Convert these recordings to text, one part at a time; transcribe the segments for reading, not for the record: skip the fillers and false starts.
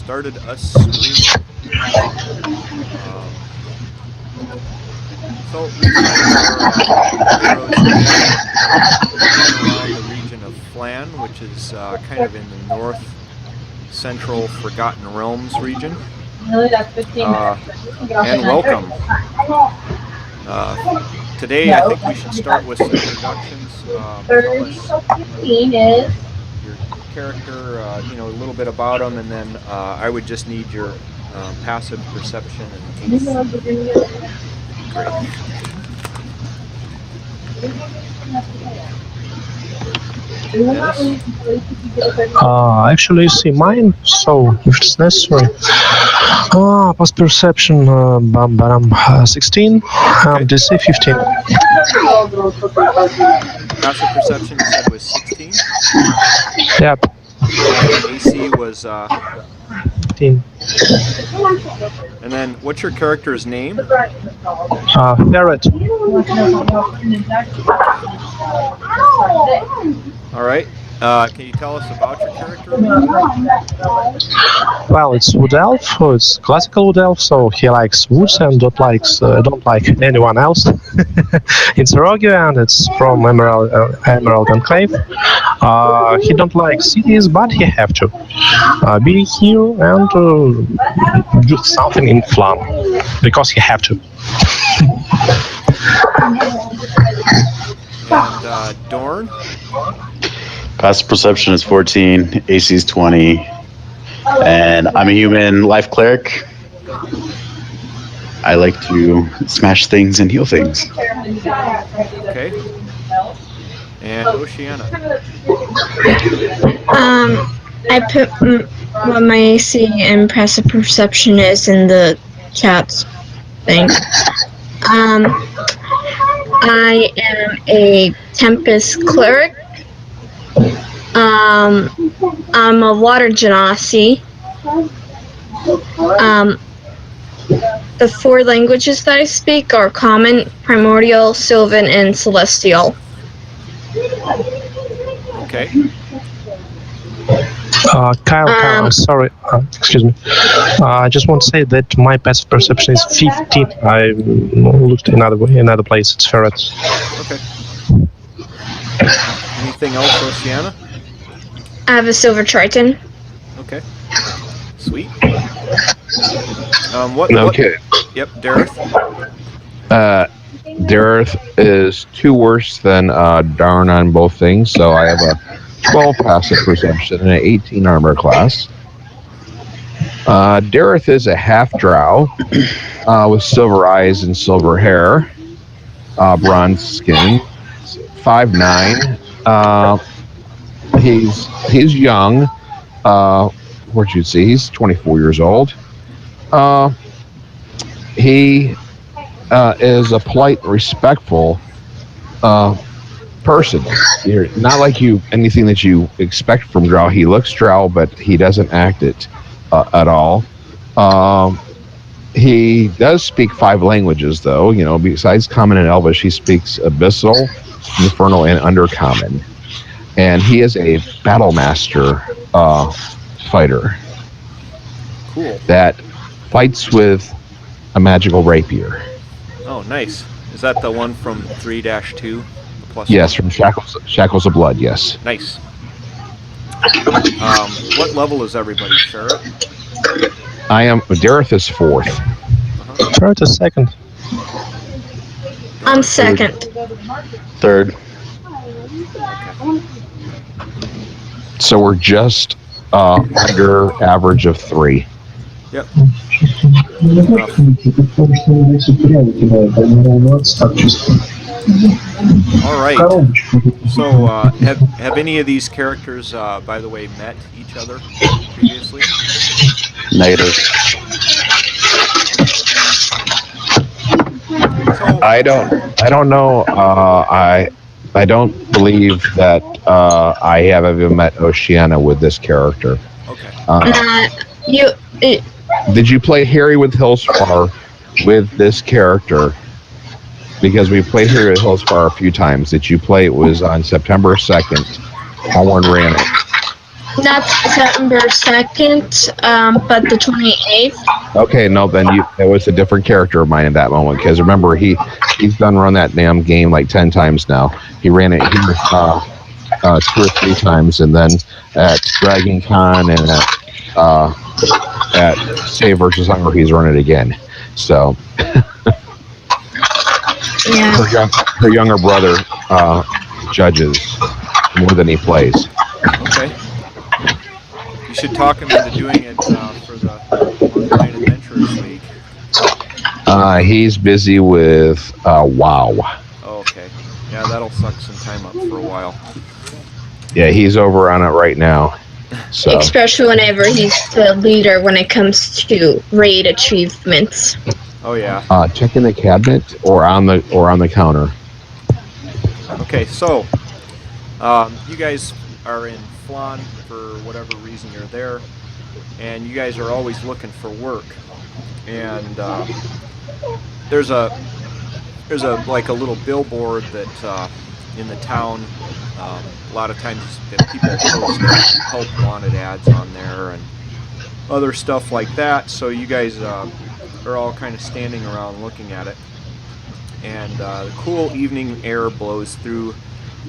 started us streaming. So we find our heroes around the region of Flan, which is kind of in the north central Forgotten Realms region. And welcome. Today, I think we should start with some introductions. Tell us your character, a little bit about them, and then I would just need your passive perception and great. Actually, see mine, so if it's necessary. Past perception, 16, DC 15. Passive perception you said was 16? Yep. And AC was 15. And then what's your character's name? Ferret. All right. Can you tell us about your character? Well, it's wood elf. It's classical wood elf, so he likes woods and don't like anyone else. It's Rogue, and it's from Emerald Enclave. He don't like cities, but he have to be here and do something in Flan because he have to. And Dorn? Passive perception is 14, AC is 20, and I'm a human life cleric. I like to smash things and heal things. Okay. And Oceana? I put what my AC and passive perception is in the chat thing. I am a Tempest cleric. I'm a water genasi. The 4 languages that I speak are Common, Primordial, Sylvan, and Celestial. Okay. Kyle, sorry, excuse me. I just want to say that my passive perception is 15. I looked another place. It's Ferret. Okay. Anything else, Oceana? I have a Silver Triton. Okay. Sweet. What? Okay. Yep, Dareth. Dareth is 2 worse than Darn on both things, so I have a 12 passive perception and an 18 armor class. Dareth is a half drow with silver eyes and silver hair, bronze skin, 5'9". He's young. What'd you see? He's 24 years old. He is a polite, respectful person. You're not like anything that you expect from drow. He looks drow, but he doesn't act it at all. He does speak 5 languages, though. Besides Common and Elvish, he speaks Abyssal, Infernal, and Undercommon. And he is a battle master fighter. Cool. That fights with a magical rapier. Oh, nice. Is that the one from 3-2? Yes, from Shackles of Blood, yes. Nice. What level is everybody, Ferret? Dareth is 4th. Ferret is 2nd. I'm 2nd. 3rd. Okay. So we're just under average of 3. Yep. All right. So, have any of these characters, by the way, met each other previously? Negative. So, I don't know. I don't believe that I have ever met Oceana with this character. Okay. Did you play Harry with Hillspar with this character? Because we played Harry with Hillspar a few times. Did you play? It was on September 2nd. Hallward ran it. Not September 2nd, but the 28th. Okay, no, then that was a different character of mine in that moment. Because remember, he's done run that damn game like 10 times now. He ran it here 2 or 3 times, and then at Dragon Con and at Save versus Hunger, he's run it again. So Yeah. her younger brother judges more than he plays. Okay. You should talk him into doing it for the Online Adventurers League. He's busy with WoW. Oh, okay. Yeah, that'll suck some time up for a while. Yeah, he's over on it right now. So Especially whenever he's the leader when it comes to raid achievements. Oh yeah. check in the cabinet or on the counter. Okay, so you guys are in Flan for whatever reason you're there, and you guys are always looking for work. And there's a like a little billboard that in the town. A lot of times that people post help wanted ads on there and other stuff like that. So you guys are all kind of standing around looking at it. And the cool evening air blows through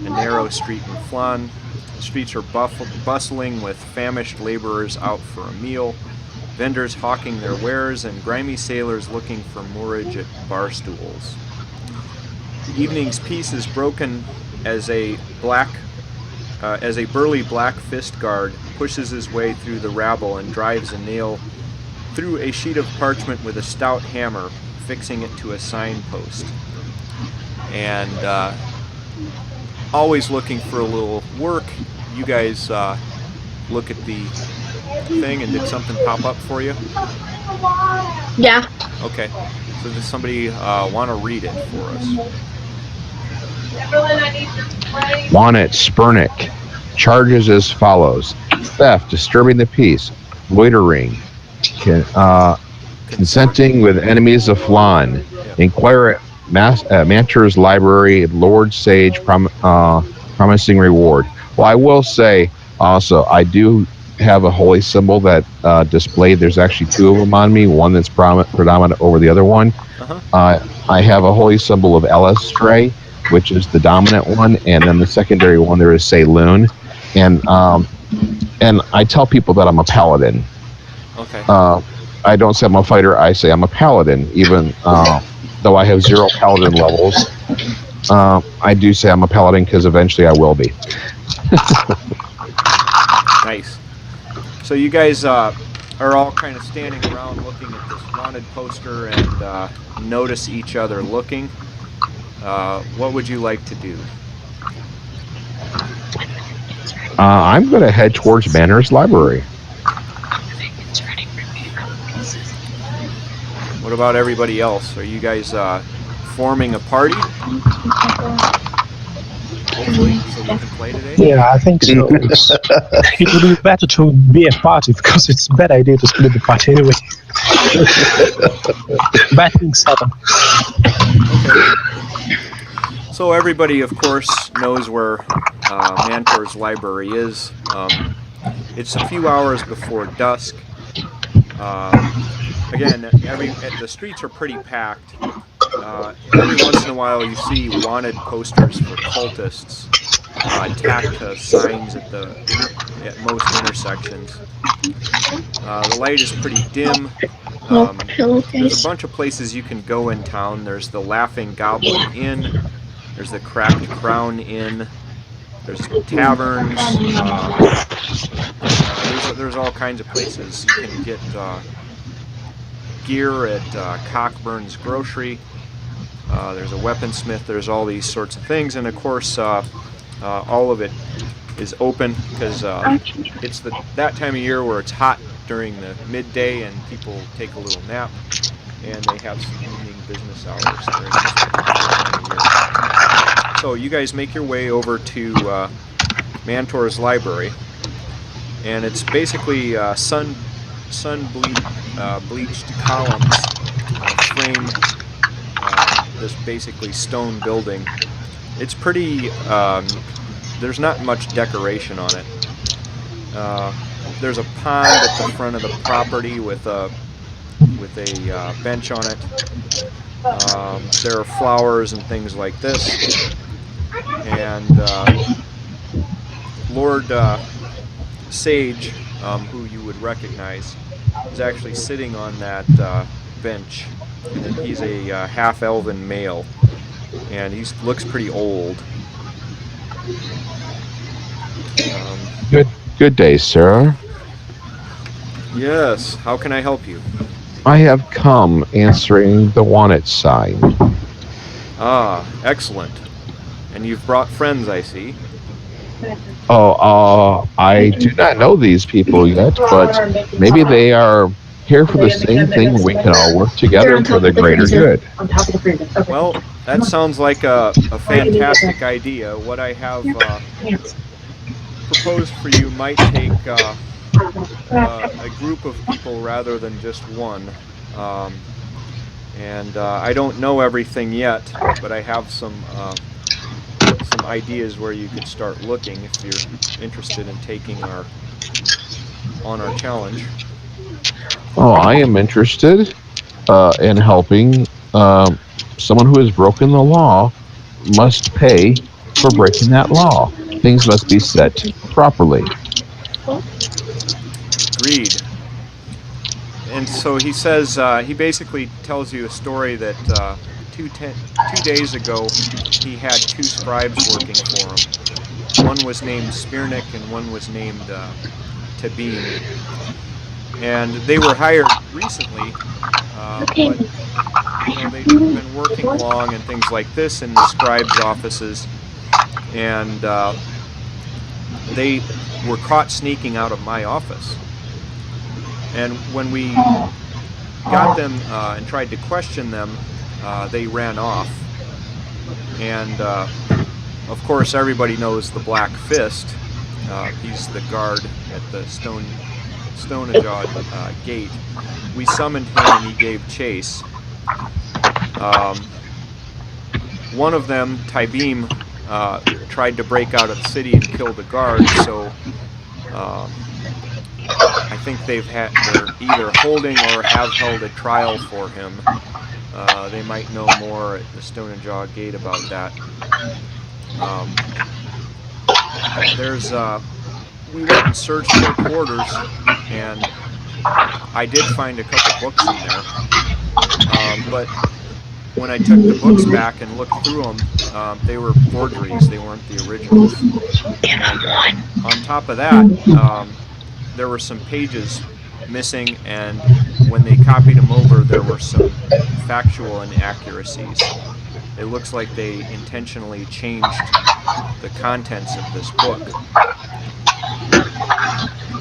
a narrow street in Flan. The streets are bustling with famished laborers out for a meal, vendors hawking their wares, and grimy sailors looking for moorage at bar stools. The evening's peace is broken as a burly black fist guard pushes his way through the rabble and drives a nail through a sheet of parchment with a stout hammer, fixing it to a signpost. And always looking for a little work. You guys look at the thing, and did something pop up for you? Yeah. Okay. So does somebody want to read it for us? Want it, Spurnick. Charges as follows: theft, disturbing the peace, loitering, consenting with enemies of Flan. Inquire at Mantur's library, Lord Sage, promising reward. Well, I will say also, I do have a holy symbol that displayed. There's actually 2 of them on me. One that's predominant over the other one. I have a holy symbol of Elistray, which is the dominant one, and then the secondary one there is Saloon. And I tell people that I'm a paladin. Okay. I don't say I'm a fighter. I say I'm a paladin, even though I have 0 paladin levels. I do say I'm a paladin because eventually I will be. Nice. So you guys are all kind of standing around looking at this wanted poster and notice each other looking. What would you like to do? I'm going to head towards Mantur's library. What about everybody else? Are you guys forming a party? Hopefully, so we can play today? Yeah, I think so. It would be better to be a party because it's a bad idea to split the party anyway. Bad things happen. Okay. So everybody, of course, knows where Mantur's library is. It's a few hours before dusk. Again, the streets are pretty packed. Every once in a while, you see wanted posters for cultists tacked to signs at most intersections. The light is pretty dim. There's a bunch of places you can go in town. There's the Laughing Goblin Inn. There's the Cracked Crown Inn. There's taverns. There's all kinds of places. You can get gear at Cockburn's Grocery. There's a weaponsmith. There's all these sorts of things, and of course, all of it is open because it's that time of year where it's hot during the midday, and people take a little nap, and they have some evening business hours during this time of year. So you guys make your way over to Mantur's library, and it's basically bleached columns frame this basically stone building. It's pretty, there's not much decoration on it. There's a pond at the front of the property with a bench on it. There are flowers and things like this. And Lord Sage, who you would recognize, is actually sitting on that bench. And he's a half-elven male, and he looks pretty old. Good day, sir. Yes, how can I help you? I have come answering the wanted sign. Ah, excellent. And you've brought friends, I see. I do not know these people yet, but maybe they are here for the same thing. We can all work together for the greater good. Well, that sounds like a fantastic idea. What I have proposed for you might take a group of people rather than just one. And I don't know everything yet, but I have some ideas where you could start looking if you're interested in taking on our challenge. Oh, I am interested in helping. Someone who has broken the law must pay for breaking that law. Things must be set properly. Agreed. And so he says, he basically tells you a story that 2 days ago he had 2 scribes working for him. One was named Spearnick and one was named Tabine. And they were hired recently, but they've been working along and things like this in the scribes' offices, and they were caught sneaking out of my office. And when we got them and tried to question them, they ran off. And of course, everybody knows the Black Fist. He's the guard at the Stone-a-Jawed gate. We summoned him and he gave chase. One of them, Tybeam, tried to break out of the city and kill the guard, so I think they're either holding or have held a trial for him. They might know more at the Stone-a-Jawed gate about that. We went and searched their quarters, and I did find a couple books in there. But when I took the books back and looked through them, they were forgeries. They weren't the originals. And on top of that, there were some pages missing, and when they copied them over, there were some factual inaccuracies. It looks like they intentionally changed the contents of this book.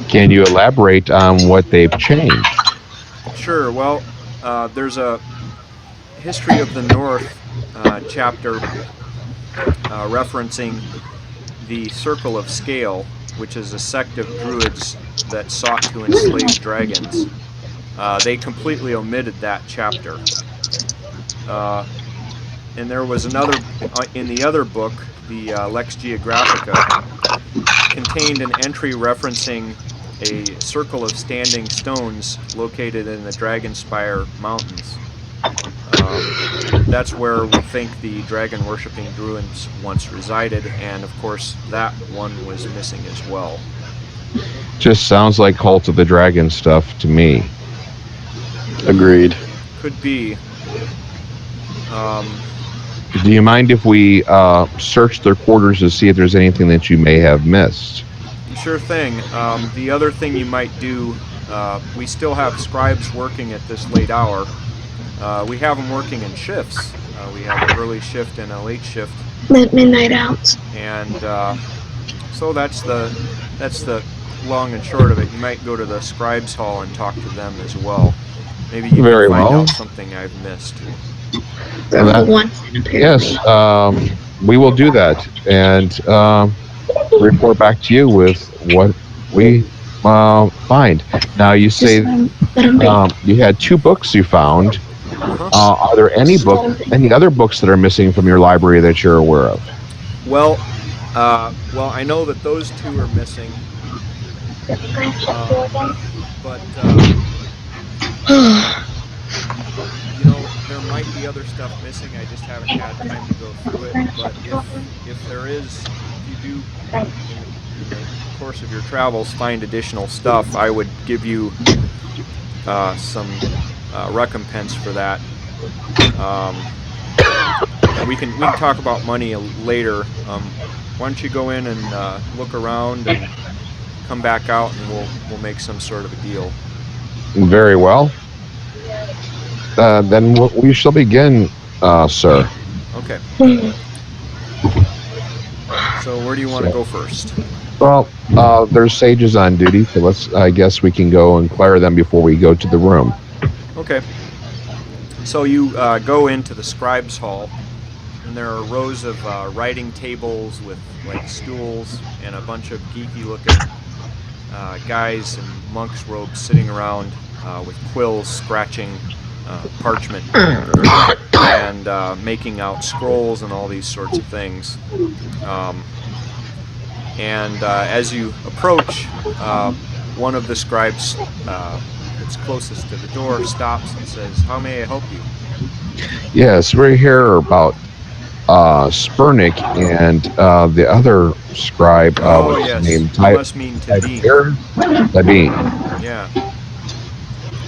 Can you elaborate on what they've changed? Sure. Well, there's a History of the North chapter referencing the Circle of Scale, which is a sect of druids that sought to enslave dragons. They completely omitted that chapter. And there was another, in the other book, the Lex Geographica, contained an entry referencing a circle of standing stones located in the Dragonspire Mountains. That's where we think the dragon-worshipping druids once resided, and of course that one was missing as well. Just sounds like Cult of the Dragon stuff to me. Agreed. Could be. Do you mind if we search their quarters to see if there's anything that you may have missed? Sure thing. The other thing you might do, we still have scribes working at this late hour. We have them working in shifts. We have an early shift and a late shift. Midnight out. And so that's the long and short of it. You might go to the scribes hall and talk to them as well. Maybe you can find out something I've missed. Yes, we will do that and report back to you with what we find. Now, you say you had 2 books you found. Are there any other books that are missing from your library that you're aware of? Well, I know that those 2 are missing. But you know, there might be other stuff missing. I just haven't had time to go through it. But if there is, if you do in the course of your travels find additional stuff, I would give you some recompense for that. And we can talk about money later. Why don't you go in and look around and come back out, and we'll make some sort of a deal. Very well. Then we shall begin, sir. Okay. So where do you want to go first? Well, there's sages on duty, so I guess we can go and clear them before we go to the room. Okay. So you go into the scribes' hall, and there are rows of writing tables with like stools and a bunch of geeky-looking guys in monks' robes sitting around with quills scratching parchment and making out scrolls and all these sorts of things. As you approach, one of the scribes that's closest to the door stops and says, "How may I help you?" Yes, we're here about Spurnick and the other scribe was yes. named You must mean Tabine. Tabine. Yeah.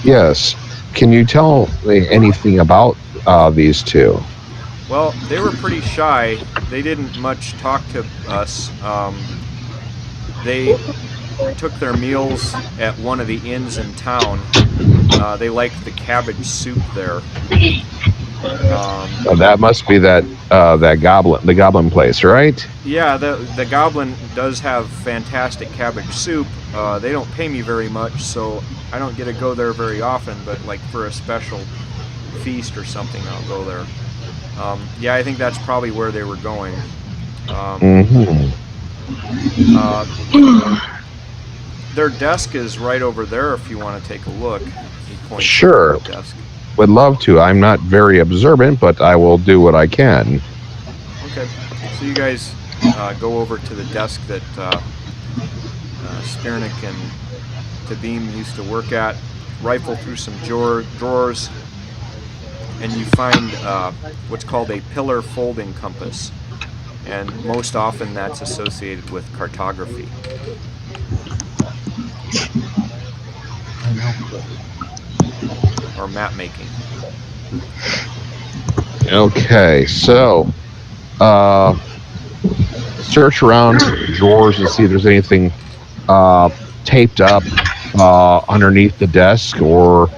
Yes. Can you tell me anything about these two? Well, they were pretty shy. They didn't much talk to us. They took their meals at one of the inns in town. They liked the cabbage soup there. That must be that the goblin place, right? Yeah, the goblin does have fantastic cabbage soup. They don't pay me very much, so I don't get to go there very often, but like for a special feast or something, I'll go there. Yeah, I think that's probably where they were going. Their desk is right over there if you want to take a look. He points Sure. to the desk. Would love to. I'm not very observant, but I will do what I can. Okay, so you guys go over to the desk that Spirnik and Tabim used to work at, rifle through some drawers, and you find what's called a pillar folding compass, and most often that's associated with cartography. Or map making. Okay, so search around drawers and see if there's anything taped up underneath the desk, or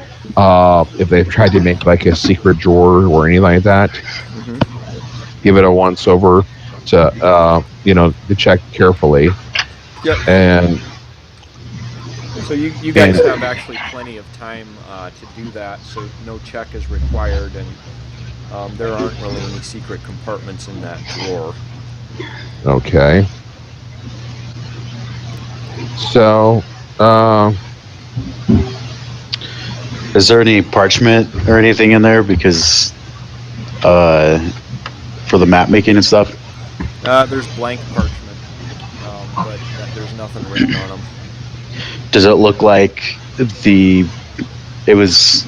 if they've tried to make like a secret drawer or anything like that. Mm-hmm. Give it a once over to to check carefully. Yep. And so you guys have actually plenty of time to do that, so no check is required, and there aren't really any secret compartments in that drawer. okay. So, Is there any parchment or anything in there? Because for the map making and stuff. There's blank parchment, but there's nothing written on them. Does it look like it was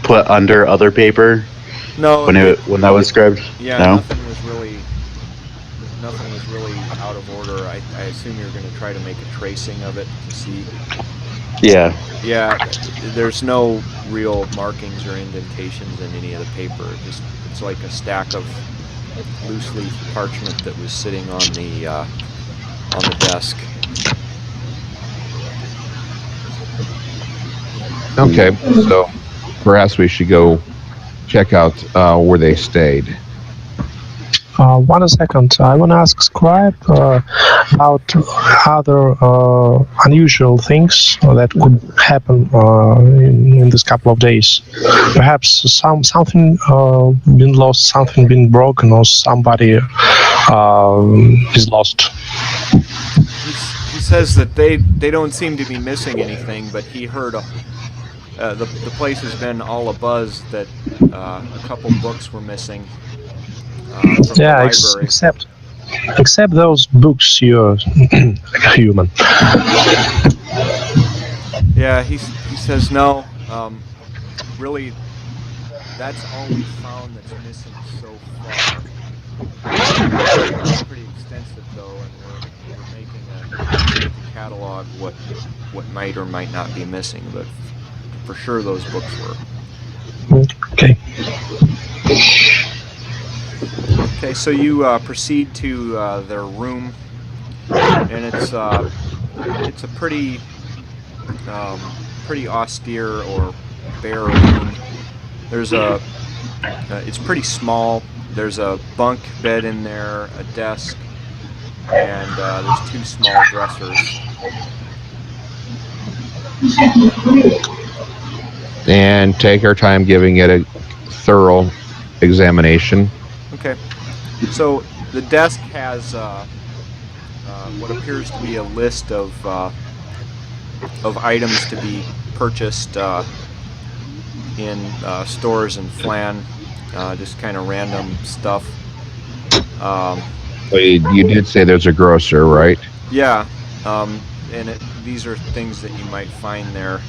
put under other paper No. when that was scribed? Yeah. No? Nothing was really out of order. I assume you're going to try to make a tracing of it to see. Yeah. Yeah. There's no real markings or indentations in any of the paper. It's like a stack of loose leaf parchment that was sitting on the desk. okay, so perhaps we should go check out where they stayed. 1 second. I want to ask Scribe about other unusual things that could happen in this couple of days. Perhaps something been lost, something been broken, or somebody is lost. He says that they don't seem to be missing anything, but he heard the place has been all abuzz that a couple books were missing. From the library. Except those books, you're a human. Yeah, he says no. Really, that's all we found that's missing so far. It's pretty extensive though, and we're making a catalog what might or might not be missing, but for sure those books were. Okay. Okay, so you proceed to their room, and it's a pretty austere or bare room. There's it's pretty small. There's a bunk bed in there, a desk, and there's 2 small dressers. And take our time giving it a thorough examination. Okay, so the desk has what appears to be a list of items to be purchased in stores in Flan, just kind of random stuff. You did say there's a grocer, right? Yeah, and these are things that you might find there.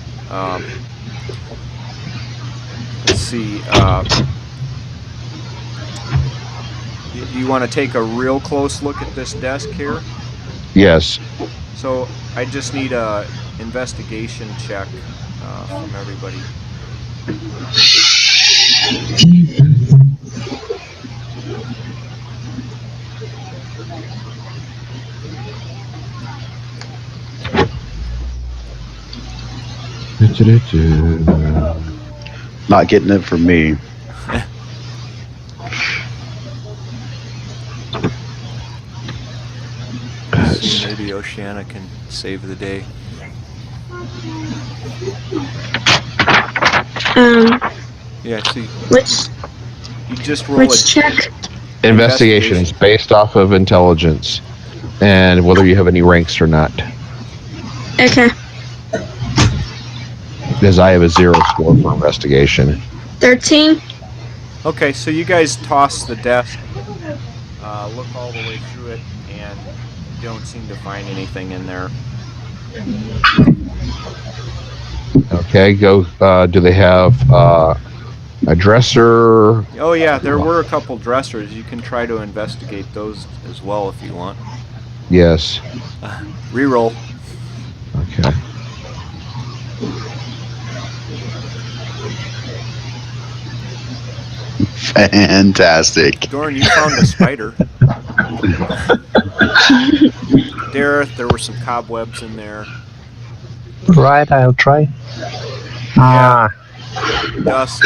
Let's see. You want to take a real close look at this desk here? Yes. So I just need a investigation check from everybody. Not getting it from me. Maybe Oceana can save the day. Yeah, see. You just roll Which check? Investigation is based off of intelligence and whether you have any ranks or not. Okay. Because I have a 0 score for investigation. 13. Okay, so you guys toss the desk, look all the way through it, and don't seem to find anything in there. Okay, go. Do they have a dresser? Oh yeah, there were a couple dressers. You can try to investigate those as well if you want. Yes. Reroll. Okay. Fantastic. Doran, you found a spider. Dareth, there were some cobwebs in there. Right, I'll try. Yeah. Dust.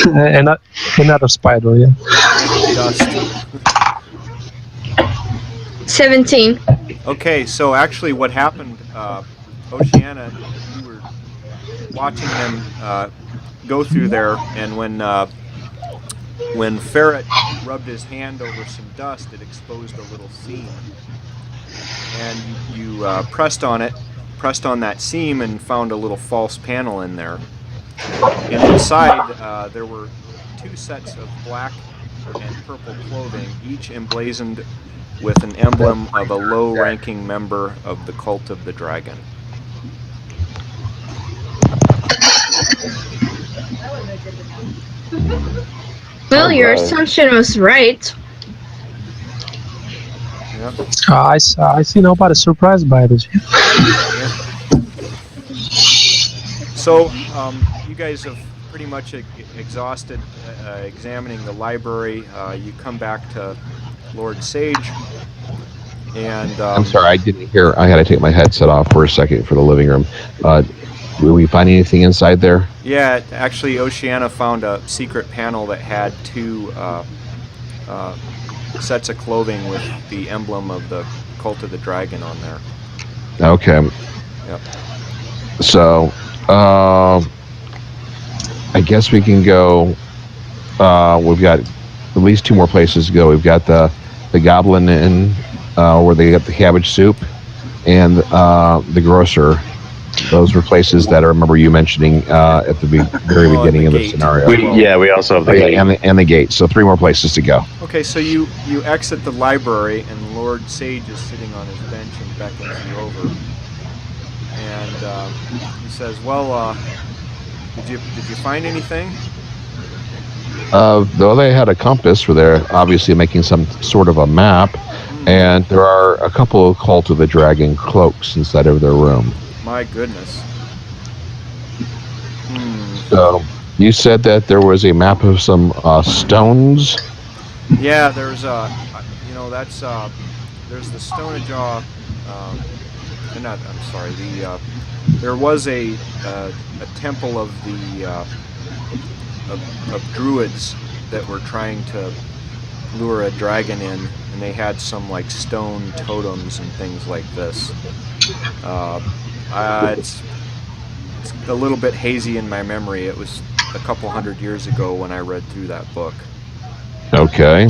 Another spider, yeah. Dust. 17. Okay, so actually what happened, Oceana, you were watching them go through there, and when Ferret rubbed his hand over some dust, it exposed a little seam. And you pressed on that seam and found a little false panel in there. And inside, there were 2 sets of black and purple clothing, each emblazoned with an emblem of a low-ranking member of the Cult of the Dragon. Well, your assumption was right. Yep. I see nobody surprised by this. So, you guys have pretty much exhausted examining the library. You come back to Lord Sage, and I'm sorry, I didn't hear. I had to take my headset off for a second for the living room. Will we find anything inside there? Yeah, actually, Oceana found a secret panel that had 2 sets of clothing with the emblem of the Cult of the Dragon on there. Okay. Yep. So, I guess we can go. We've got at least 2 more places to go. We've got the Goblin Inn, where they got the cabbage soup, and the grocer. Those were places that I remember you mentioning at the very beginning of the scenario. We also have the gate. And the gate. So 3 more places to go. Okay, so you exit the library, and Lord Sage is sitting on his bench and beckons you over. and he says, "Well, did you find anything?" Though they had a compass, where they're obviously making some sort of a map, and there are a couple of Cult of the Dragon cloaks inside of their room. My goodness. So you said that there was a map of some stones. Yeah, there's that's there's the Stone of Jaw. I'm sorry. There was a temple of the of druids that were trying to lure a dragon in, and they had some like stone totems and things like this. It's a little bit hazy in my memory. It was a couple hundred years ago when I read through that book. Okay.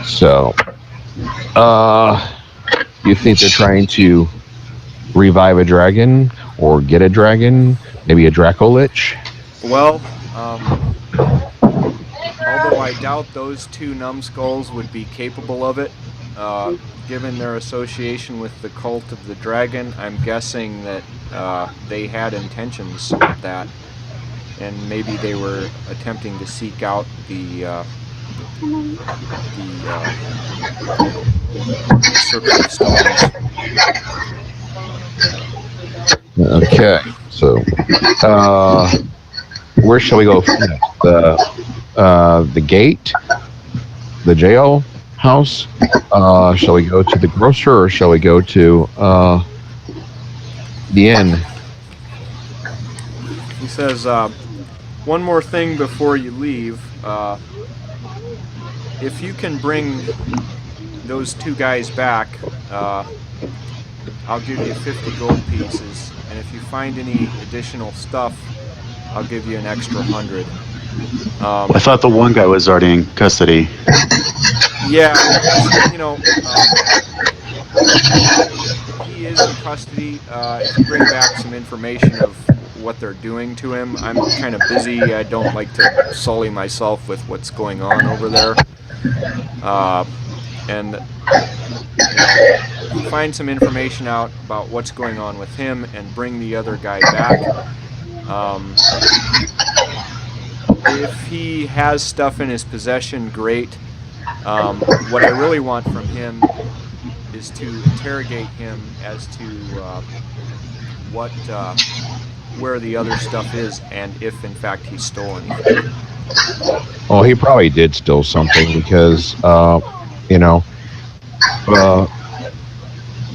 So, you think they're trying to revive a dragon or get a dragon? Maybe a Dracolich? Well, although I doubt those two numbskulls would be capable of it, given their association with the Cult of the Dragon, I'm guessing that they had intentions with that, and maybe they were attempting to seek out the Circle of Stones. Okay. So, where shall we go from next? The gate? The jail house? Shall we go to the grocer, or shall we go to the inn? He says, one more thing before you leave. If you can bring those two guys back, I'll give you 50 gold pieces, and if you find any additional stuff, I'll give you an extra 100. I thought the one guy was already in custody. Yeah, he is in custody. If you bring back some information of what they're doing to him, I'm kind of busy. I don't like to sully myself with what's going on over there. And find some information out about what's going on with him and bring the other guy back. If he has stuff in his possession, great. What I really want from him is to interrogate him as to where the other stuff is, and if in fact he stole anything. Well, he probably did steal something because,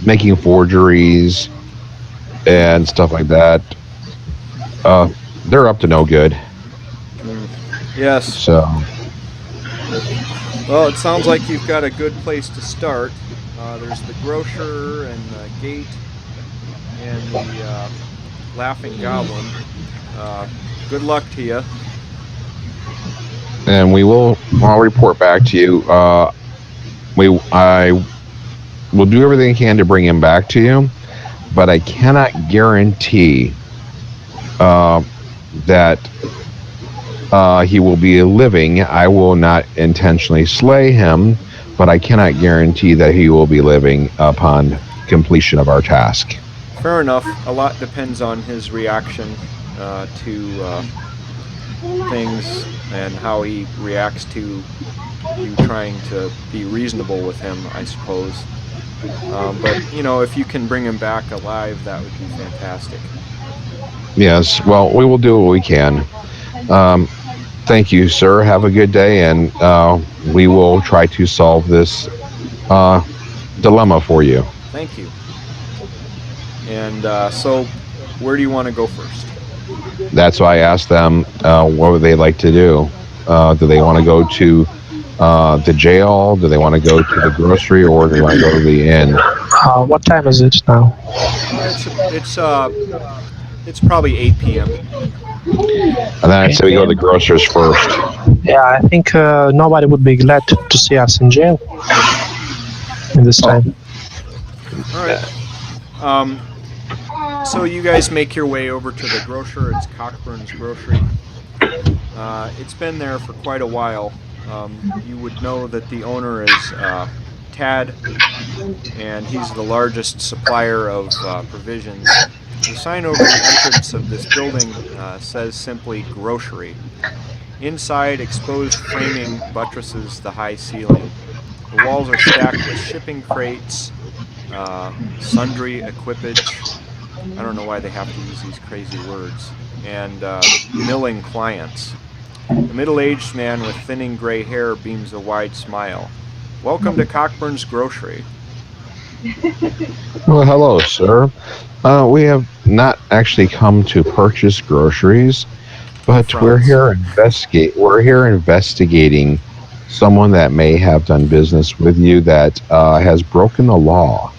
making forgeries and stuff like that, they're up to no good. Yes. So, well, it sounds like you've got a good place to start. There's the grocer and the gate and the Laughing Goblin. Good luck to you. and I'll report back to you. I will do everything I can to bring him back to you, but I cannot guarantee that he will be living. I will not intentionally slay him, but I cannot guarantee that he will be living upon completion of our task. Fair enough. A lot depends on his reaction to things and how he reacts to you trying to be reasonable with him, I suppose. But, if you can bring him back alive, that would be fantastic. Yes, well, we will do what we can. Thank you, sir. Have a good day, and we will try to solve this dilemma for you. Thank you. And so, where do you want to go first? That's why I asked them what would they like to do. Do they want to go to the jail? Do they want to go to the grocery, or do they want to go to the inn? What time is it now? It's probably 8 p.m. And then I'd say we go to the grocers first. Yeah, I think nobody would be glad to see us in jail in this time. All right. So you guys make your way over to the grocer. It's Cockburn's Grocery. It's been there for quite a while. You would know that the owner is Tad, and he's the largest supplier of provisions. The sign over the entrance of this building says simply grocery. Inside, exposed framing buttresses the high ceiling. The walls are stacked with shipping crates, sundry equipage. I don't know why they have to use these crazy words. And milling clients. A middle-aged man with thinning gray hair beams a wide smile. Welcome to Cockburn's Grocery. Well, hello, sir. We have not actually come to purchase groceries, but we're here investigating someone that may have done business with you that has broken the law.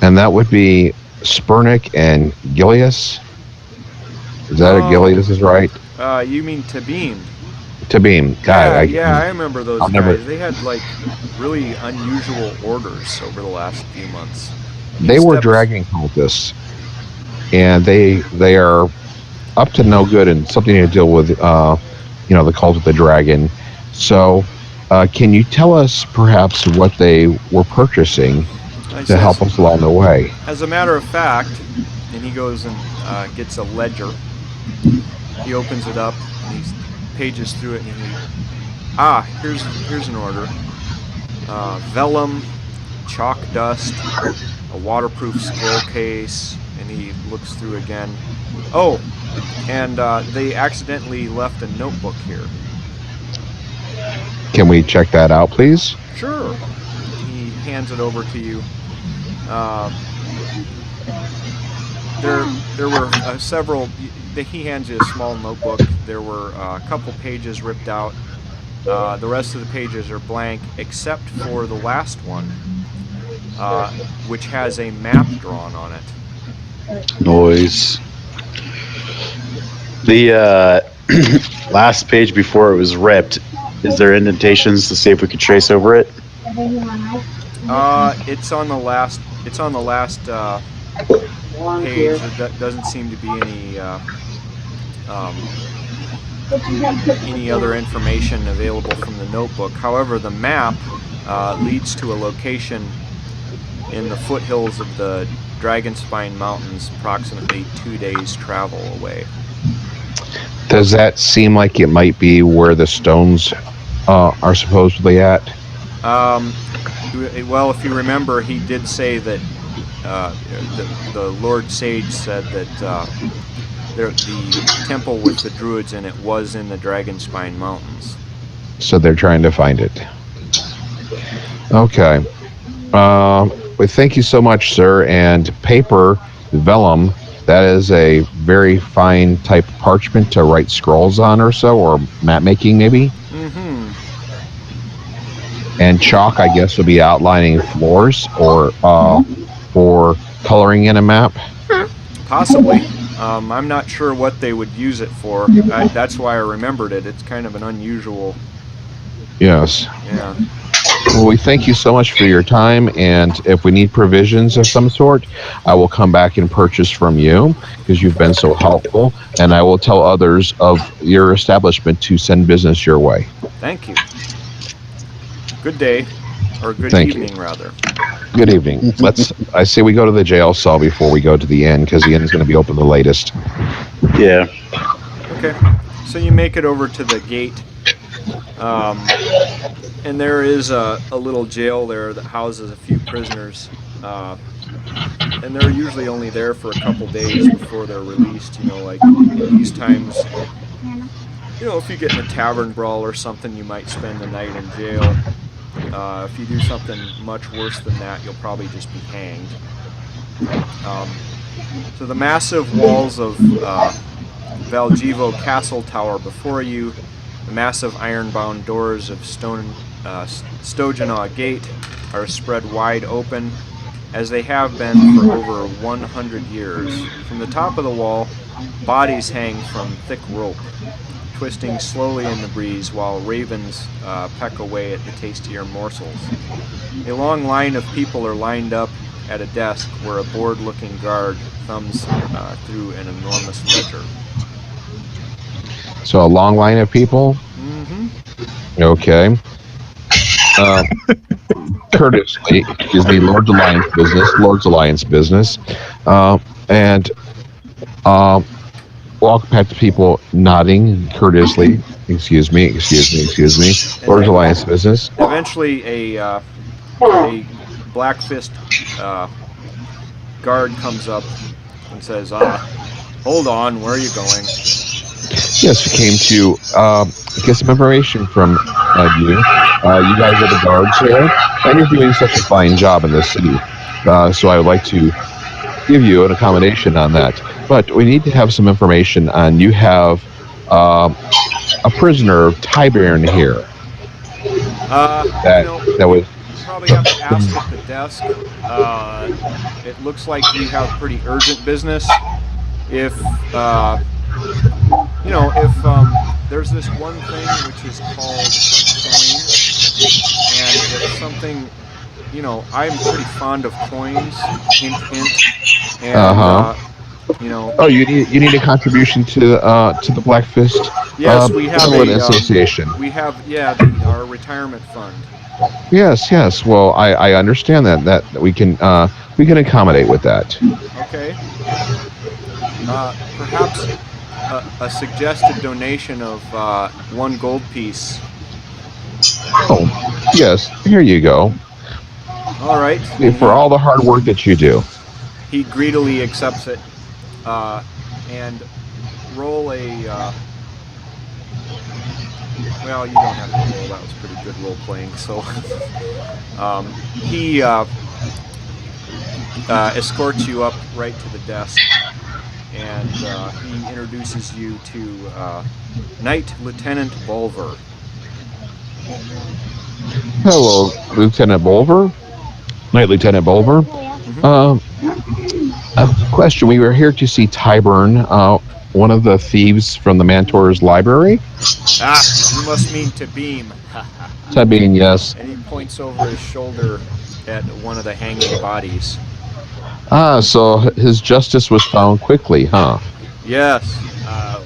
And that would be Spurnick and Gilius. Is that Gilius is right? You mean Tabim? Tabim. Yeah, I remember those guys. They had like really unusual orders over the last few months. They were dragging cultists, and they are up to no good and something to deal with, the cult of the dragon. So, can you tell us perhaps what they were purchasing to help us along the way? As a matter of fact, and he goes and gets a ledger. He opens it up, and he pages through it, and here's an order. Vellum, chalk dust, a waterproof scroll case, and he looks through again. Oh, and they accidentally left a notebook here. Can we check that out, please? Sure. He hands it over to you. There were several. He hands you a small notebook. There were a couple pages ripped out. The rest of the pages are blank, except for the last one, which has a map drawn on it. Noise. The last page before it was ripped, is there indentations to see if we could trace over it? It's on the last. It's on the last page. There doesn't seem to be any other information available from the notebook. However, the map leads to a location in the foothills of the Dragonspine Mountains, approximately 2 days' travel away. Does that seem like it might be where the stones are supposedly at? Well, if you remember, he did say that the Lord Sage said that the temple with the druids in it was in the Dragonspine Mountains. So they're trying to find it. Okay. Well, thank you so much, sir. And paper, vellum, that is a very fine type of parchment to write scrolls on or so, or map making maybe? Mm-hmm. And chalk, I guess, would be outlining floors or for coloring in a map? Possibly. I'm not sure what they would use it for. That's why I remembered it. It's kind of an unusual... Yes. Yeah. Well, we thank you so much for your time, and if we need provisions of some sort, I will come back and purchase from you, because you've been so helpful, and I will tell others of your establishment to send business your way. Thank you. Good day, or good evening, rather. Good evening. I say we go to the jail cell before we go to the inn, because the inn is going to be open the latest. Yeah. Okay, so you make it over to the gate. And there is a little jail there that houses a few prisoners, and they're usually only there for a couple days before they're released. Like in these times, if you get in a tavern brawl or something, you might spend the night in jail. If you do something much worse than that, you'll probably just be hanged. So the massive walls of Valjevo Castle tower before you, the massive iron-bound doors of Stogenaw Gate are spread wide open, as they have been for over 100 years. From the top of the wall, bodies hang from thick rope, twisting slowly in the breeze while ravens peck away at the tastier morsels. A long line of people are lined up at a desk where a bored-looking guard thumbs through an enormous ledger. So a long line of people? Mm-hmm. Okay. uh, courteously, excuse me, Lord's Alliance business, and walk past the people nodding courteously. Excuse me. Lord's Alliance business. Eventually, a Black Fist guard comes up and says, "Hold on, where are you going?" Yes, we came to get some information from you. You guys are the guards here, and you're doing such a fine job in this city. So I would like to give you an accommodation on that. But we need to have some information on you have a prisoner, Tyburn, here. That was. You probably have to ask at the desk. It looks like you have pretty urgent business. If there's this one thing which is called coins, and it's something, I'm pretty fond of coins, hint, hint, and Oh, you need a contribution to the Black Fist. Yes, we have association. We have our retirement fund. Yes. Well, I understand that we can accommodate with that. Okay. Perhaps a suggested donation of 1 gold piece. Oh, yes. Here you go. All right. For all the hard work that you do. He greedily accepts it, and roll a. Well, you don't have to roll. That was pretty good role playing. So he escorts you up right to the desk, and he introduces you to Knight Lieutenant Bulver. Hello, Lieutenant Bulver. Knight Lieutenant Bulver. A question. We were here to see Tyburn, one of the thieves from the Mantor's library. You must mean Tabim. Tabim, yes. And he points over his shoulder at one of the hanging bodies. So his justice was found quickly, huh? Yes.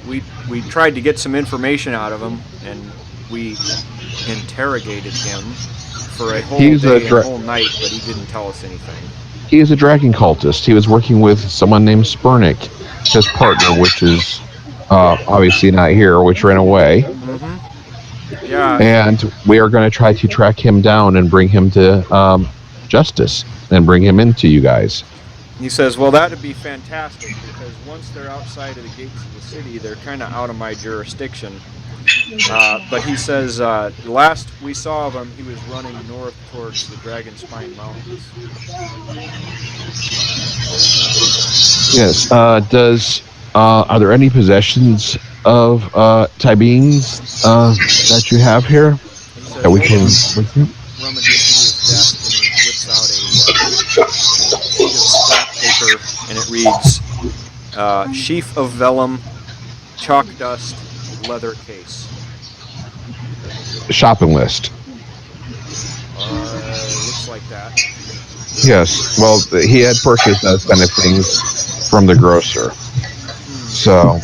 We tried to get some information out of him, and we interrogated him for a whole day and a whole night, but he didn't tell us anything. He is a dragon cultist. He was working with someone named Spurnick, his partner, which is obviously not here, which ran away. Mm-hmm. Yeah. And we are going to try to track him down and bring him to justice and bring him into you guys. He says, well, that would be fantastic, because once they're outside of the gates of the city, they're kind of out of my jurisdiction. But he says, last we saw of him, he was running north towards the Dragon Spine Mountains. Yes. Are there any possessions of Tybeans that you have here that we can? Rummages through his desk and he whips out a sheet of scrap paper, and it reads, sheaf of vellum, chalk dust, leather case. Shopping list. Looks like that. Yes. Well, he had purchased those kind of things from the grocer. So,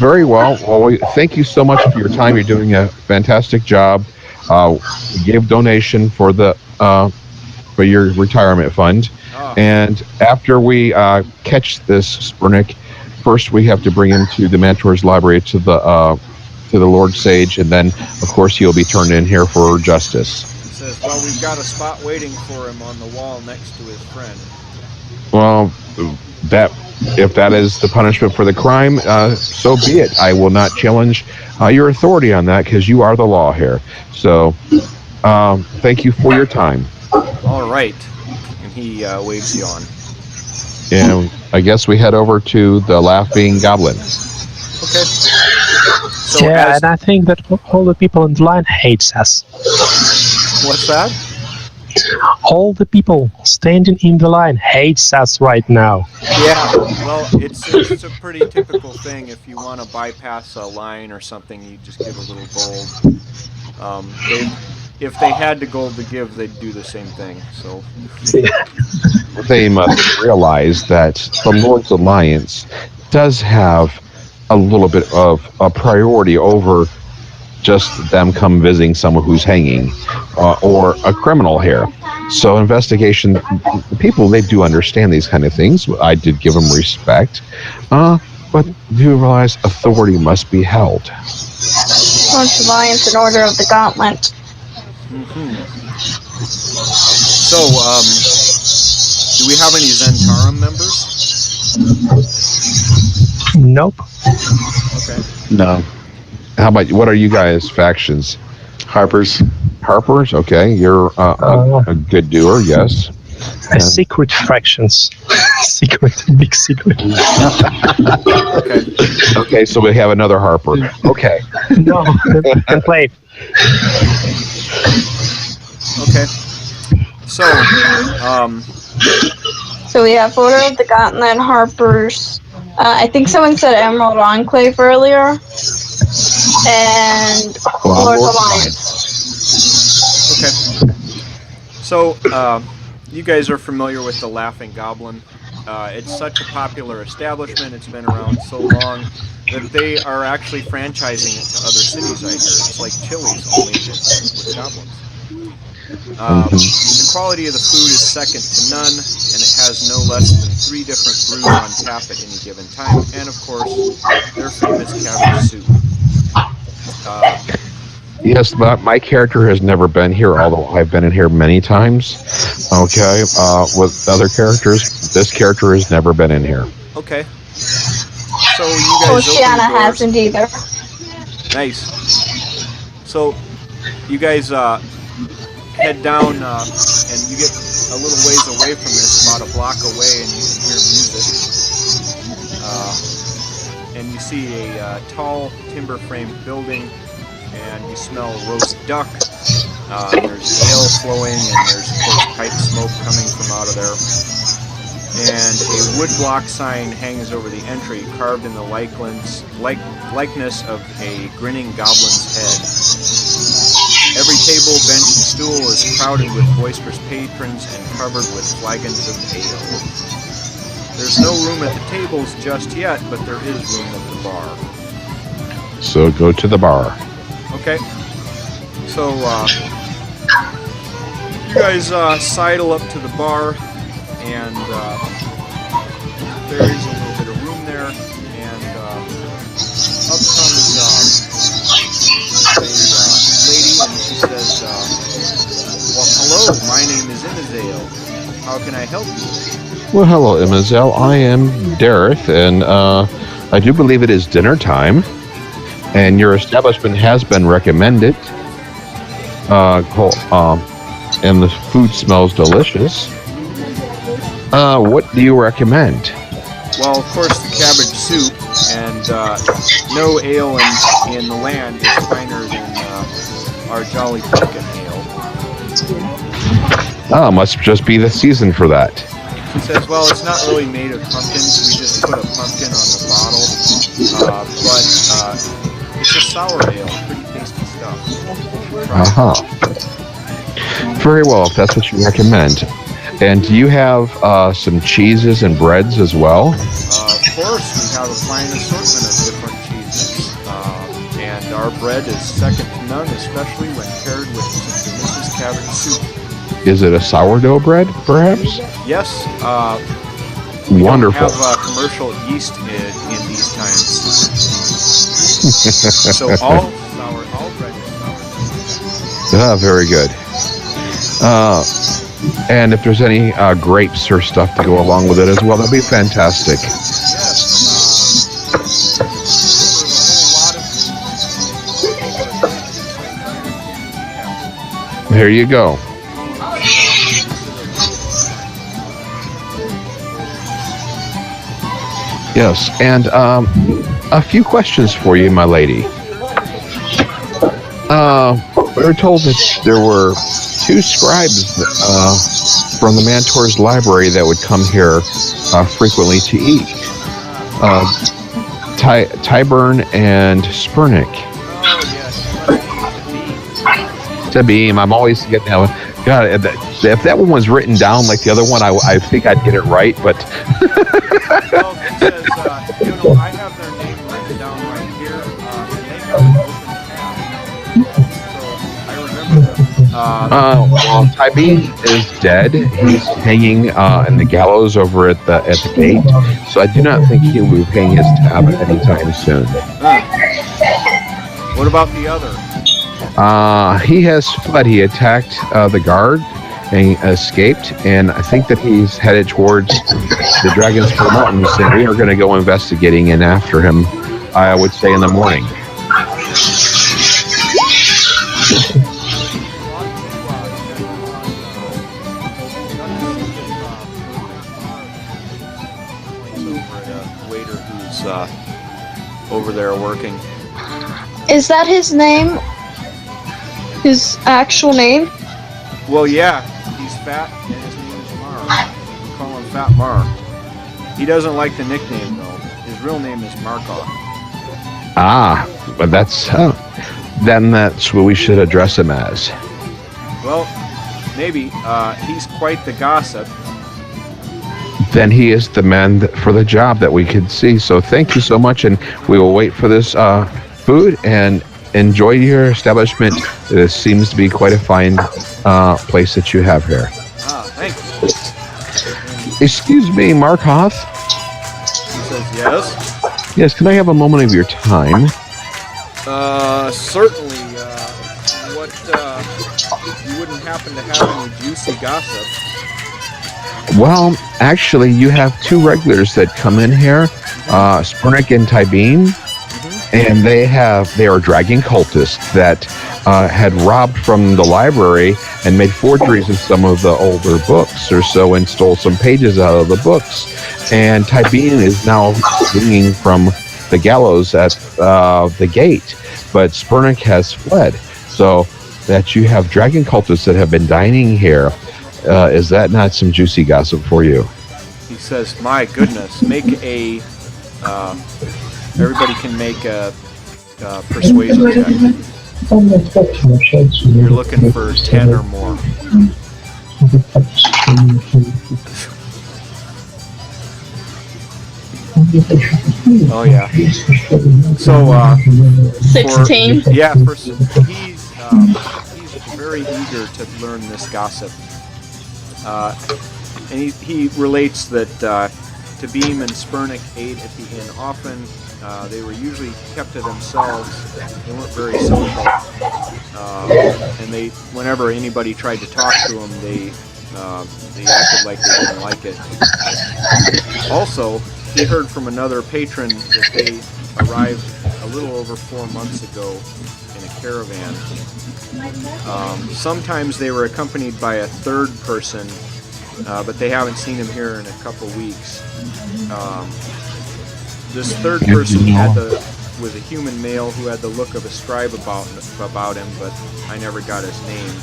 very well. Well, thank you so much for your time. You're doing a fantastic job. We gave donation for for your retirement fund, and after we catch this Spurnick, first we have to bring him to the Mantor's library to the Lord Sage, and then of course he'll be turned in here for justice. He says, well, we've got a spot waiting for him on the wall next to his friend. Well, if that is the punishment for the crime, so be it. I will not challenge your authority on that, because you are the law here. So, thank you for your time. All right. And he waves you on. And I guess we head over to the Laughing Goblin. Okay. So and I think that all the people in the line hates us. What's that? All the people standing in the line hates us right now. Yeah, well, it's a pretty typical thing. If you want to bypass a line or something, you just give a little gold. If they had the gold to give, they'd do the same thing. So they must realize that the Lord's Alliance does have a little bit of a priority over just them come visiting someone who's hanging or a criminal here. So investigation people, they do understand these kind of things. I did give them respect, but do realize authority must be held. Lord's Alliance and Order of the Gauntlet. So, do we have any Zentarum members? Nope. Okay. No. How about what are you guys factions? Harper's. Harper's, okay. You're a good doer, yes. A secret fractions. Secret, big secret. Okay. Okay, so we have another Harper. Okay. No, enclave. Okay. So, So we have Order of the Gauntlet, Harper's. I think someone said Emerald Enclave earlier. And Lord's Alliance. okay. So, you guys are familiar with the Laughing Goblin. It's such a popular establishment. It's been around so long that they are actually franchising it to other cities, I hear. It's like Chili's, only with goblins. The quality of the food is second to none, and it has no less than 3 different brews on tap at any given time, and of course, their famous cabbage soup. Yes, but my character has never been here, although I've been in here many times. Okay, with other characters, this character has never been in here. Okay. So you guys Oceana open the doors. hasn't either. Nice. So you guys head down and you get a little ways away from this, about a block away, and you can hear music. And you see a tall timber-framed building, and you smell roast duck. There's ale flowing, and there's of course pipe smoke coming from out of there. And a woodblock sign hangs over the entry, carved in the likeness of a grinning goblin's head. Every table, bench, and stool is crowded with boisterous patrons and covered with flagons of ale. There's no room at the tables just yet, but there is room at the bar. So go to the bar. Okay. So, you guys sidle up to the bar, and there is a little bit of room there, and up comes a lady, and she says, well, hello, my name is Imazale. How can I help you? Well, hello, Imazelle. I am Dareth, and I do believe it is dinner time, and your establishment has been recommended. And the food smells delicious. What do you recommend? Well, of course, the cabbage soup, and no ale in the land is finer than our Jolly Pumpkin ale. Must just be the season for that. She says, well, it's not really made of pumpkins. We just put a pumpkin on the bottle. But it's a sour ale. Pretty tasty stuff. Very well, if that's what you recommend. And do you have some cheeses and breads as well? Of course, we have a fine assortment of different cheeses. And our bread is second to none, especially when paired with some delicious cabbage soup. Is it a sourdough bread, perhaps? Yes. Wonderful. We don't have commercial yeast in these times. So all bread is sour. Very good. And if there's any grapes or stuff to go along with it as well, that'd be fantastic. There you go. Yes, and a few questions for you, my lady. We were told that there were 2 scribes from the Mantor's library that would come here frequently to eat. Tyburn and Spurnick. Oh, yes. Sabine, I'm always getting that one. God, if that one was written down like the other one, I think I'd get it right, but... Well, it says, I have their name written down right here, and they have an open tab. Well, Tybee is dead. He's hanging in the gallows over at the gate. So I do not think he will be paying his tab anytime soon. What about the other? He has fled. He attacked the guard and escaped, and I think that he's headed towards the Dragonspur Mountains, and we are going to go investigating in after him, I would say, in the morning. Waiter who's over there working. Is that his name? His actual name? Well, yeah, he's fat and his name is Mar. We call him Fat Mar. He doesn't like the nickname though. His real name is Markov. Ah, but then that's what we should address him as. Well, maybe. He's quite the gossip. Then he is the man for the job that we could see. So thank you so much, and we will wait for this food and enjoy your establishment. This seems to be quite a fine place that you have here. Thanks. Excuse me, Markov. He says yes. Yes, can I have a moment of your time? Certainly. What, you wouldn't happen to have any juicy gossip? Well, actually, you have two regulars that come in here, Spurnick and Tybeen, and they are dragging cultists that had robbed from the library and made forgeries of some of the older books or so and stole some pages out of the books. And Tybeen is now swinging from the gallows at the gate, but Spurnick has fled. So that you have dragon cultists that have been dining here. Is that not some juicy gossip for you? He says, my goodness, make a, everybody can make a persuasion check. You're looking for 10 or more. Oh yeah. So 16. He's very eager to learn this gossip. And he relates that Tabim and Spurnick ate at the inn often. They were usually kept to themselves. They weren't very social. And whenever anybody tried to talk to them, they acted like they didn't like it. Also, he heard from another patron that they arrived a little over 4 months ago in a caravan. Sometimes they were accompanied by a third person, but they haven't seen him here in a couple weeks. This third person was a human male who had the look of a scribe about him, but I never got his name.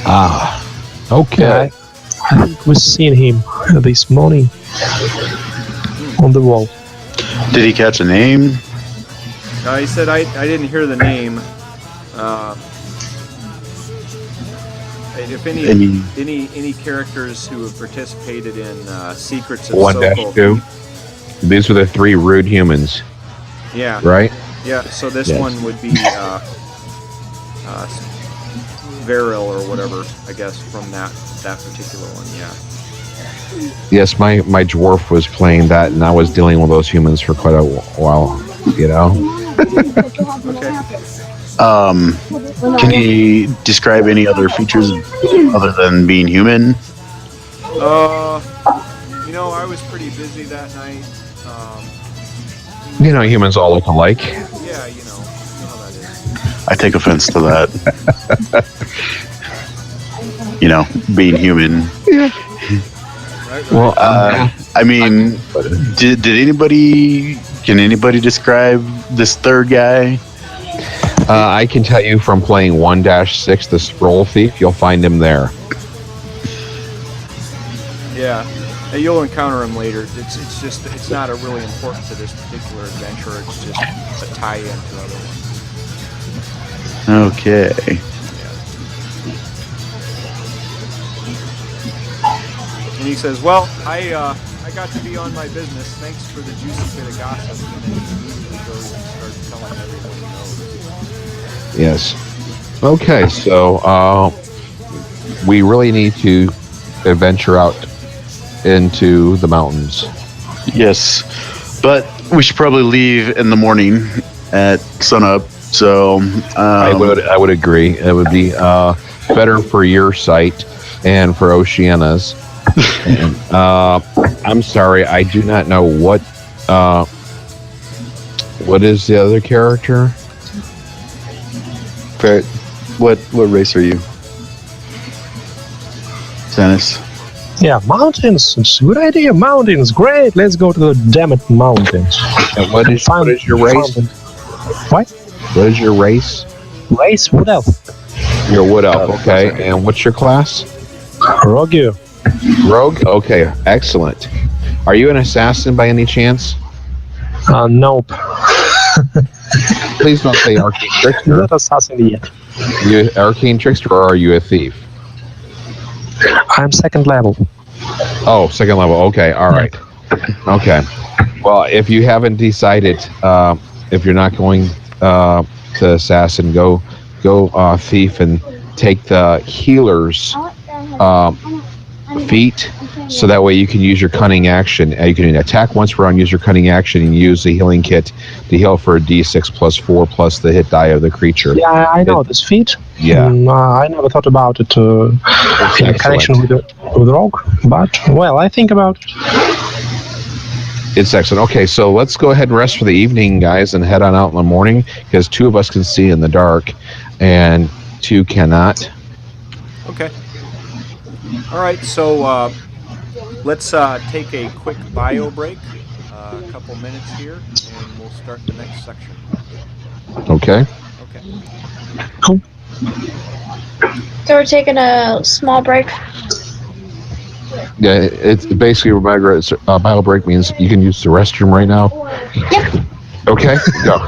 I Okay. think we've seen him this morning on the wall. Did he catch a name? He said I didn't hear the name. If any characters who have participated in Secrets of Sokol. 1-2. These were the three rude humans. Yeah. Right? Yeah. So this Yes. one would be Veril or whatever, I guess, from that particular one. Yeah. Yes, my dwarf was playing that, and I was dealing with those humans for quite a while, you know? Okay. Can you describe any other features other than being human? I was pretty busy that night. You know, humans all look alike. Yeah, you know how that is. I take offense to that. Being human. Right? Well, I mean, can anybody describe this third guy? I can tell you from playing 1-6, the Scroll Thief, you'll find him there. Yeah. You'll encounter him later. It's not really important to this particular adventure. It's just a tie-in to other ones. Okay. And he says, "Well, I got to be on my business. Thanks for the juicy bit of gossip." And then he immediately goes and starts telling everyone he knows. Yes. Okay, so we really need to adventure out into the mountains. Yes, but we should probably leave in the morning at sunup. So I would agree. It would be better for your site and for Oceana's. And, I'm sorry, I do not know what is the other character. What race are you, Dennis? Yeah, mountains. It's a good idea. Mountains. Great. Let's go to the damn it mountains. And what is your race? What? What is your race? Race? Wood elf. You're a wood elf, okay. And what's your class? Rogue. Rogue? Okay, excellent. Are you an assassin by any chance? Nope. Please don't say arcane trickster. Not assassin yet. You arcane trickster, or are you a thief? I'm second level. Oh, second level. Okay, all right. Okay. Well, if you haven't decided, if you're not going to assassin, go thief and take the healer's feat, so that way you can use your cunning action. You can attack once per round, use your cunning action, and use the healing kit to heal for a d6 plus 4 plus the hit die of the creature. Yeah, I know this feat. Yeah. I never thought about it in connection with Rogue, but, well, I think about it. It's excellent. Okay, so let's go ahead and rest for the evening, guys, and head on out in the morning, because 2 of us can see in the dark, and 2 cannot. Okay. All right, so let's take a quick bio break, a couple minutes here, and we'll start the next section. Okay. Okay. Cool. So we're taking a small break. Yeah, it's basically bio break means you can use the restroom right now. Yep. Okay, go.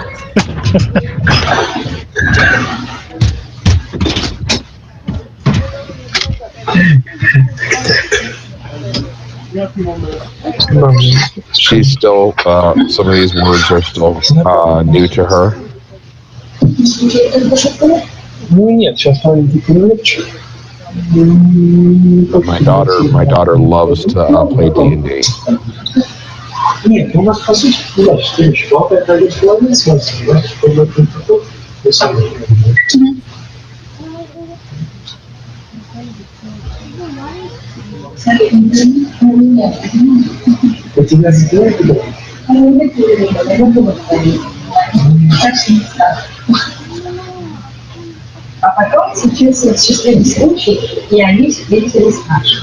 She's still, some of these words are still new to her. My daughter loves to play D&D. Nie, to masz patrzeć w ten środek, tak jest ładnie, А потом случился счастливый случай, и они встретили с Машей.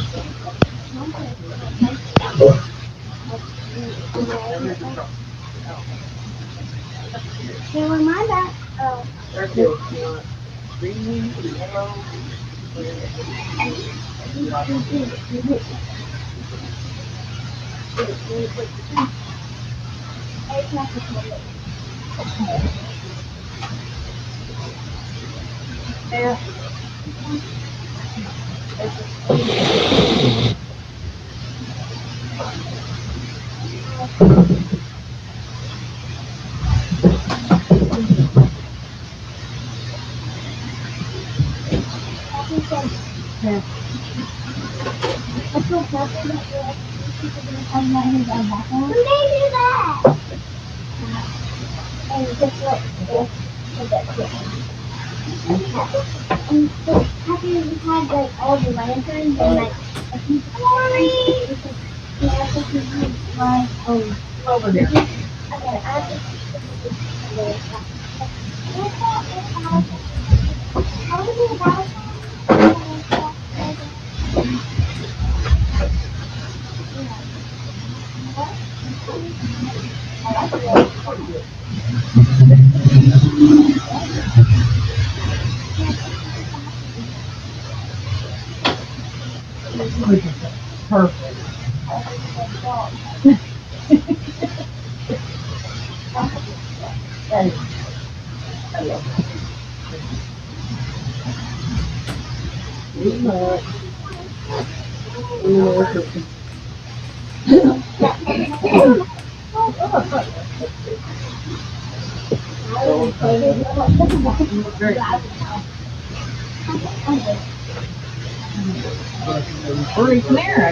Hurry, come here. I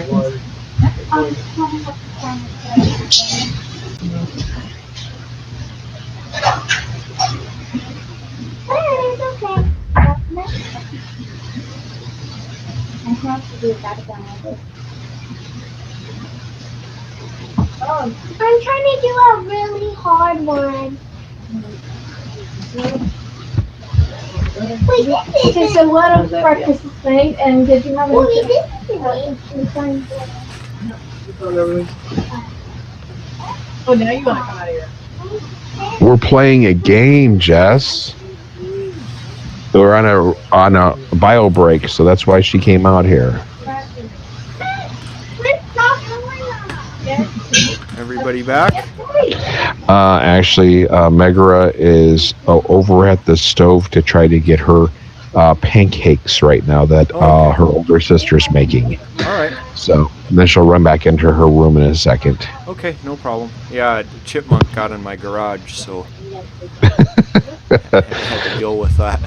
have to do that again. I'm trying to do a really hard one. Wait, this is a lot of breakfast thing, and did you have a Oh, now you want to come out of here. We're playing a game, Jess. We're on a bio break, so that's why she came out here. Everybody back? Actually, Megara is over at the stove to try to get her pancakes right now that her older sister's making. All right. So then she'll run back into her room in a second. Okay, no problem. Yeah, a chipmunk got in my garage, so I had to deal with that.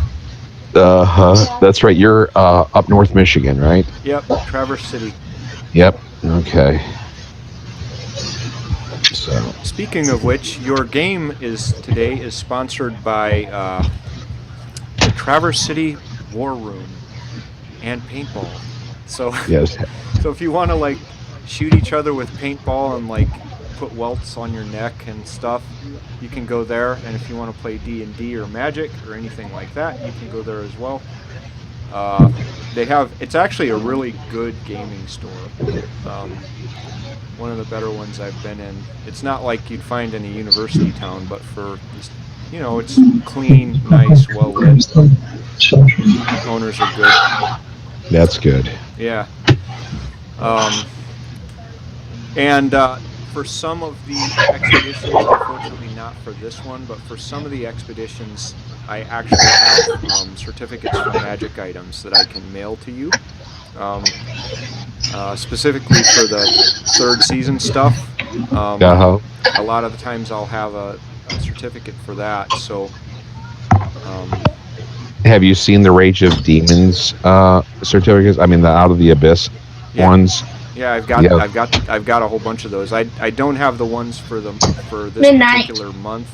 That's right. You're up North Michigan, right? Yep, Traverse City. Yep. Okay. So. Speaking of which, your game today is sponsored by the Traverse City War Room and paintball. So Yes. So if you want to like shoot each other with paintball and like put welts on your neck and stuff, you can go there. And if you want to play D&D or Magic or anything like that, you can go there as well. It's actually a really good gaming store. One of the better ones I've been in. It's not like you'd find in a university town, but for this, it's clean, nice, well lit. Owners are good. That's good. Yeah. And for some of the expeditions, unfortunately not for this one, but for some of the expeditions, I actually have certificates for magic items that I can mail to you. Specifically for the third season stuff. A lot of the times I'll have a certificate for that. So. Have you seen the Rage of Demons certificates? I mean, the Out of the Abyss ones. Yeah, I've got a whole bunch of those. I don't have the ones for this particular month,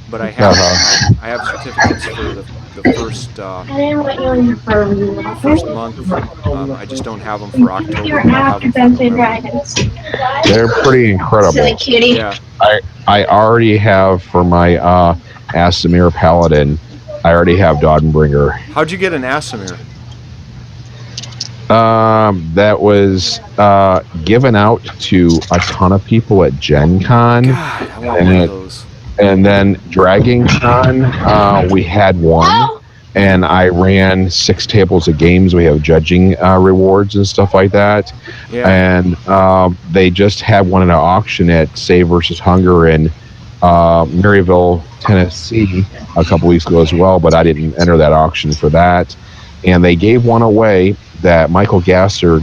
but I have I have certificates for the first month. I just don't have them for October. They're pretty incredible. Silly kitty. Yeah. I already have for my Asimir Paladin. I already have Doddenbringer. How'd you get an Asimir? That was given out to a ton of people at Gen Con. God, I want one of those. And then Dragon Con, we had one, and I ran 6 tables of games. We have judging rewards and stuff like that. Yeah. And they just had one at an auction at Save vs. Hunger in Maryville, Tennessee, a couple weeks ago as well, but I didn't enter that auction for that. And they gave one away that Michael Gasser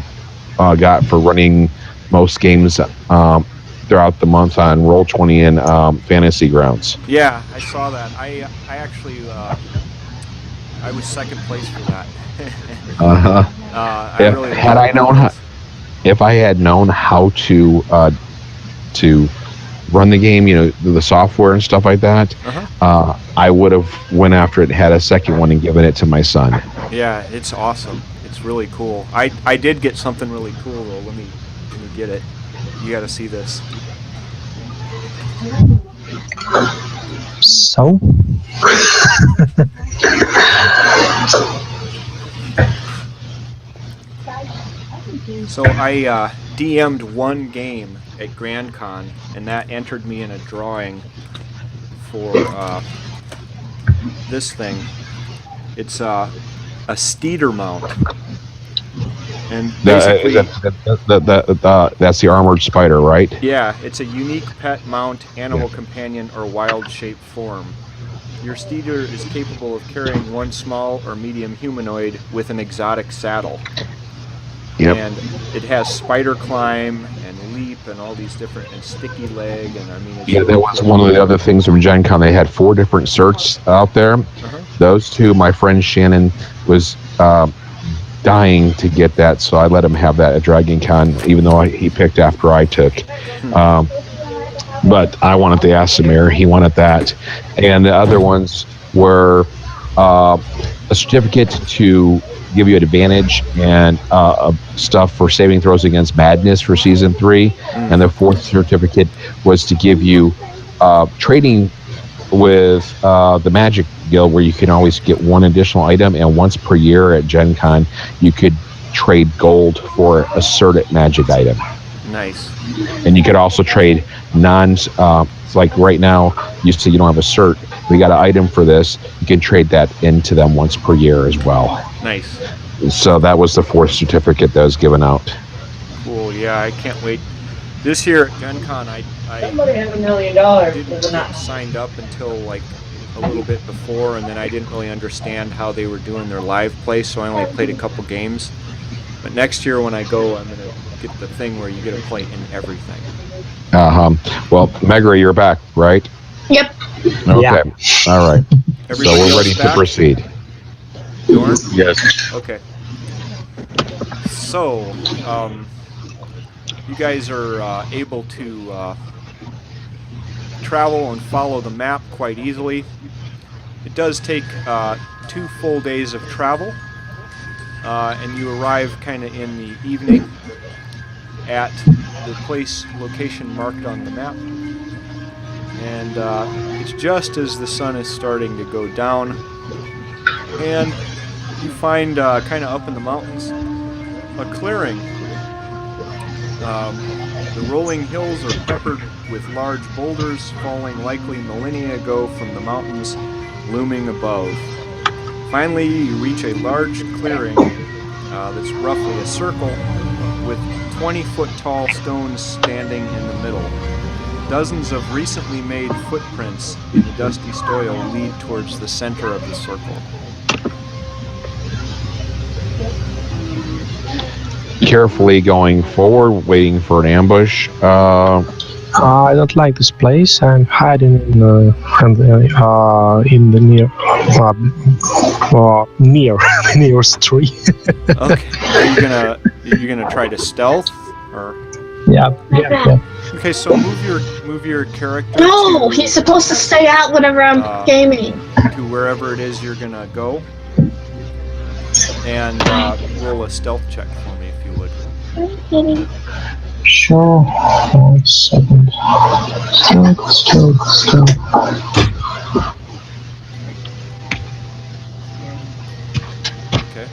got for running most games throughout the month on Roll20 and Fantasy Grounds. Yeah, I saw that. I actually I was second place for that. If I had known how to run the game, the software and stuff like that, I would have went after it, had a second one, and given it to my son. Yeah, it's awesome. It's really cool. I did get something really cool though. Let me get it. You got to see this. So? So I DM'd one game at Grand Con, and that entered me in a drawing for this thing. It's a Steeder mount. And basically, that's the armored spider, right? Yeah, it's a unique pet mount, animal companion, or wild shape form. Your Steeder is capable of carrying one small or medium humanoid with an exotic saddle. Yep. And it has spider climb and leap and all these different, and sticky leg, and I mean. It's that was one of the other things from Gen Con. They had 4 different certs out there, those two, my friend Shannon was dying to get that, so I let him have that at Dragon Con, even though he picked after I took. But I wanted the Asimir, he wanted that. And the other ones were a certificate to give you an advantage and stuff for saving throws against madness for season 3. And the fourth certificate was to give you trading with the Magic Guild, where you can always get one additional item, and once per year at Gen Con you could trade gold for a certain magic item. Nice. And you could also trade like right now you say you don't have a cert, we got an item for this, you can trade that into them once per year as well. Nice. So that was the fourth certificate that was given out. Cool. Yeah, I can't wait. This year at Gen Con, I Somebody have $1 million. didn't get signed up until like a little bit before, and then I didn't really understand how they were doing their live play, so I only played a couple games. But next year when I go, I'm going to get the thing where you get to play in everything. Well, Megra, you're back, right? Yep. Okay. Yeah. All right. Everybody So we're else ready to back? proceed. Dorn? Yes. Okay. So, you guys are able to travel and follow the map quite easily. It does take 2 full days of travel, and you arrive kind of in the evening at the location marked on the map. And it's just as the sun is starting to go down, and you find kind of up in the mountains a clearing. The rolling hills are peppered with large boulders falling likely millennia ago from the mountains looming above. Finally, you reach a large clearing that's roughly a circle with 20-foot tall stones standing in the middle. Dozens of recently made footprints in the dusty soil lead towards the center of the circle. Carefully going forward, waiting for an ambush. I don't like this place. I'm hiding in the near the nearest tree. Okay. Are you gonna try to stealth, or? Yeah. Okay, so move your character. No, to, he's supposed to stay out whenever I'm gaming. to wherever it is you're gonna go, and roll a stealth check for me if you would. Sure. 1 second. Stealth. Okay.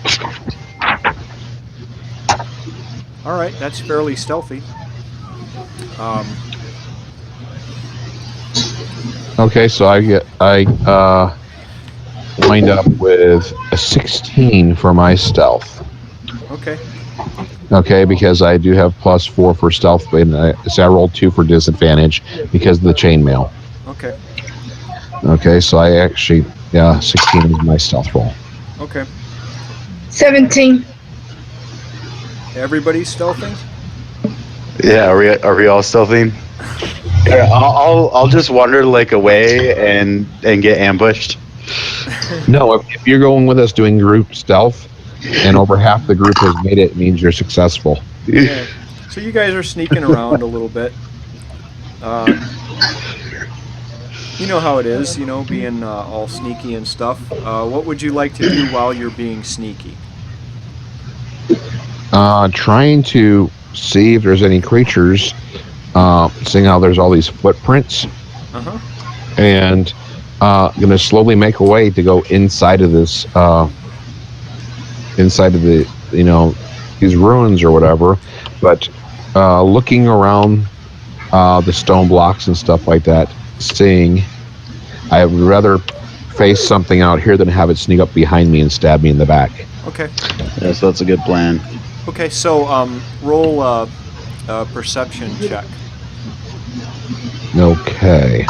All right, that's fairly stealthy. Okay, so I wind up with a 16 for my stealth. Okay. Okay, because I do have +4 for stealth, so I rolled 2 for disadvantage because of the chainmail. Okay. Okay, so I actually, 16 is my stealth roll. Okay. 17. Everybody's stealthing? Yeah, are we all stealthing? Yeah, I'll just wander like away and get ambushed. No, if you're going with us doing group stealth, and over half the group has made it, it means you're successful. Yeah. So you guys are sneaking around a little bit. You know how it is, being all sneaky and stuff. What would you like to do while you're being sneaky? Trying to see if there's any creatures, seeing how there's all these footprints, and gonna slowly make a way to go inside of this, inside of the, these ruins or whatever, but looking around the stone blocks and stuff like that, seeing, I would rather face something out here than have it sneak up behind me and stab me in the back. Okay. Yeah, so that's a good plan. Okay, so roll a perception check. Okay.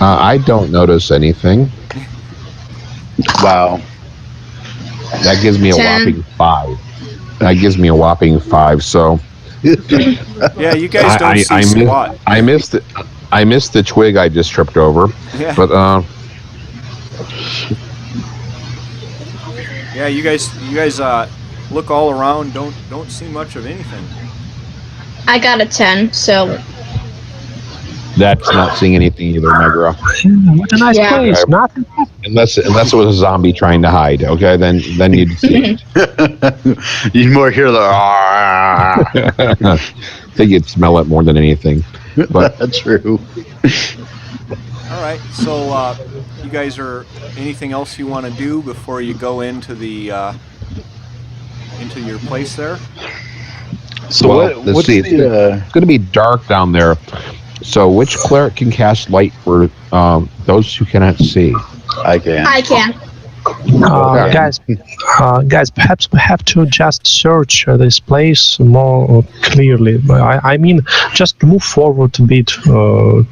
I don't notice anything. Wow. That gives me a 10. whopping 5. That gives me a whopping 5. So Yeah, you guys don't see squat. I missed it. I missed the twig I just tripped over, Yeah. but Yeah, you guys look all around. Don't see much of anything. I got a 10, so that's not seeing anything either, Megra. What a nice Yeah. place. Okay. Nothing. Unless it was a zombie trying to hide. Okay, then you'd see it. You'd more hear the. I think you'd smell it more than anything. But That's true. All right. So, you guys are anything else you want to do before you go into the into your place there? So well, let's what's see. the? It's going to be dark down there. So which cleric can cast light for those who cannot see? I can. I can. Okay. Guys, perhaps we have to just search this place more clearly. I mean, just move forward a bit to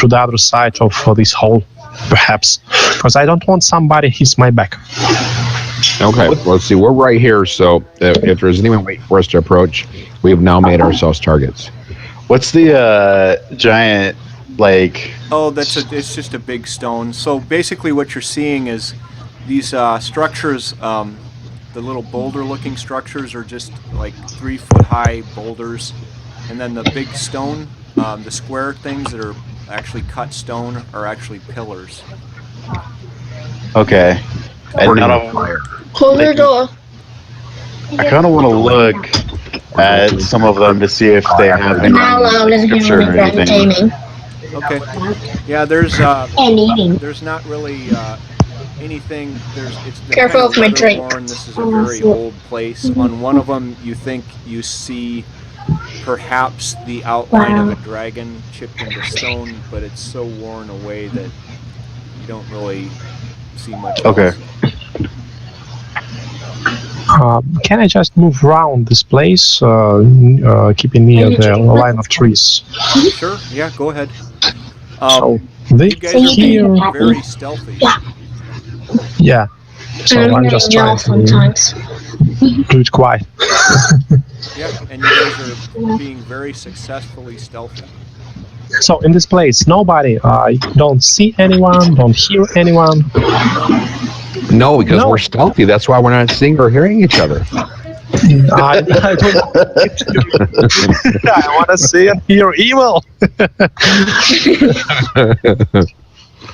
the other side of this hole, perhaps, because I don't want somebody hits my back. Okay, let's see. We're right here, so if there's anyone waiting for us to approach, we have now made ourselves targets. What's the giant like? Oh, it's just a big stone. So basically, what you're seeing is these structures. The little boulder-looking structures are just like 3-foot-high boulders, and then the big stone, the square things that are actually cut stone, are actually pillars. Okay. And none of Close your door. I kind of want to look at some of them to see if they have any Now loud and scripture hearing or and anything. gaming. Okay. Yeah, there's And eating. there's not really anything. It's been Careful kind of my drink. weather-worn. This is a very old place. On one of them, you think you see perhaps the outline of a dragon chipped into stone, but it's so worn away that you don't really see much. Okay. else. Can I just move around this place, keeping near the line of trees? Sure. Yeah. Go ahead. So You they guys are here, being very stealthy. yeah. So I'm just trying to sometimes. do it quiet. Yeah, and you guys are being very successfully stealthy. So in this place, nobody. I don't see anyone, don't hear anyone. No, because No. we're stealthy. That's why we're not seeing or hearing each other. I don't. I want to see and hear evil.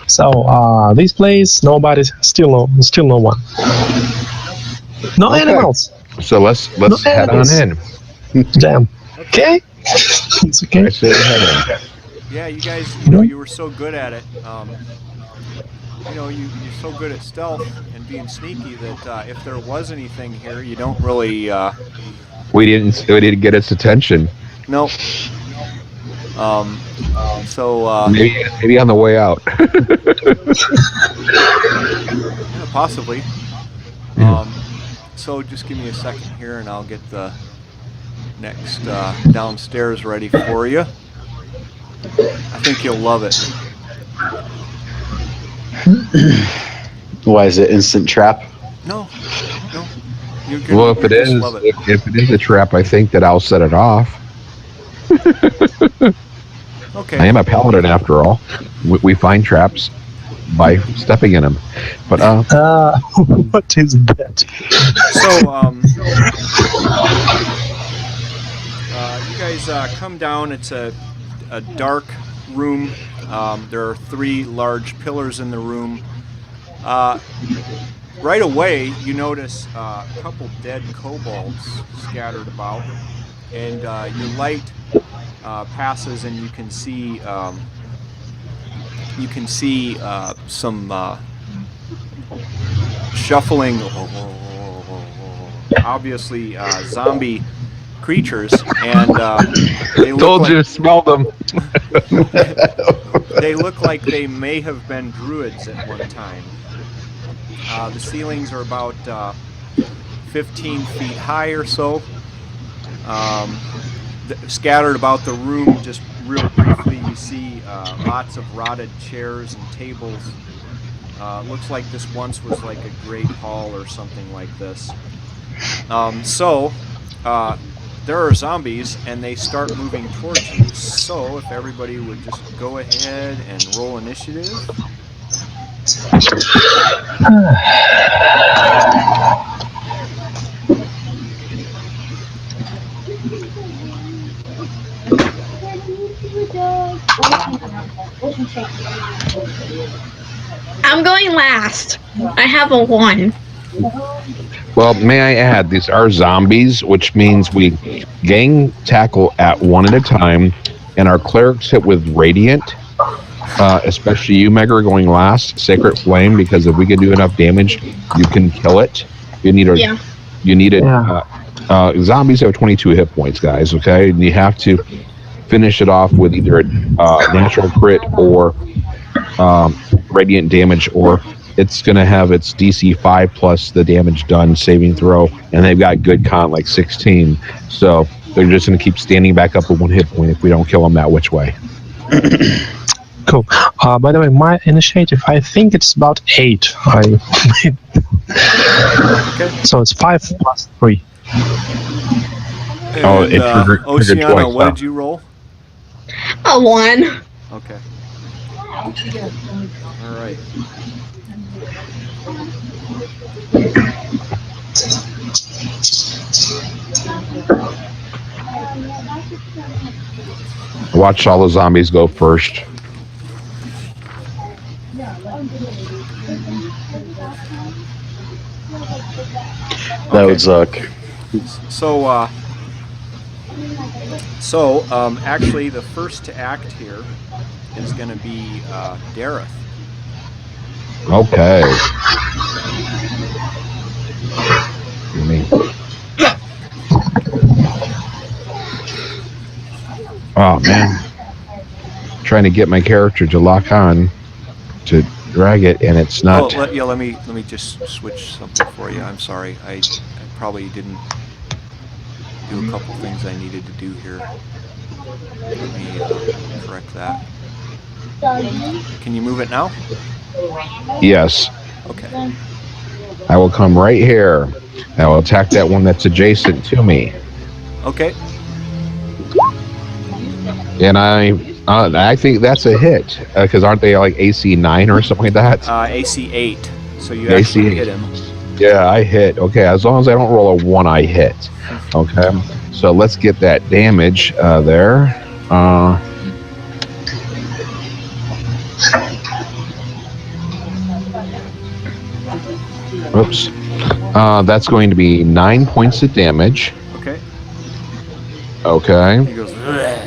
So this place, nobody, still no one. No Okay. animals. So let's head on in. Damn. Okay. It's okay. I say head in. Yeah, you guys, you were so good at it. You're so good at stealth and being sneaky that if there was anything here, you don't really. We didn't get its attention. Nope. So Maybe on the way out. yeah, possibly. So just give me a second here, and I'll get the next downstairs ready for you. I think you'll love it. Why is it instant trap? No. Well, if it you'll just is, love it. if it is a trap, I think that I'll set it off. Okay. I am a paladin after all. We find traps by stepping in them. But What is that? So you guys come down. It's a dark room. There are 3 large pillars in the room. Right away, you notice a couple dead kobolds scattered about, and your light passes, and you can see some shuffling, obviously zombie creatures, and they look told like, you, smell them. they look like they may have been druids at one time. The ceilings are about 15 feet high or so. Scattered about the room, just real briefly, you see lots of rotted chairs and tables. Looks like this once was like a great hall or something like this. there are zombies and they start moving towards you. So if everybody would just go ahead and roll initiative. I'm going last. I have a 1. Well, may I add, these are zombies, which means we gang tackle at one at a time, and our clerics hit with radiant. Especially you, Meg, are going last. Sacred Flame, because if we can do enough damage, you can kill it. You need a. Yeah. You need it. Yeah. Zombies have 22 hit points, guys. Okay, and you have to finish it off with either a natural crit or radiant damage, or it's going to have its DC 5 plus the damage done saving throw, and they've got good con like 16. So they're just going to keep standing back up with 1 hit point if we don't kill them that which way. Cool. By the way, my initiative, I think it's about 8. Okay. So it's 5 plus 3. And, Oh, it triggered Oceana, twice, what huh? did you roll? A 1. Okay. All right. Watch all the zombies go first. That would suck. So, actually, the first to act here is going to be Dareth. Okay. Oh man, trying to get my character to lock on to drag it, and it's not. Oh, let me just switch something for you. I'm sorry, I probably didn't do a couple things I needed to do here. Let me correct that. Can you move it now? Yes. Okay. I will come right here. I will attack that one that's adjacent to me, Okay. and I think that's a hit because aren't they like AC 9 or something like that? AC 8. So you AC actually 8. hit him. Yeah, I hit. Okay, as long as I don't roll a 1, I hit. Okay, so let's get that damage there. Oops. That's going to be 9 points of damage. Okay. Okay. He goes. "Bleh."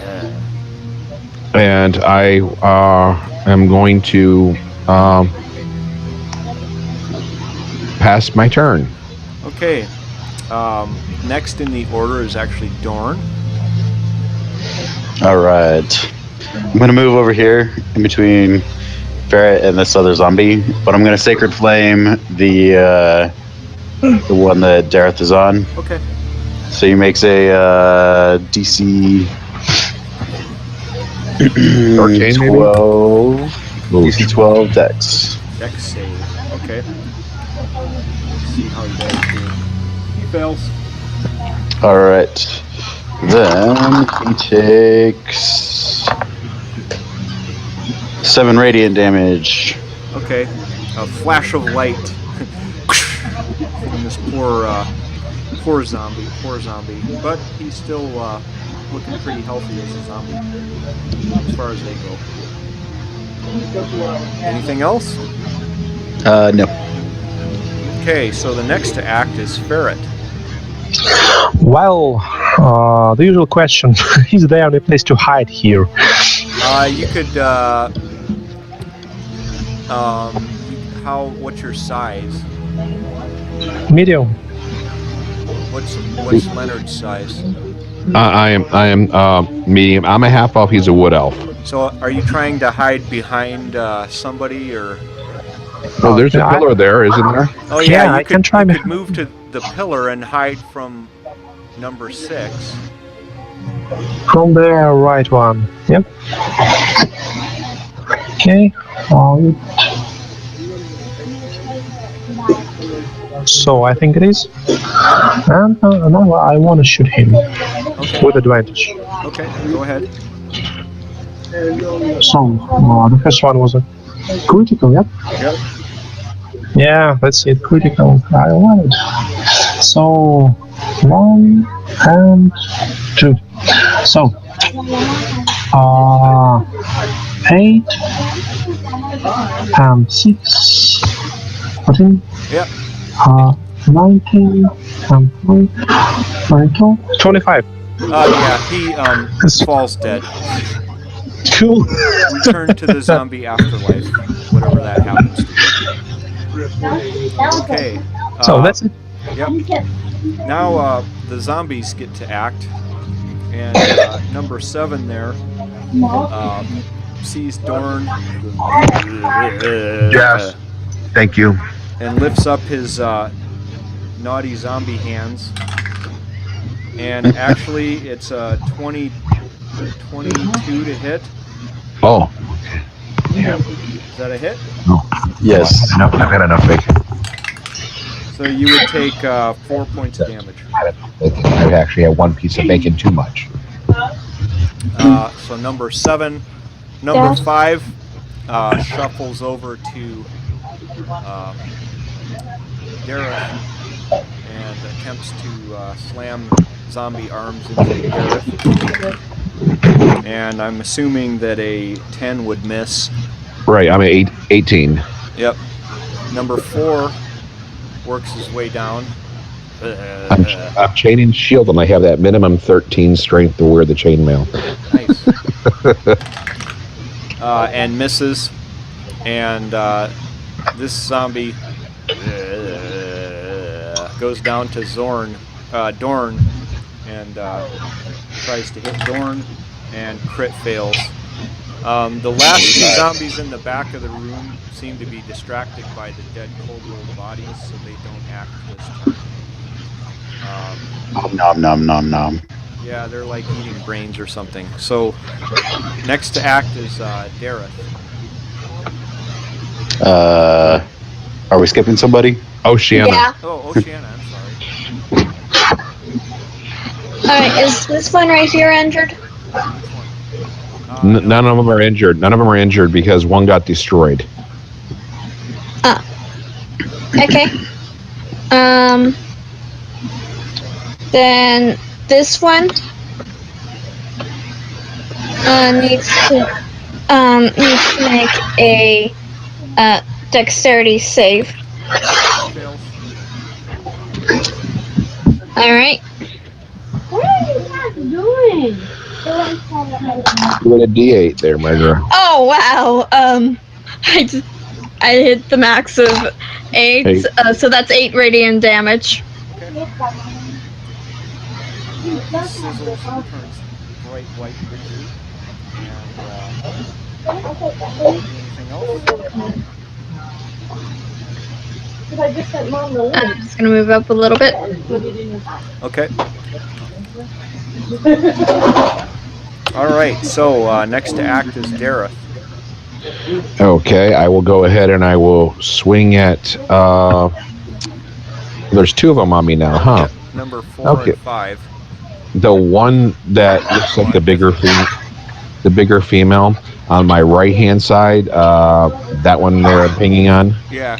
And I am going to pass my turn. Okay. Next in the order is actually Dorn. All right. I'm going to move over here in between Ferret and this other zombie, but I'm going to Sacred Flame the one that Dareth is on. Okay. So he makes a DC 13 maybe? 12. Ooh. DC 12 Dex. Dex save. Okay. Let's see how he does here. He fails. All right. Then he takes 7 radiant damage. Okay. A flash of light. And this poor zombie. But he's still looking pretty healthy as a zombie, as far as they go. Anything else? No. Okay, so the next to act is Ferret. Well, the usual question: is there any place to hide here? You could. What's your size? Medium. What's Leonard's size? I am medium. I'm a half elf. He's a wood elf. So, are you trying to hide behind somebody, or? Well, there's a Yeah, pillar there, isn't there? Oh Yeah, yeah, I can try you me- could move to the pillar and hide from number 6. From the right one. Yep. Okay. So I think it is. And now I want to shoot him with advantage. Okay, go ahead. So the first one was a critical, yep. Yep. Yeah, let's see it critical. I want it. So 1 and 2. So 8 and 6. 14. Yep. 19 and 3. 22. 25. Yeah, he falls dead. Cool. Return to the zombie afterlife, whatever that happens to be. Okay. So that's it. Yep. Now the zombies get to act, and number 7 there sees Dorn. Yes. Thank you. And lifts up his naughty zombie hands. And actually, it's a 22 to hit. Oh. Is that a hit? Yes. I've got enough bacon. So you would take 4 points of damage. I actually have 1 piece of bacon too much. So number 7. Number 5 shuffles over to Gareth and attempts to slam zombie arms into Gareth. And I'm assuming that a 10 would miss. Right, I'm at 18. Yep. Number 4 works his way down. I'm chaining shield, and I have that minimum 13 strength to wear the chainmail. Nice. And misses. And this zombie goes down to Dorn, and tries to hit Dorn, and crit fails. The last 2 zombies in the back of the room seem to be distracted by the dead cold rolled bodies, so they don't act this turn. Nom nom nom nom. Yeah, they're like eating brains or something. So next to act is Dareth. Are we skipping somebody? Oceana. Yeah. Oh, Oceana, I'm sorry. Alright, is this one right here injured? None of them are injured. None of them are injured because one got destroyed. Okay. Then this one needs to make a dexterity save. All right. What are you guys doing? You got a D8 there, my girl. Oh wow. I hit the max of 8, so that's 8 radiant damage. Sizzle turns bright white green. And anything else? I'm just gonna move up a little bit. Okay. All right. So next to act is Dareth. Okay, I will go ahead and I will swing at. There's 2 of them on me now, huh? Yep, number 4 and 5. The one that looks like the bigger female on my right hand side, that one there I'm pinging on. Yeah.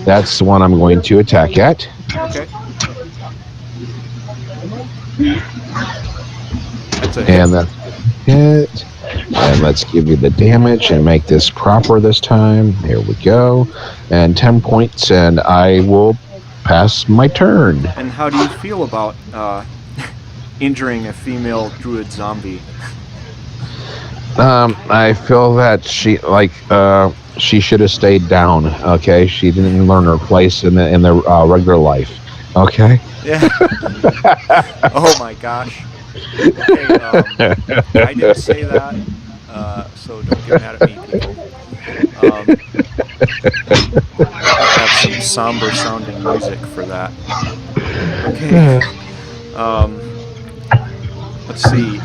That's the one I'm going to attack at. Okay. That's a hit. And that's it. And let's give you the damage and make this proper this time. There we go. And 10 points, and I will pass my turn. And how do you feel about injuring a female druid zombie? I feel that she should have stayed down. Okay, she didn't learn her place in the regular life. Okay. Yeah. Oh my gosh. Okay, I didn't say that, so don't get mad at me, people. Have some somber sounding music for that. Okay. Let's see.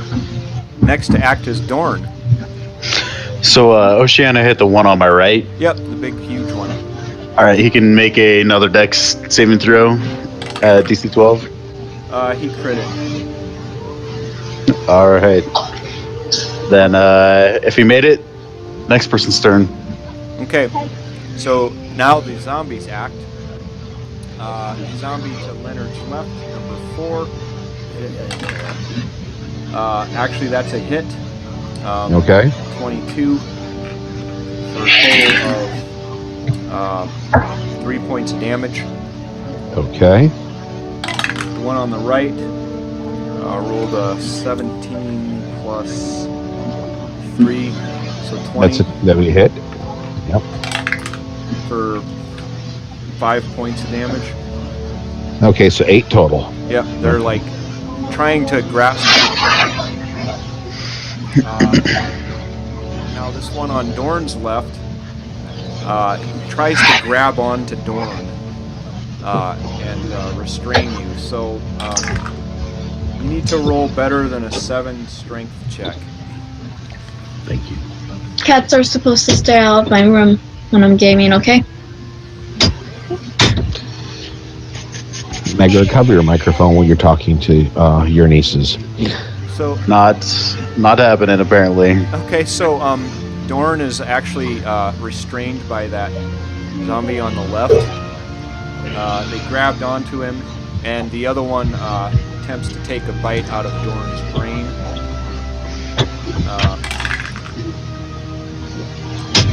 Next to act is Dorn. So Oceana hit the one on my right. Yep, the big huge one. All right, he can make another Dex saving throw at DC 12. He critted. All right. Then, if he made it, next person's turn. Okay, so now the zombies act. Zombie to Leonard's left, number 4. Actually, that's a hit. Okay. 22 for a total of 3 points of damage. Okay. The one on the right rolled a 17 plus 3, so 20 That we hit. Yep. for 5 points of damage. Okay, so 8 total. Yep, they're like trying to grasp. Now this one on Dorn's left tries to grab onto Dorn and restrain you. So you need to roll better than a 7 strength check. Thank you. Cats are supposed to stay out of my room when I'm gaming, okay? Megara, cover your microphone when you're talking to your nieces. So Not happening apparently. okay, so Dorn is actually restrained by that zombie on the left. They grabbed onto him, and the other one attempts to take a bite out of Dorn's brain.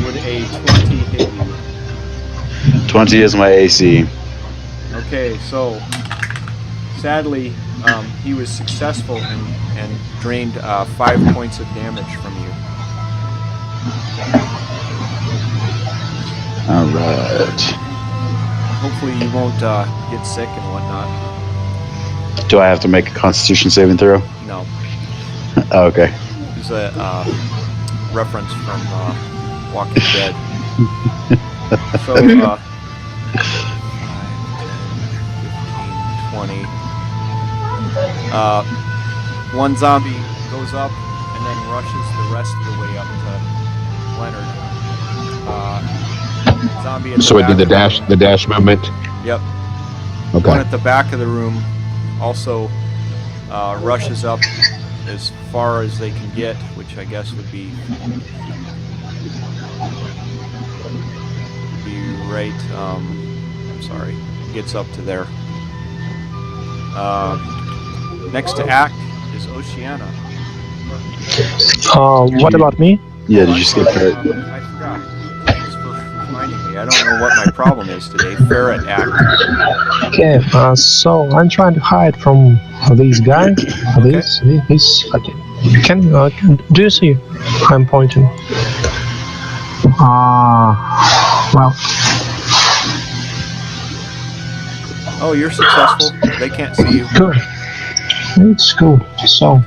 Would a 20 hit you? 20 is my AC. Okay, so sadly, he was successful and drained 5 points of damage from you. All right. Hopefully you won't get sick and whatnot. Do I have to make a Constitution saving throw? No. Oh, okay. It's a reference from Walking Dead. So, 5, 10, 15, 20. One zombie goes up and then rushes the rest of the way up to Leonard. Zombie at the So it back did the dash movement. Yep. Okay. One at the back of the room also rushes up as far as they can get, which I guess would be right. I'm sorry. Gets up to there. Next to act is Oceana. What about me? Yeah, did you skip it? I forgot. Thanks for reminding me. I don't know what my problem is today. Ferret act. Okay, so I'm trying to hide from these guys. This, okay. Do you see? I'm pointing. Well. Oh, you're successful. They can't see you. Good. It's cool. So,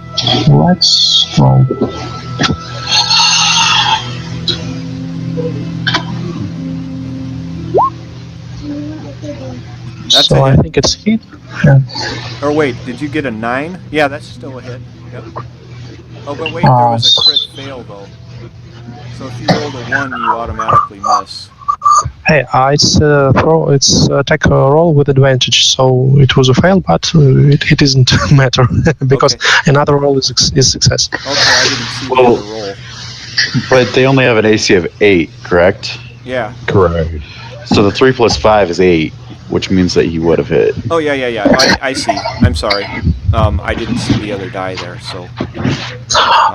let's roll. That's so a I hit. think it's hit. Yeah. Or wait, did you get a 9? Yeah, that's still a hit. Yep. Oh, but wait, there was a crit fail though. So if you rolled a 1, you automatically miss. Hey, it's attack roll with advantage, so it was a fail, but it doesn't matter because another roll is success. Okay, I didn't see the Well- other roll. But they only have an AC of 8, correct? Yeah. Correct. So the 3 plus 5 is 8, which means that he would have hit. Oh yeah. I see. I'm sorry. I didn't see the other die there. So.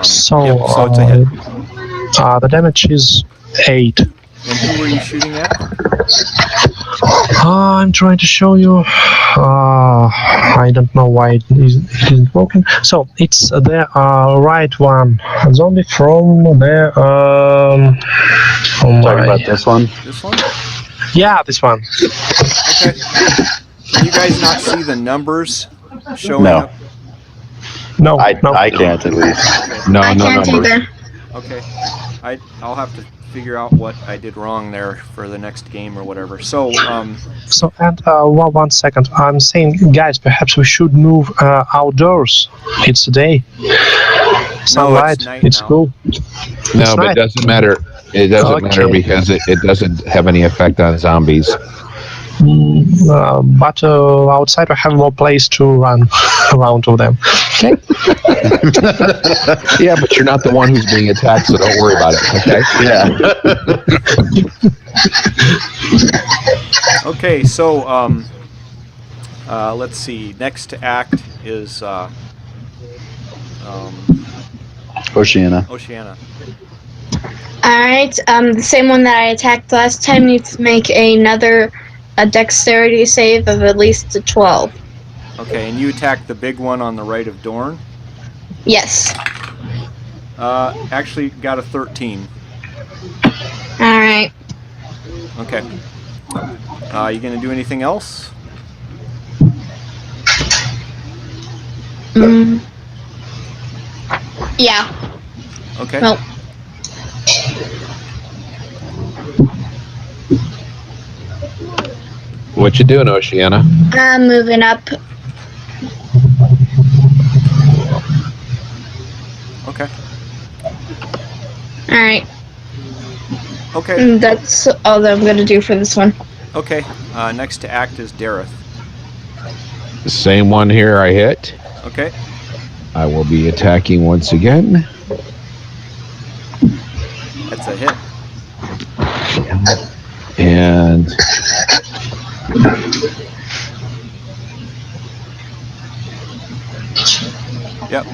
So, Yep, so it's a hit. The damage is 8. And who were you shooting at? I'm trying to show you. I don't know why it isn't working. So it's the right one, zombie from the. Talking about this one? This one? Yeah, this one. Okay. Can you guys not see the numbers showing No. up? No, I can't at least. No, I no can't numbers. either. Okay. I'll have to figure out what I did wrong there for the next game or whatever. So, So and 1 second. I'm saying, guys, perhaps we should move outdoors. It's day. Sunlight. night It's now. cool. No, It's but night. it doesn't matter. It doesn't matter Okay. because it doesn't have any effect on zombies. But outside I have more place to run around with them. Okay. Yeah, but you're not the one who's being attacked, so don't worry about it. Okay. Yeah. Okay, so let's see. Next act is Oceana. Oceana. Alright, the same one that I attacked last time needs to make a dexterity save of at least a 12. Okay, and you attack the big one on the right of Dorn. Yes. Actually got a 13. Alright. Okay. You gonna do anything else? Yeah. Okay. Well, What you doing, Oceana? I'm moving up. Okay. Alright. Okay. That's all that I'm gonna do for this one. Okay. Next to act is Dareth. The same one here I hit. Okay. I will be attacking once again. That's a hit. And Yep.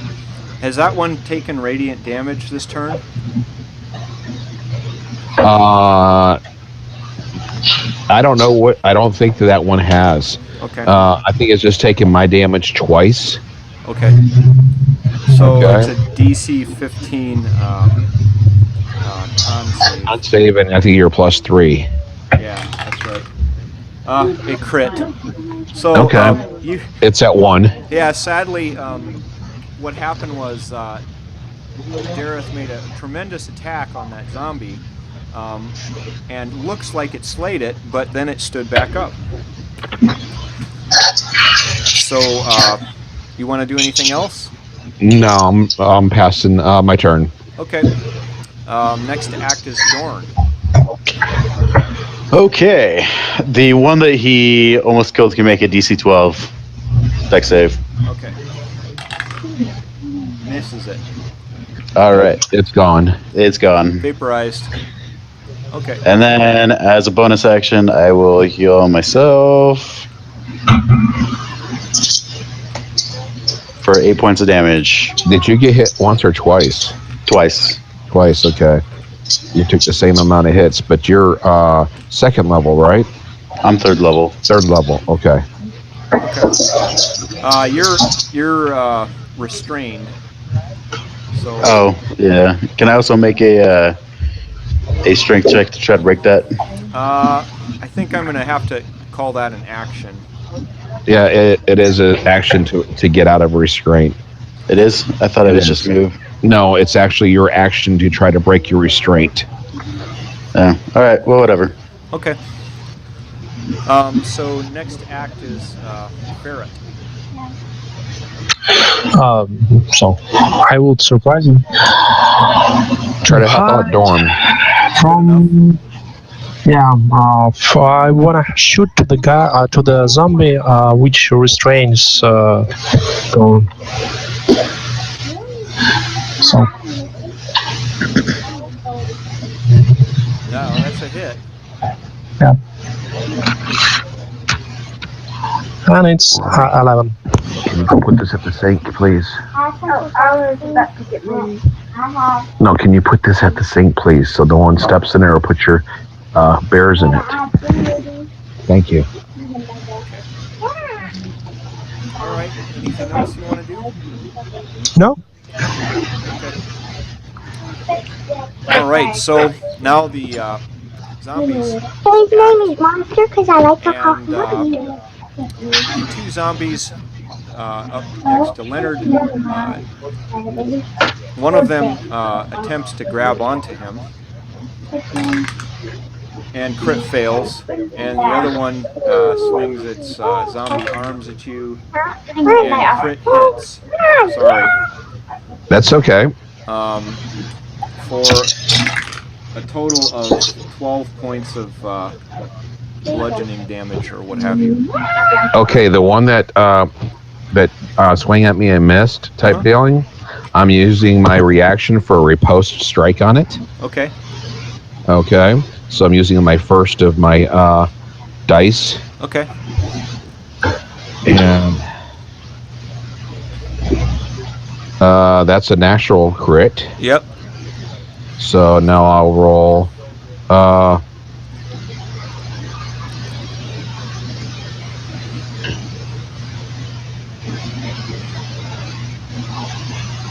Has that one taken radiant damage this turn? I don't know what. I don't think that one has. Okay. I think it's just taken my damage twice. Okay. So Okay. it's a DC 15 con save. On save, and I think you're +3. Yeah, that's right. It crit. So Okay. you. It's at 1. Yeah. Sadly, what happened was Dareth made a tremendous attack on that zombie, and looks like it slayed it, but then it stood back up. So, you want to do anything else? No, I'm passing my turn. Okay. Next to act is Dorn. Okay. The one that he almost killed can make a DC 12 dex save. Okay. Misses it. All right. It's gone. It's gone. Vaporized. Okay. And then, as a bonus action, I will heal myself for 8 points of damage. Did you get hit once or twice? Twice. Twice. Okay. You took the same amount of hits, but you're second level, right? I'm third level. Third level. Okay. You're restrained. So. Oh, yeah. Can I also make a strength check to try to break that? I think I'm gonna have to call that an action. Yeah, it is an action to get out of restraint. It is? I thought it was is. just move. No, it's actually your action to try to break your restraint. Oh, all right. Well, whatever. Okay. So next act is Ferret. So I would surprise you. Try to help out Dorm. From I wanna shoot to the guy, to the zombie, which restrains Dawn. So No, that's a hit. yeah, and it's 11. Can you go put this at the sink, please? No, can you put this at the sink, please, so no one steps in there or put your bears in it? Thank you. All right. Anything else you want to do? No. All right. So now the zombies His name is Monster because I like to call and him the two zombies up next to Leonard. One of them attempts to grab onto him and crit fails, and the other one swings its zombie arms at you and crit hits. Sorry. That's okay. For a total of 12 points of bludgeoning damage or what have you. Okay, the one that swang at me and missed type dealing. I'm using my reaction for a riposte strike on it. Okay. Okay, so I'm using my first of my dice. Okay. And that's a natural crit. Yep. So now I'll roll.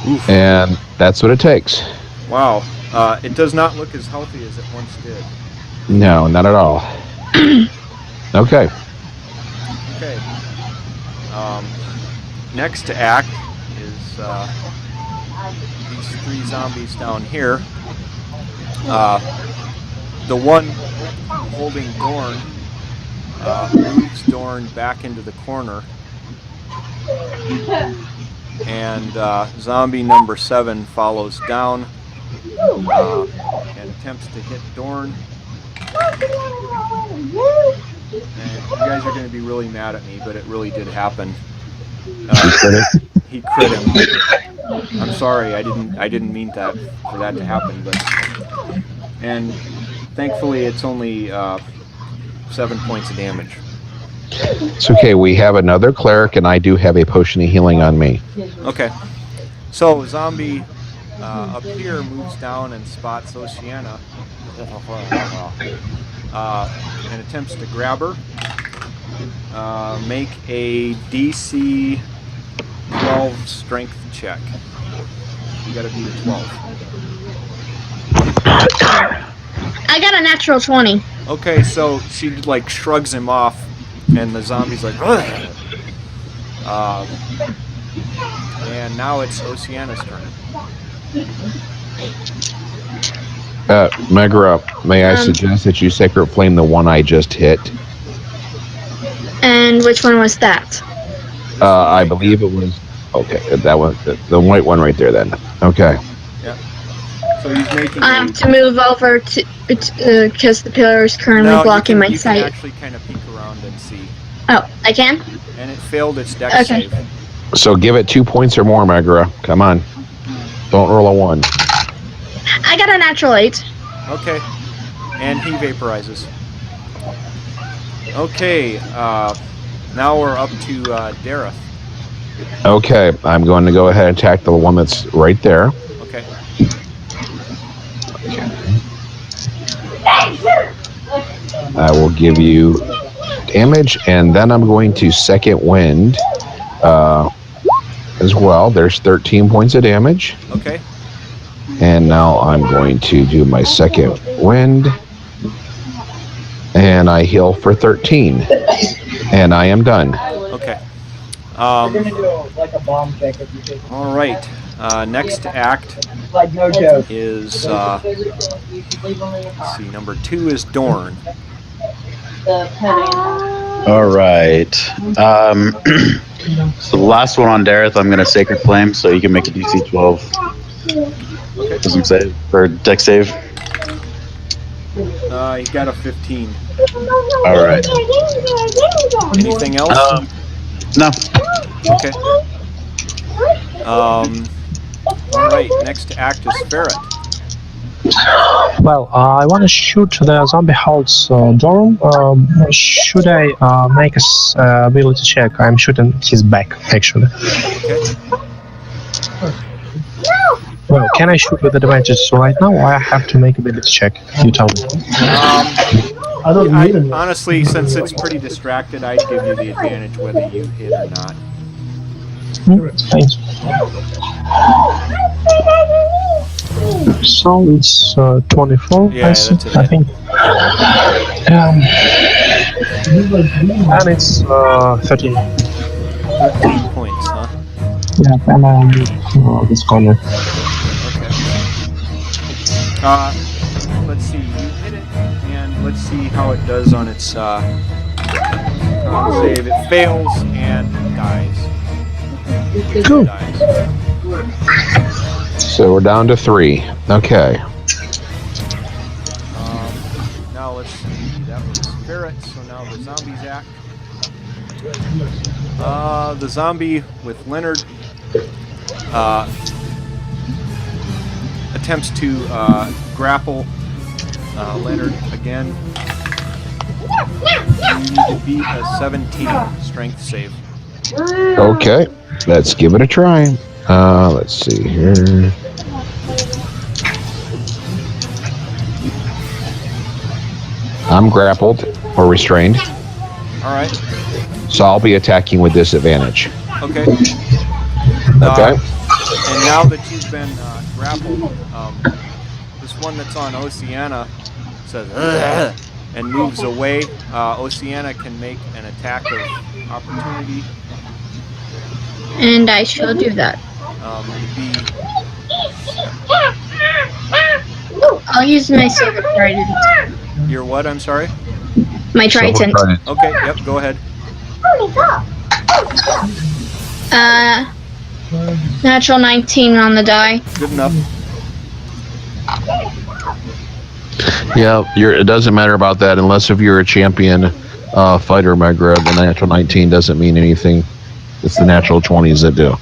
Oof. And that's what it takes. Wow. It does not look as healthy as it once did. No, not at all. Okay. Okay. Next to act is these 3 zombies down here. The one holding Dorn moves Dorn back into the corner. And zombie number 7 follows down and attempts to hit Dorn. And you guys are going to be really mad at me, but it really did happen. He crit him. I'm sorry, I didn't mean that for that to happen, but and thankfully it's only 7 points of damage. It's okay. We have another cleric, and I do have a potion of healing on me. Okay. So zombie up here moves down and spots Oceana and attempts to grab her. Make a DC 12 strength check. You gotta beat a 12. I got a natural 20. Okay, so she like shrugs him off, and the zombie's like, ugh. And now it's Oceana's turn. Megra, may I suggest that you Sacred Flame the one I just hit? And which one was that? I believe it was... Okay, that one, the white one right there then. Okay. Yep. So he's making I have to move over to because the pillar is currently blocking my sight. You can actually kind of peek around and see. Oh, I can? And it failed its dex save. So give it 2 points or more, Megra. Come on. Don't roll a 1. I got a natural 8. Okay. And he vaporizes. Okay, now we're up to Dareth. Okay, I'm going to go ahead and attack the one that's right there. Okay. I will give you damage, and then I'm going to Second Wind as well. There's 13 points of damage. Okay. And now I'm going to do my Second Wind, and I heal for 13. And I am done. Okay. We're gonna do like a bomb check if you take. All right. Next act Like no joke. is let's see. Number 2 is Dorn. All right. So the last one on Dareth, I'm gonna Sacred Flame, so you can make a DC 12. Doesn't save or dex save. He got a 15. All right. Anything else? No. Okay. All right. Next act is Ferret. Well, I want to shoot the zombie holds Dorum. Should I make a ability check? I'm shooting his back, actually. Okay. Well, can I shoot with the advantage right now, or I have to make a ability check? You tell me. Honestly, since it's pretty distracted, I'd give you the advantage whether you hit or not. Thanks. So it's 24, Yeah, that's a I hit. think. And it's 13. 13 points, huh? Yeah, and I move this corner. Okay. Let's see. You hit it, and let's see how it does on its con save. It fails and dies. Cool. Dies. So we're down to 3. Okay. The zombie with Leonard attempts to grapple Leonard again. You need to beat a 17 strength save. Okay, let's give it a try. Let's see here. I'm grappled or restrained, All right. so I'll be attacking with disadvantage. Okay. Okay. And now that you've been grappled, this one that's on Oceana says "Ugh," and moves away. Oceana can make an attack of opportunity. And I shall do that. I'll use my silver trident. Your what? I'm sorry. My trident. Okay. Yep. Go ahead. Natural 19 on the die. Good enough. Yeah, it doesn't matter about that unless if you're a champion fighter, Megra. The natural 19 doesn't mean anything. It's the natural 20s that do.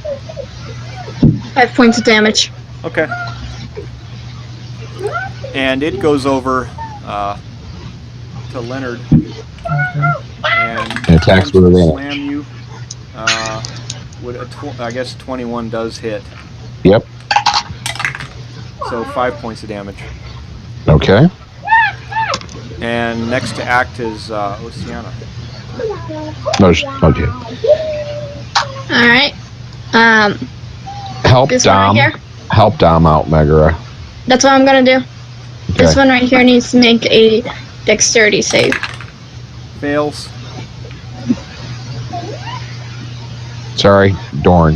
5 points of damage. Okay. And it goes over to Leonard and Attacks with advantage. slam you. I guess 21 does hit. Yep. So 5 points of damage. Okay. And next to act is Oceana. No, okay. Alright. Help This one right Dom. here? Help Dom out, Megara. That's what I'm gonna do. Okay. This one right here needs to make a dexterity save. Fails. Sorry, Dorn.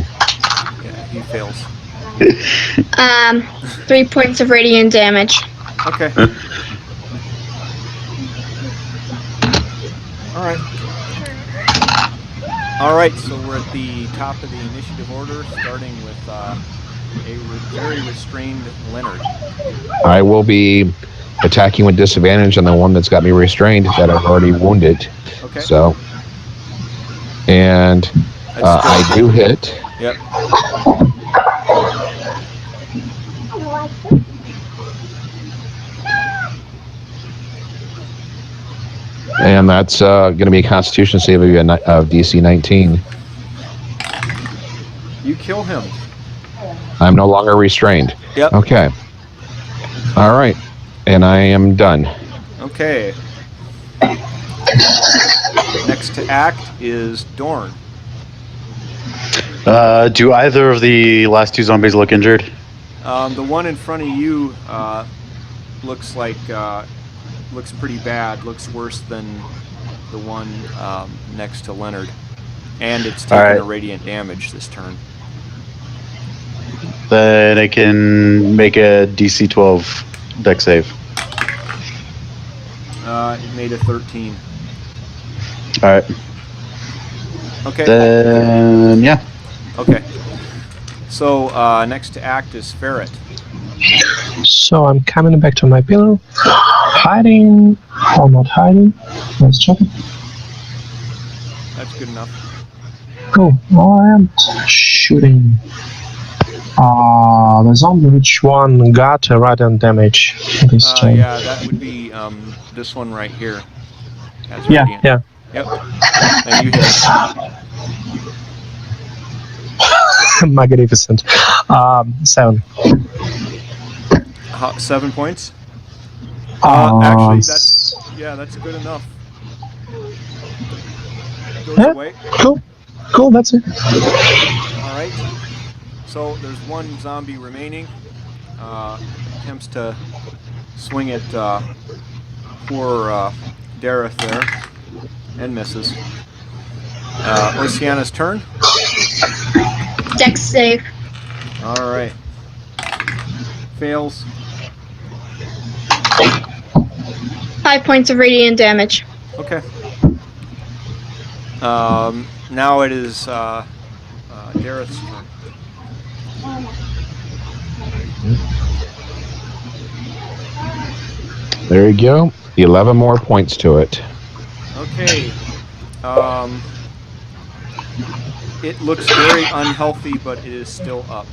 Yeah, he fails. 3 points of radiant damage. Okay. Alright. Alright, so we're at the top of the initiative order, starting with a very restrained Leonard. I will be attacking with disadvantage on the one that's got me restrained that I've already wounded. Okay. So, and I do hit. Yep. And that's going to be a Constitution save of DC 19. You kill him. I'm no longer restrained. Yep. Okay. All right. And I am done. Okay. Next to act is Dorn. Do either of the last two zombies look injured? The one in front of you looks pretty bad. Looks worse than the one next to Leonard, and it's taking a radiant damage this turn. Then I can make a DC 12 dex save. It made a 13. All right. Okay. Then yeah. Okay. So next to act is Ferret. So I'm coming back to my pillar. Hiding or not hiding? Let's check it. That's good enough. Cool. I am shooting. The zombie, which one got a radiant damage this time? Yeah, that would be this one right here. Has Yeah, radiant. yeah. Yep. And you hit. Magnificent. 7. 7 points. Uh, Actually, that's good enough. Goes Yeah. away. Cool, that's it. All right. So there's one zombie remaining. Attempts to swing at poor Dareth there, and misses. Oceana's turn. Dex save. All right. Fails. 5 points of radiant damage. Okay. Now it is Dareth's turn. There you go. 11 more points to it. Okay. It looks very unhealthy, but it is still up.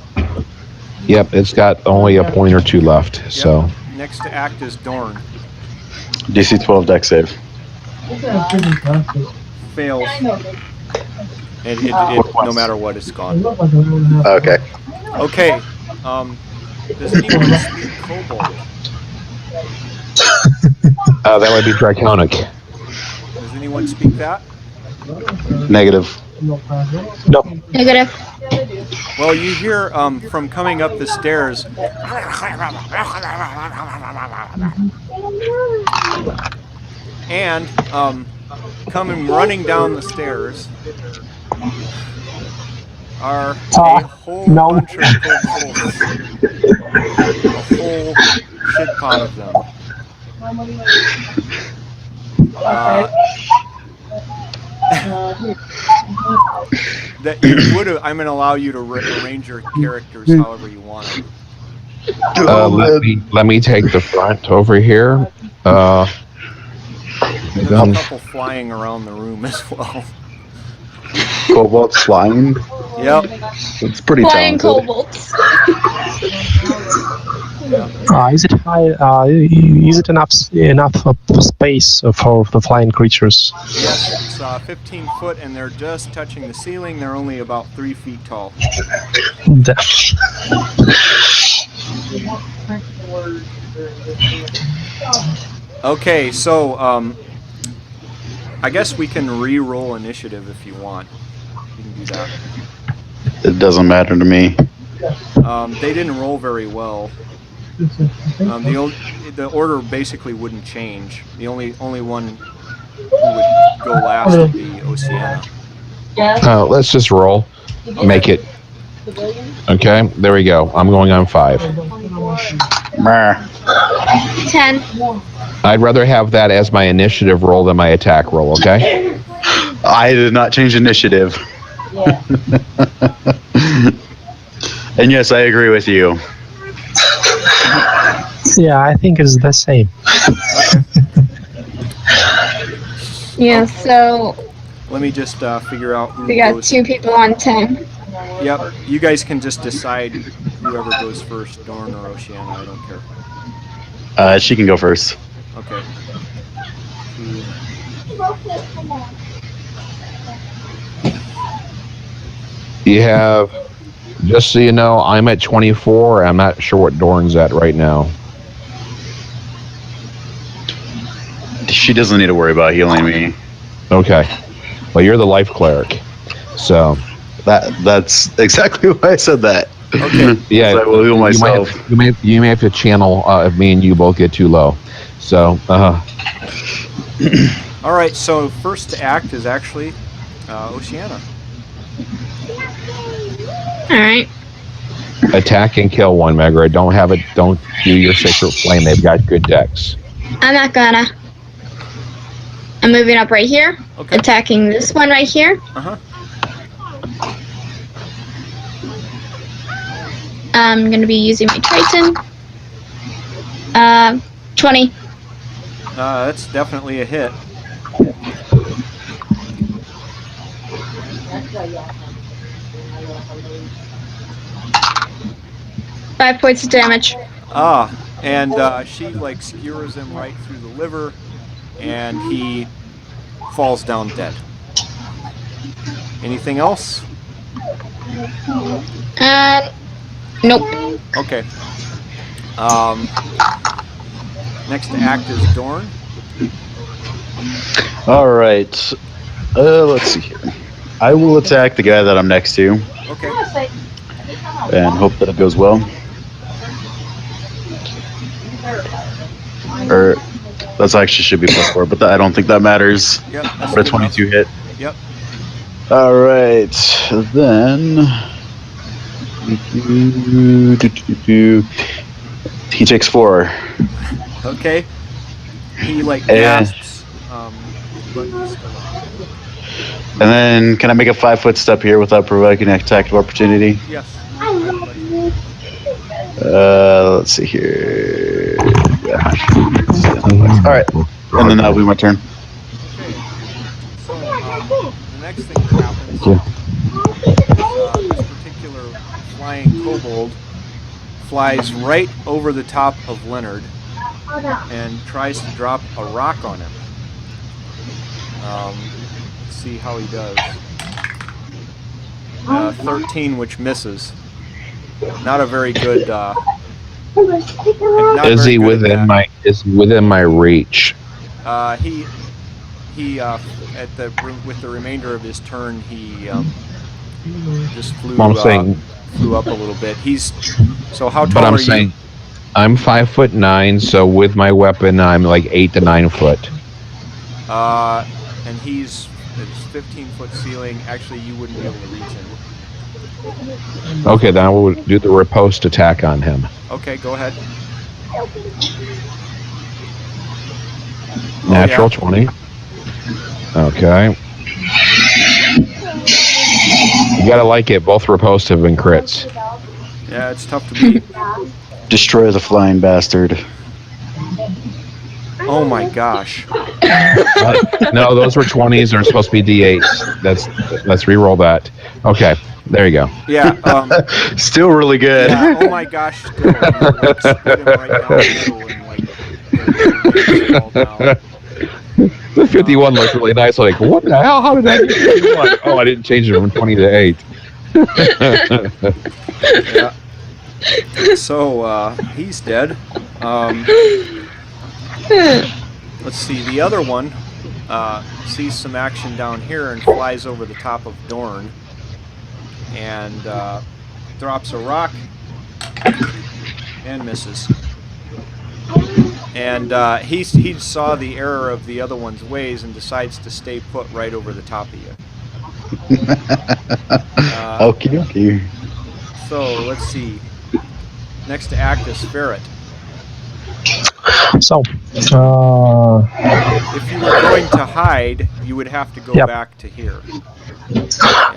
Yep, it's got only a point or two left. Yep. So Next to act is Dorn. DC 12 deck save. Fails. It no matter what, it's gone. Okay. Okay. Does anyone speak Kobold? that would be draconic. Does anyone speak that? Negative. No. Negative. Well, you hear from coming up the stairs. And coming running down the stairs are a whole no. bunch of kobolds. A whole shit pot of them. That you would have. I'm going to allow you to arrange your characters however you want them. Let me take the front over here. There's a couple flying around the room as well. Kobolds flying. Yep. It's pretty Flying talented. kobolds. Is it high? Is it enough space for the flying creatures? Yes, it's 15 foot, and they're just touching the ceiling. They're only about 3 feet tall. Okay, so I guess we can re-roll initiative if you want. You can do that. It doesn't matter to me. They didn't roll very well. The order basically wouldn't change. The only one who would go last would be Oceana. Let's just roll. Make it. Okay, there we go. I'm going on 5. 10. I'd rather have that as my initiative roll than my attack roll, okay? I did not change initiative. And yes, I agree with you. Yeah, I think it's the same. Yeah, so Let me just figure out who we got goes. 2 people on 10. Yep, you guys can just decide whoever goes first, Dorn or Oceana, I don't care. She can go first. Okay. You have, just so you know, I'm at 24. I'm not sure what Dorn's at right now. She doesn't need to worry about healing me. Okay. Well, you're the life cleric. So, That's exactly why I said that. Okay. yeah. I will heal myself. You may have to channel if me and you both get too low. So, All right, so first to act is actually Oceana. Alright. attack and kill one, Megra. Don't do your sacred flame. They've got good decks. I'm not gonna. I'm moving up right here. Okay. Attacking this one right here. Uh-huh. I'm gonna be using my Triton. 20. That's definitely a hit. Five points of damage. And she like skewers him right through the liver, and he falls down dead. Anything else? Nope. Okay. Next to act is Dorn. All right. Let's see here. I will attack the guy that I'm next to Okay. and hope that it goes well. Or that's actually should be +4, but I don't think that matters. Yep. That's For a good 22 hit. enough. Yep. All right. Then he takes 4. Okay. He like Yeah. gasps, but he's still up. And then can I make a 5-foot step here without provoking an attack of opportunity? Yes. Let's see here. All right. And then that'll be my turn. Okay. So the next thing that happens flies right over the top of Leonard and tries to drop a rock on him. Let's see how he does. 13, which misses. Not a very good. Is he within my reach? He with the remainder of his turn, he just flew up a little bit. So how tall are you? I'm 5'9", so with my weapon, I'm like 8 to 9 foot. And it's 15-foot ceiling. Actually, you wouldn't be able to reach him. Okay, then I will do the riposte attack on him. Okay, go ahead. Natural 20. Okay. You gotta like it. Both ripostes have been crits. Yeah, it's tough to beat. Destroy the flying bastard. Oh my gosh. No, those were 20s. They're supposed to be D8s. Let's re-roll that. Okay, there you go. Yeah. Still really good. Yeah, oh my gosh. Still, like, split him right down the middle and like. The 51 looks really nice. Like, what the hell? How did I get 51? Oh, I didn't change it from 20 to 8. Yeah. So he's dead. Let's see. The other one sees some action down here and flies over the top of Dorn and drops a rock and misses. And he saw the error of the other one's ways and decides to stay put right over the top of you. Okay. So let's see. Next to act is Ferret. So, If you were going to hide, you would have to go back to here.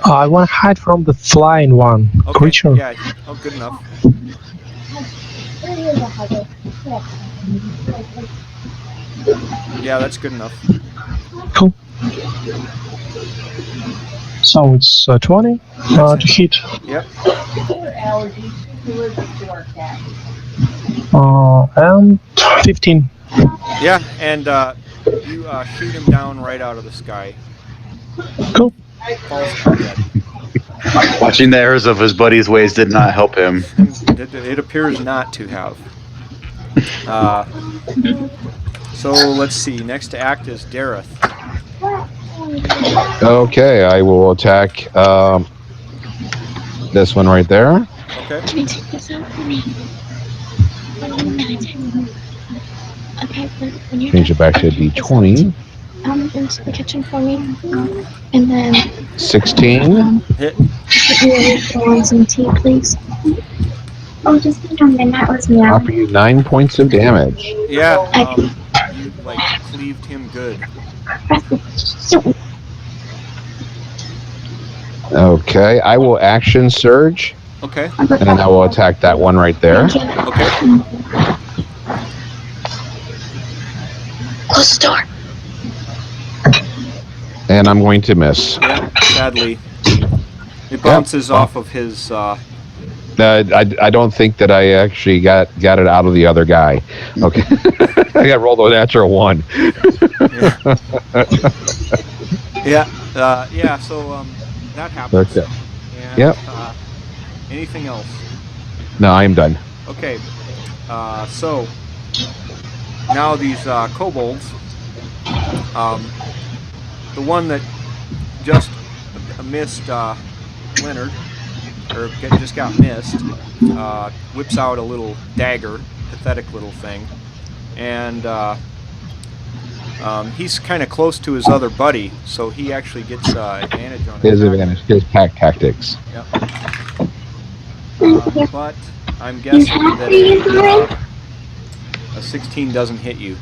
I want to hide from the flying one creature. Yeah. Oh, good enough. Yeah, that's good enough. Cool. So it's 20 to hit. Yep. And 15. Yeah, and you shoot him down right out of the sky. Cool. Falls down dead. Watching the errors of his buddy's ways did not help him. It appears not to have. So let's see. Next to act is Dareth. Okay, I will attack this one right there. Okay. Can you take this out for me? Okay, when you're Change it back to D20. into the kitchen for me, and then 16. Hit. put you on some tea, please. Oh, just think on that was me. Offer you 9 points of damage. Yeah. You like cleaved him good. Okay, I will action surge, Okay. and then I will attack that one right there. Okay. Close the door. And I'm going to miss. Yeah. Sadly, it bounces off of his. I don't think that I actually got it out of the other guy. Okay. I got rolled a natural 1. Yeah. Yeah. So that happens. Okay. And, Yep. Anything else? No, I am done. Okay. So now these kobolds. The one that just missed Leonard, or just got missed, whips out a little dagger, pathetic little thing, and he's kind of close to his other buddy, so he actually gets advantage on His advantage, his pack tactics. Yep. But I'm guessing that a 16 doesn't hit you.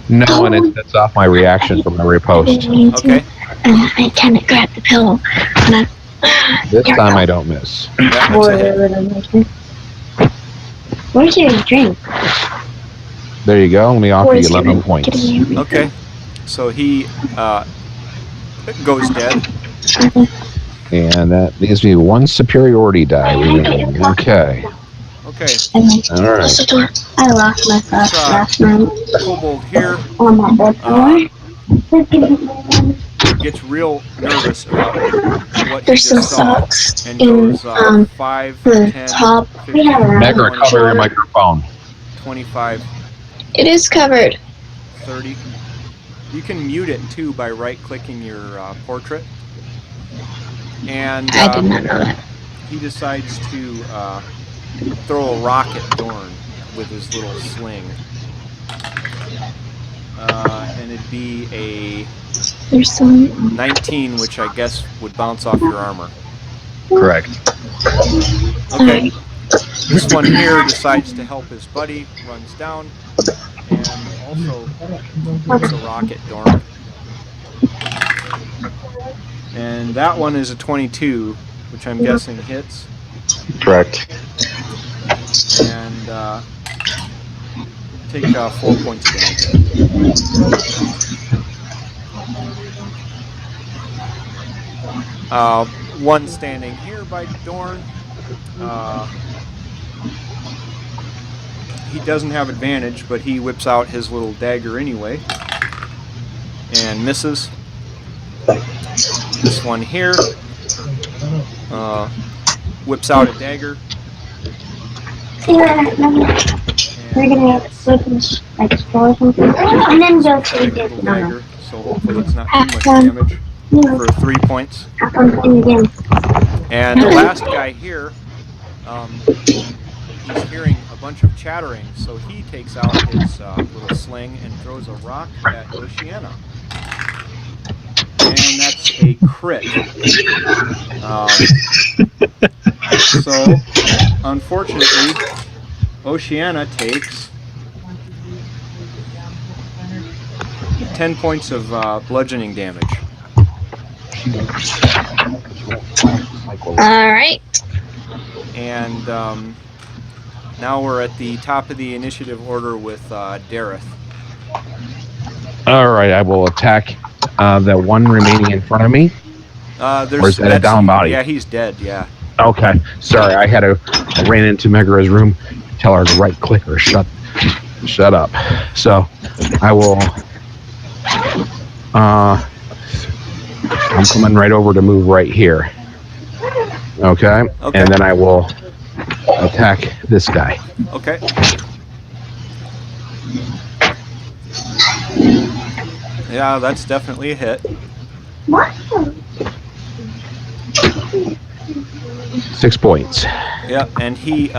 No, and that's off my reaction from the riposte. Okay. I kind of grabbed the pillow. And This time I don't miss. Yeah, that's a hit. Where's your drink? There you go. Let me offer you 11 points. Okay. So he goes dead. And that leaves me 1 superiority die remaining. Okay. Okay. All right. Close the door. I lost my stuff last night Kobold here on my bed. gets real nervous about what he There's some just saw socks and in goes 5, the 10, top. 15, Megra, 20, cover your microphone. 25, It is covered. 30. You can mute it too by right-clicking your portrait. And I did not know that. he decides to throw a rock at Dorn with his little sling. And it'd be a There's some. 19, which I guess would bounce off your armor. Correct. Okay. This one here decides to help his buddy, runs down, and also throws a rock at Dorn. And that one is a 22, which I'm guessing hits. Correct. And take 4 points of damage. One standing here by Dorn. He doesn't have advantage, but he whips out his little dagger anyway and misses. This one here whips out a dagger. We're gonna flip and like explore something. And then go to the Little dagger, so hopefully it's not too much damage for 3 points. And the last guy here, he's hearing a bunch of chattering, so he takes out his little sling and throws a rock at Oceana. And that's a crit. So, unfortunately, Oceana takes 10 points of bludgeoning damage. Alright. And now we're at the top of the initiative order with Dareth. All right, I will attack the one remaining in front of me. Or is that a down body? Yeah, he's dead, yeah. Okay, sorry, I ran into Megra's room. Tell her to right click or shut up. So I will. I'm coming right over to move right here. Okay, and then I will attack this guy. Okay. Yeah, that's definitely a hit. What? 6 points. Yeah, and he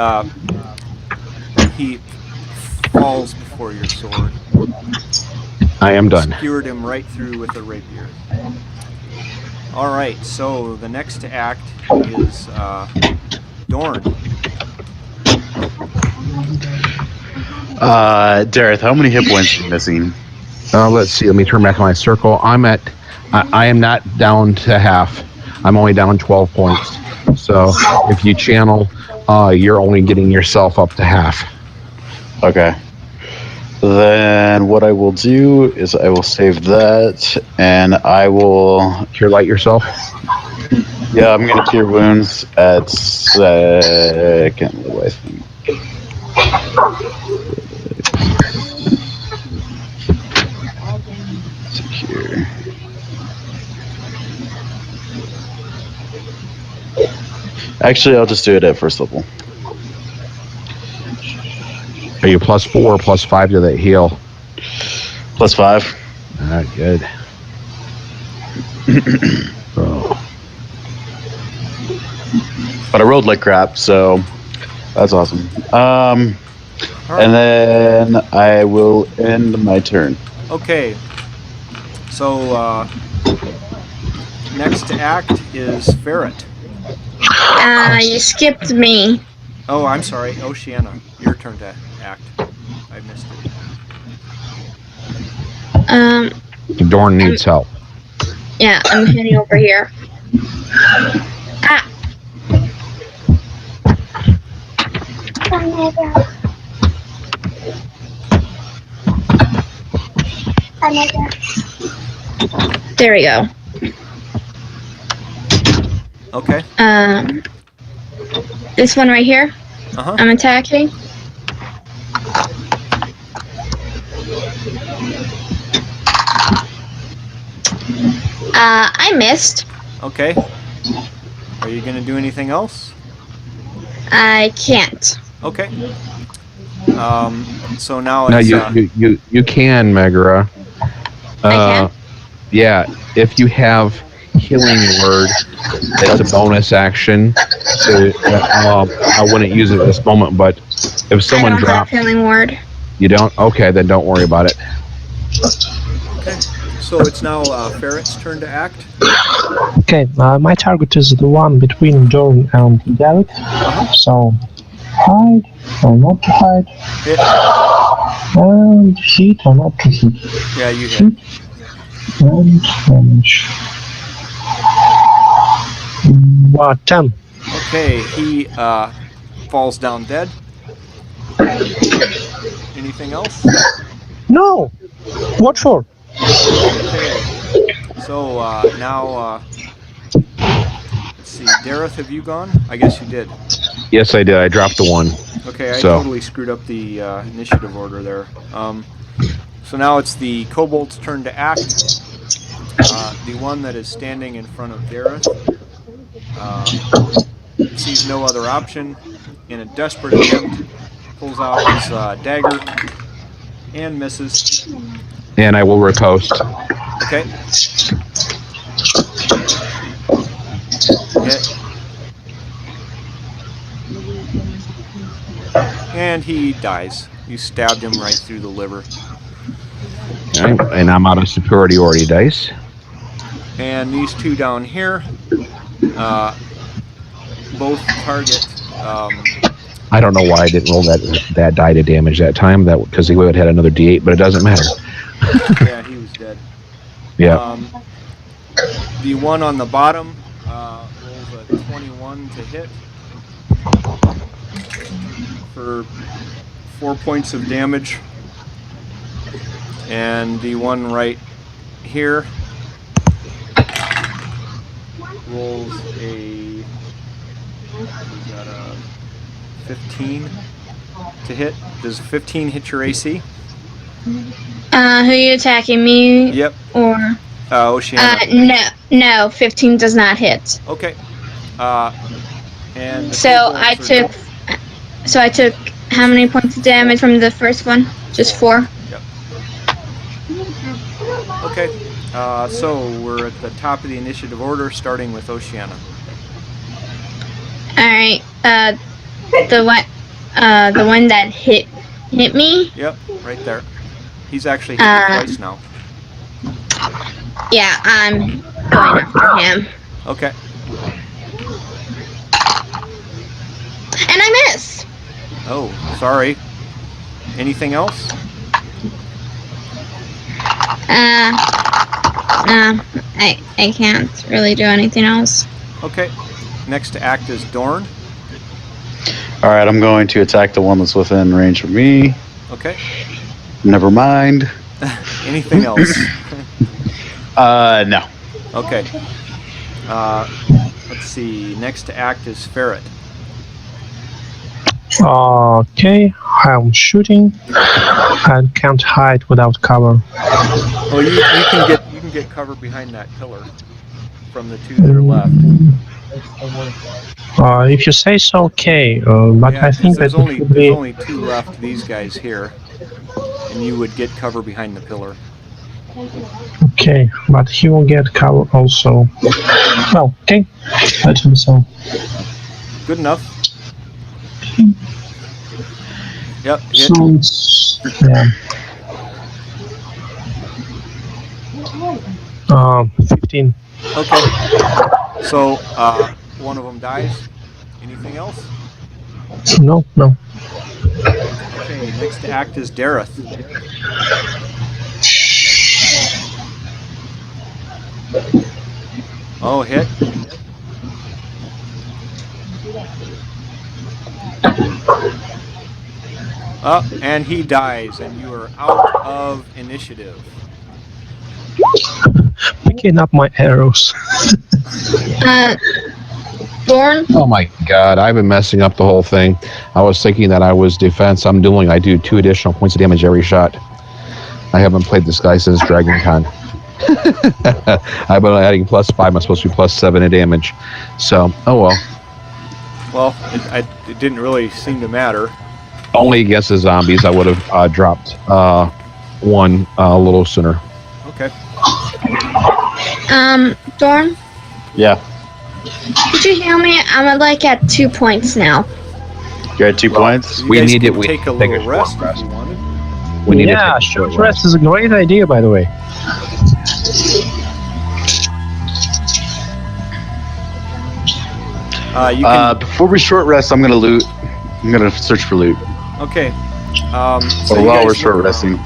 falls before your sword. I am done. Skewered him right through with a rapier. All right, so the next act is Dorn. Dareth, how many hit points are you missing? Let's see. Let me turn back my circle. I am not down to half. I'm only down 12 points. So if you channel, you're only getting yourself up to half. Okay. Then what I will do is I will save that, and I will Cure light yourself. Yeah, I'm gonna cure wounds at second level, I think. Secure. Actually, I'll just do it at first level. Are you +4 or +5 to that heal? +5. Ah, good. Oh. But I rolled like crap, so that's awesome. And then I will end my turn. Okay. So next to act is Ferret. You skipped me. Oh, I'm sorry, Oceana. Your turn to act. I missed it. Dorn needs help. Yeah, I'm heading over here. Ah! There we go. Okay. This one right here. Uh-huh. I'm attacking. I missed. Okay. Are you going to do anything else? I can't. Okay. So now Now it's... you can, Megara. I can? Yeah, if you have Healing Word, it's a bonus action. So, I wouldn't use it at this moment, but if someone I don't have drops... Healing Word. You don't? Okay, then don't worry about it. Okay. So it's now Ferret's turn to act. Okay, my target is the one between Dorn and Derek. So, hide or not to hide. Hit. And hit or not to hit. Yeah, you hit. And damage. 10. Okay, he falls down dead. Anything else? No! What for? Okay. So now, let's see. Dareth, have you gone? I guess you did. Yes, I did. I dropped the 1. Okay, I So- totally screwed up the initiative order there. So now it's the kobold's turn to act. The one that is standing in front of Dareth sees no other option. In a desperate attempt, pulls out his dagger and misses. And I will riposte. Okay. Hit. And he dies. You stabbed him right through the liver. Okay, and I'm out of superiority dice. And these two down here, both target. I don't know why I didn't roll that die to damage that time. That because he would have had another D8, but it doesn't matter. Yeah, he was dead. Yeah. The one on the bottom rolls a 21 to hit for 4 points of damage. And the one right here rolls a 15 to hit. Does 15 hit your AC? Who are you attacking, me? Yep. Or? Oceana. No, 15 does not hit. Okay. And the So I kobolds are took. I took how many points of damage from the first one? Just 4. Yep. Okay. So we're at the top of the initiative order, starting with Oceana. All right. The one that hit me. Yep, right there. He's actually hit you twice now. Yeah, I'm going after him. Okay. And I miss. Oh, sorry. Anything else? I can't really do anything else. Okay. Next to act is Dorn. All right, I'm going to attack the one that's within range of me. Okay. Never mind. Anything else? No. Okay. Let's see. Next to act is Ferret. Okay, I'm shooting and can't hide without cover. Oh, you can get cover behind that pillar from the two that are left. If you say so, okay. But Yeah, I think there's that only it would there's be only 2 left. These guys here, and you would get cover behind the pillar. okay. But he will get cover also. Well, okay. Let him so. Good enough. Yep. Hit. So it's yeah. 15. Okay. So one of them dies. Anything else? No. Okay. Next to act is Dareth. Oh, hit. And he dies, and you are out of initiative. Picking up my arrows. Thorn? Oh my god, I've been messing up the whole thing. I was thinking that I was defense. I'm dueling. I do 2 additional points of damage every shot. I haven't played this guy since Dragon Con. I've been adding +5. I'm supposed to be +7 in damage. So, oh well. Well, it didn't really seem to matter. Only against the zombies, I would have dropped 1 a little sooner. Okay. Thorn? Yeah. Could you heal me? I'm like at 2 points now. You're at 2 points? You We guys need it. can We take a take a little short rest rest. if you wanted. We need Yeah, to take a short rest is a great idea, by the way. You can. Before we short rest, I'm gonna loot. I'm gonna search for loot. Okay. Or you while guys we're short look resting. around.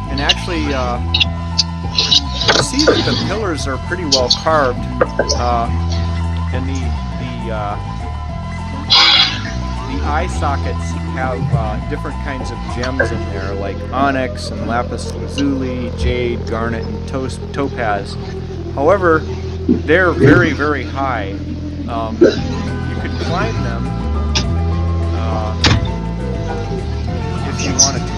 And actually, you see that the pillars are pretty well carved, and the eye sockets have different kinds of gems in there, like onyx and lapis lazuli, jade, garnet, and topaz. However, they're very, very high. You could climb them if you wanted to.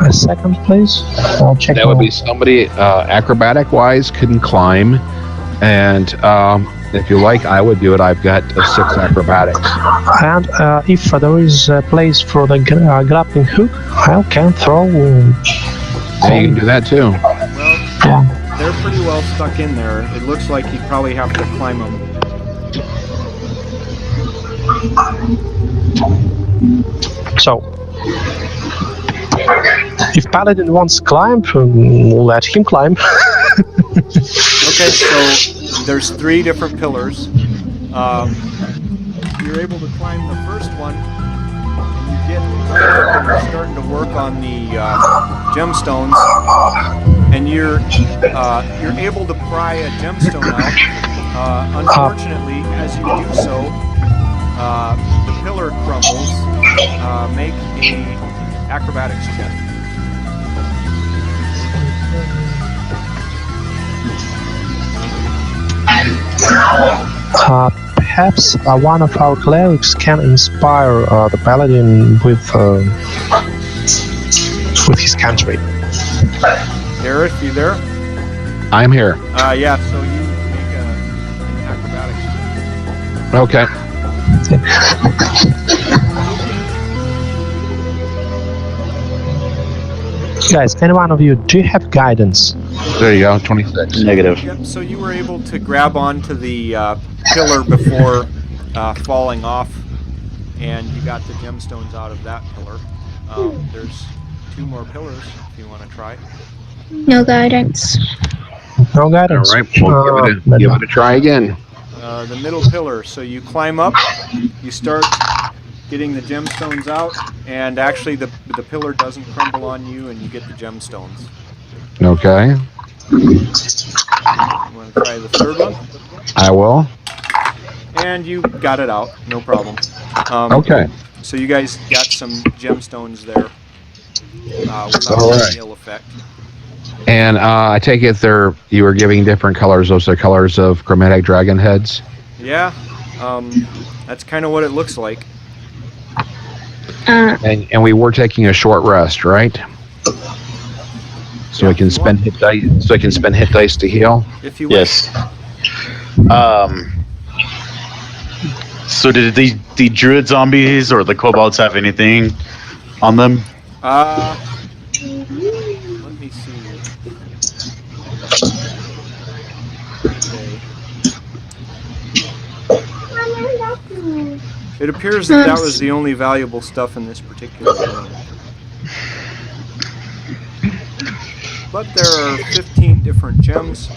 A second, please. I'll check. That would be somebody acrobatic wise couldn't climb, and if you like, I would do it. I've got 6 acrobatics. And if there is a place for the grappling hook, I can throw. Yeah, you can do that too. Well, they're pretty well stuck in there. It looks like you'd probably have to climb them. So, if Paladin wants to climb, we'll let him climb. Okay, so there's 3 different pillars. You're able to climb the first one, and you get right up and you're starting to work on the gemstones, and you're able to pry a gemstone out. Unfortunately, as you do so, the pillar crumbles. Make a acrobatics check. Perhaps one of our clerics can inspire the paladin with his cantrip. Gareth, you there? I'm here. Yeah, so you make an acrobatics check. Okay. Guys, any one of you, do you have guidance? There you go. 26. Negative. Yep, so you were able to grab onto the pillar before falling off, and you got the gemstones out of that pillar. There's 2 more pillars if you want to try. No guidance. No All guidance. right. We'll give it a try again. The middle pillar. So you climb up, you start getting the gemstones out, and actually the pillar doesn't crumble on you, and you get the gemstones. Okay. You want to try the third one? I will. And you got it out, no problem. Okay. So you guys got some gemstones there without All right. any ill effect. And I take it you were giving different colors. Those are colors of chromatic dragon heads. Yeah, that's kind of what it looks like. And we were taking a short rest, right? So Yeah, I can if you spend hit dice. So I can spend hit dice to heal. If you wish. Yes. So did the druid zombies or the kobolds have anything on them? Let me see. Okay. It appears that was the only valuable stuff in this particular room. But there are 15 different gems,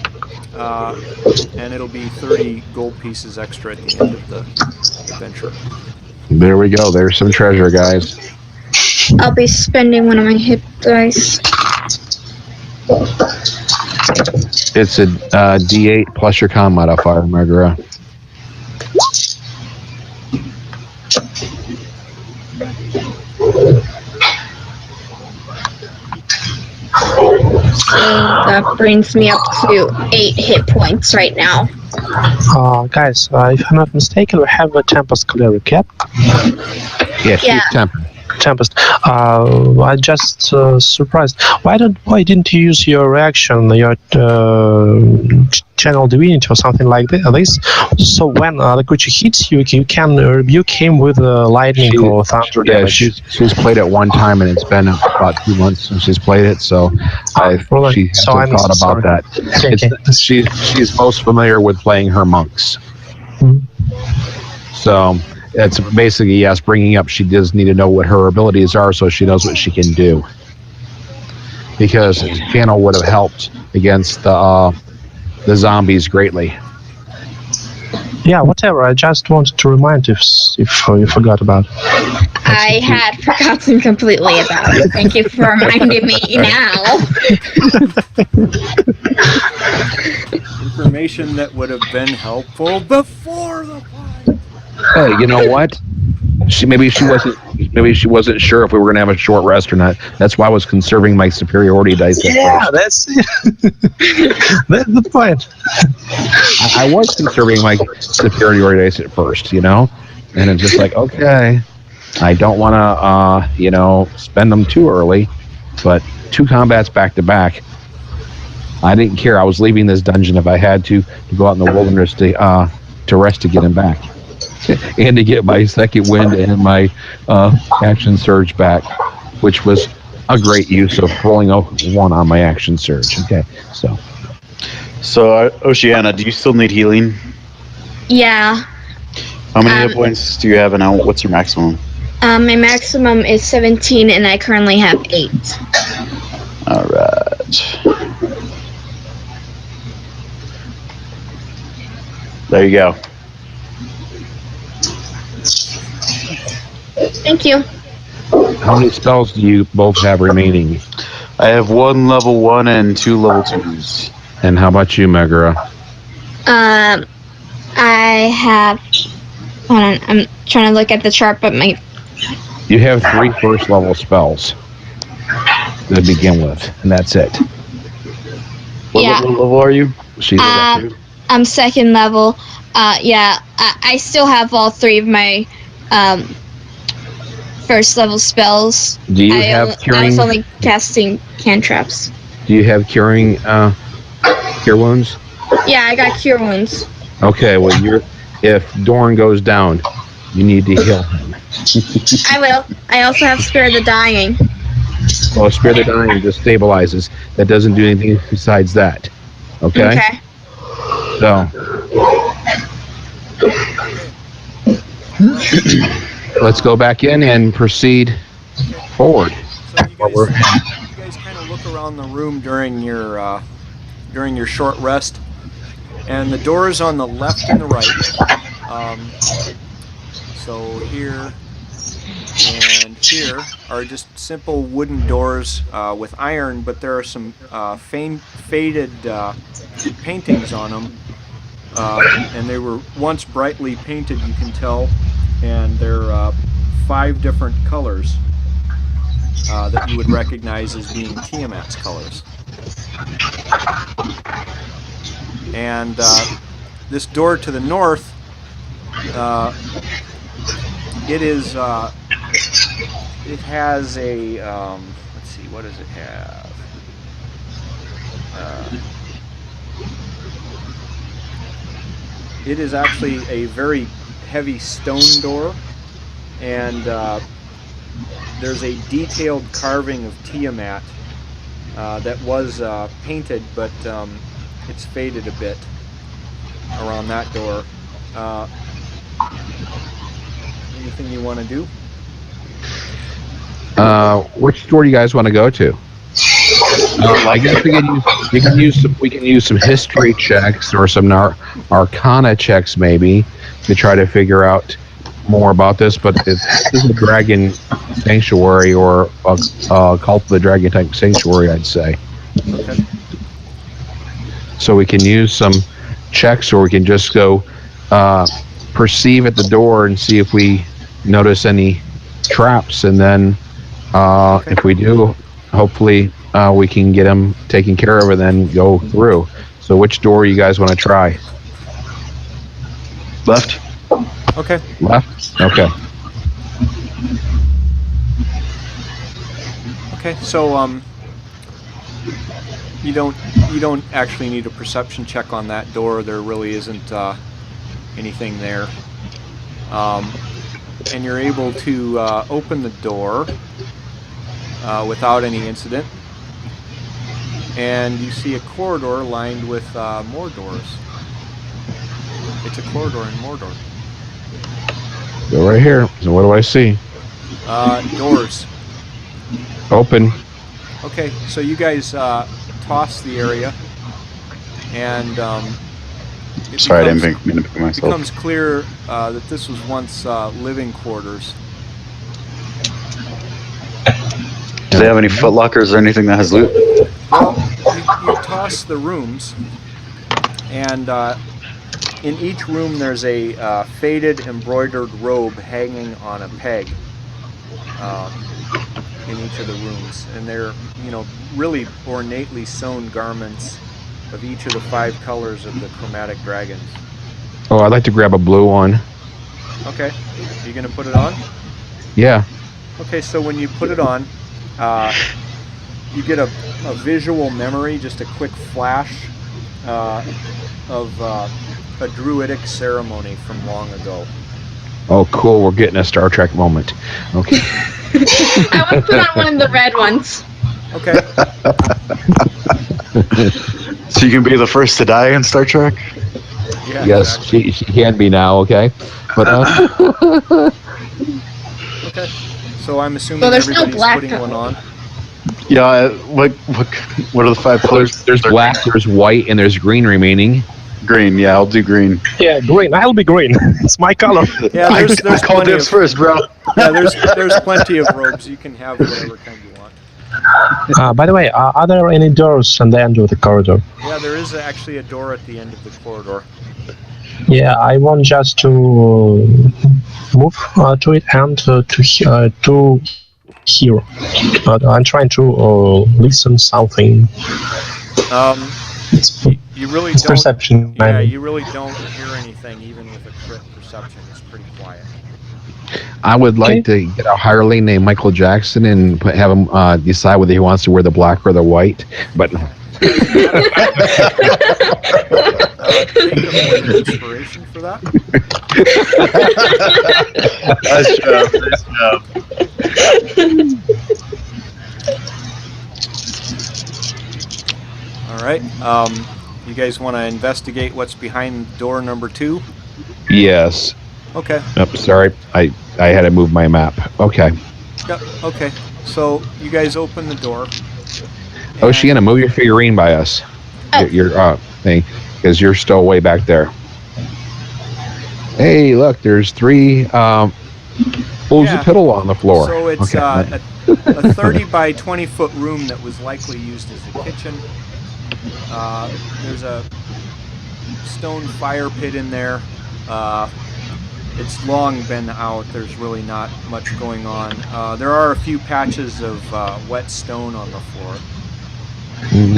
and it'll be 30 gold pieces extra at the end of the adventure. There we go. There's some treasure, guys. I'll be spending one of my hit dice. It's a D8 plus your con modifier, Margara. So that brings me up to 8 hit points right now. Guys, if I'm not mistaken, we have a Tempest cleric, yep? Yeah, she's Yeah. Tempest. I just surprised. Why didn't you use your reaction, your channel divinity or something like this? So when the creature hits you, you can rebuke him with lightning or thunder Yeah, damage. she's played it one time, and it's been about 2 months since she's played it, so she hasn't thought about that. She's most familiar with playing her monks. So it's basically, yes, bringing up, she does need to know what her abilities are so she knows what she can do. Because channel would have helped against the zombies greatly. Yeah, whatever. I just wanted to remind you if you forgot about it. I had forgotten completely about it. Thank you for reminding me now. Information that would have been helpful before the fight. Hey, you know what? Maybe she wasn't sure if we were going to have a short rest or not. That's why I was conserving my superiority dice. Yeah, that's the point. I was conserving my superiority dice at first, and it's just like, okay, I don't want to, spend them too early, but 2 combats back to back, I didn't care. I was leaving this dungeon if I had to go out in the wilderness to rest to get him back. And to get my second wind and my action surge back, which was a great use of rolling a 1 on my action surge. Okay, so Oceana, do you still need healing? Yeah. How many hit points do you have, and what's your maximum? My maximum is 17, and I currently have 8. All right. There you go. Thank you. how many spells do you both have remaining? I have 1 level 1 and 2 level 2s. And how about you, Megara? I have. Hold on, I'm trying to look at the chart, but my. You have 3 first level spells to begin with, and that's it. What level are you? She's level 2. I'm 2nd level. I still have all 3 of my first level spells. Do you have curing? I was only casting cantrips. Do you have curing cure wounds? Yeah, I got cure wounds. Okay, well, if Dorn goes down, you need to heal him. I will. I also have Spare the Dying. Well, Spare the Dying just stabilizes. That doesn't do anything besides that. Okay? Okay. So, let's go back in and proceed forward. So you guys kind of look around the room during your short rest, and the doors on the left and the right. So here and here are just simple wooden doors with iron, but there are some faded paintings on them, and they were once brightly painted, you can tell, and they're 5 different colors that you would recognize as being Tiamat's colors. And this door to the north, it has a, let's see, what does it have? It is actually a very heavy stone door, and there's a detailed carving of Tiamat that was painted, but it's faded a bit around that door. Anything you want to do? Which door do you guys want to go to? I guess we can use some history checks or some arcana checks maybe to try to figure out more about this. But this is a dragon sanctuary or a cult of the dragon type sanctuary, I'd say. Okay. So we can use some checks, or we can just go perceive at the door and see if we notice any traps, and then if we do, hopefully we can get them taken care of and then go through. So which door you guys want to try? Left. Okay. Left? Okay. Okay. So you don't actually need a perception check on that door. There really isn't anything there. And you're able to open the door without any incident. And you see a corridor lined with more doors. It's a corridor and more doors. Go right here. So what do I see? Doors. Open. Okay, so you guys toss the area, and Sorry, I didn't mean to pick it myself. becomes clear that this was once living quarters. Do they have any foot lockers or anything that has loot? Well, you toss the rooms, and in each room there's a faded embroidered robe hanging on a peg in each of the rooms, and they're really ornately sewn garments of each of the 5 colors of the chromatic dragons. Oh, I'd like to grab a blue one. Okay, are you gonna put it on? Yeah. Okay, so when you put it on, you get a visual memory, just a quick flash of a druidic ceremony from long ago. Oh, cool. We're getting a Star Trek moment. Okay. I want to put on one of the red ones. Okay. So you can be the first to die in Star Trek? Yeah, Yes, exactly. she can be now, okay? But Okay. So I'm assuming So there's no everybody's black putting one on. Yeah. What are the 5 colors? there's black, there's white, and there's green remaining. Green. Yeah, I'll do green. Yeah, green. I'll be green. It's my color. Yeah, there's I called plenty dibs of first, bro. yeah, there's plenty of robes. You can have whatever kind you want. By the way, are there any doors on the end of the corridor? Yeah, there is actually a door at the end of the corridor. Yeah, I want just to move to it and to hear. I'm trying to listen something. It's, You really it's don't. perception. Yeah, I mean. you really don't hear anything, even with a crit perception. It's pretty quiet. I would like to get a hireling named Michael Jackson and have him decide whether he wants to wear the black or the white. But Take a point of inspiration for that. Nice job. All right. You guys want to investigate what's behind door number 2? yes. Okay. Oh, sorry, I had to move my map. Okay. Yep. Okay. So you guys open the door. Oh, and- Shiana, move your figurine by us. Your thing, because you're still way back there. Hey, look, there's 3 pools Yeah. of piddle on the floor. So it's Okay. a 30 by 20 foot room that was likely used as a kitchen. There's a stone fire pit in there. It's long been out. There's really not much going on. There are a few patches of wet stone on the floor.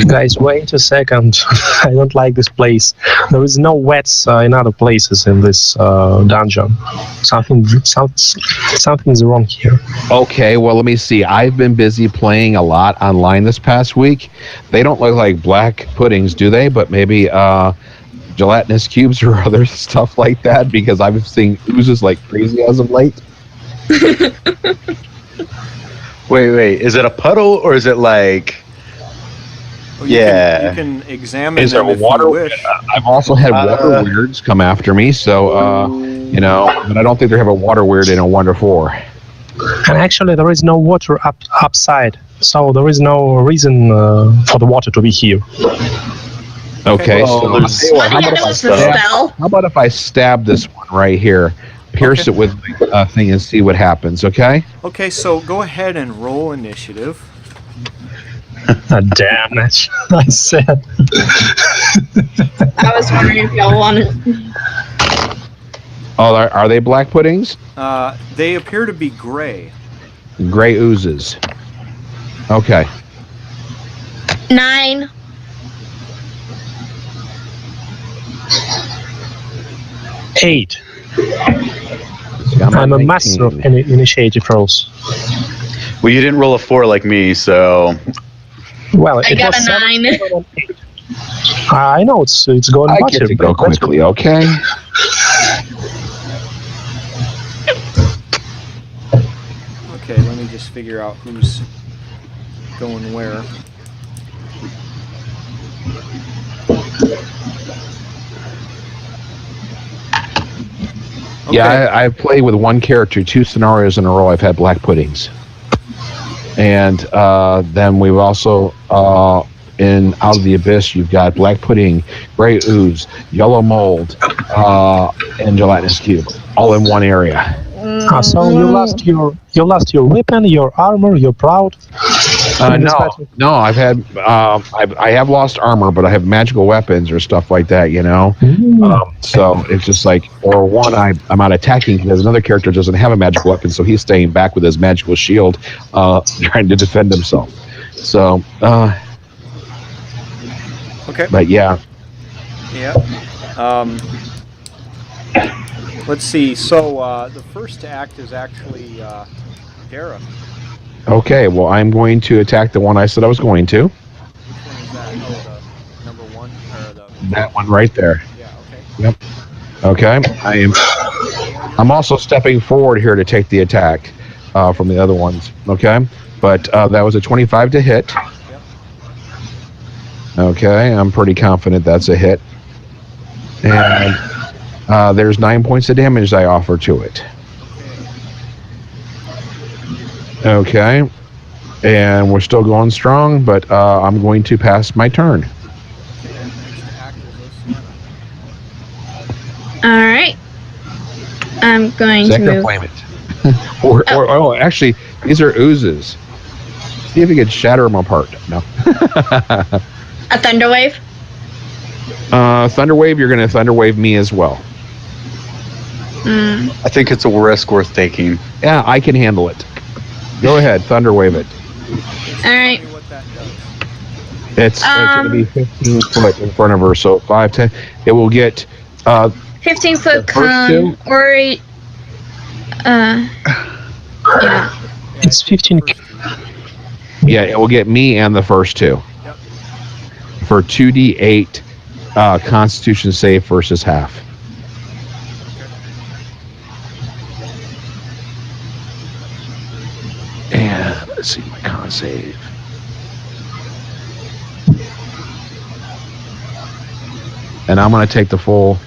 Guys, wait a second. I don't like this place. There is no wets in other places in this dungeon. Something's wrong here. Okay, well, let me see. I've been busy playing a lot online this past week. They don't look like black puddings, do they? But maybe gelatinous cubes or other stuff like that, because I've been seeing oozes like crazy as of late. Wait. Is it a puddle or is it like? Well, Yeah. You can examine Is there them if water? you wish. I've also had water weirds come after me, so but I don't think they have a water weird in a 1 to 4. And actually, there is no water upside, so there is no reason for the water to be here. Okay, Well, so there's- I'll tell you what, Yeah, that was the spell. how about if I stab this one right here, pierce Okay. it with the thing, and see what happens? Okay. Okay, so go ahead and roll initiative. Damn it! I said. I was wondering if y'all wanted. Oh, are they black puddings? They appear to be gray. Gray oozes. Okay. 9. Eight. See, I'm a 19. master of initiative rolls. Well, you didn't roll a 4 like me, so Well, I it got was a 7, 9. 7, and 8. I know it's going I better. get to go quickly, okay? Okay, let me just figure out who's going where. Okay. Yeah, I played with one character, 2 scenarios in a row. I've had black puddings. And then we've also, in Out of the Abyss, you've got black pudding, gray ooze, yellow mold, and gelatinous cube, all in one area. So you lost your weapon, your armor, your proud. No, I've had I have lost armor, but I have magical weapons or stuff like that, you know. So it's just like, or one, I'm out attacking because another character doesn't have a magical weapon, so he's staying back with his magical shield, trying to defend himself. So, Okay. but yeah, Let's see. So the first to act is actually Dara. okay. Well, I'm going to attack the one I said I was going to. Which one is that? Oh, the number 1 or the That one right there. Yeah. Okay. Yep. Okay. I'm also stepping forward here to take the attack from the other ones. Okay. But that was a 25 to hit. Yep. Okay. I'm pretty confident that's a hit. And there's 9 points of damage I offer to it. Okay. And we're still going strong, but I'm going to pass my turn. Alright. I'm going to Second move. deployment. or actually, these are oozes. See if you could shatter them apart. No. A thunder wave? Thunderwave, you're going to Thunderwave me as well. I think it's a risk worth taking. Yeah, I can handle it. Go ahead, Thunderwave it. Alright. What that does. It's going to be 15 foot in front of her, so 5, 10. It will get 15-foot The first cone, two? or yeah. It's 15. Yeah, it will get me and the first 2. Yep. For 2d8 Constitution save versus half. And let's see my con save. And I'm going to take the full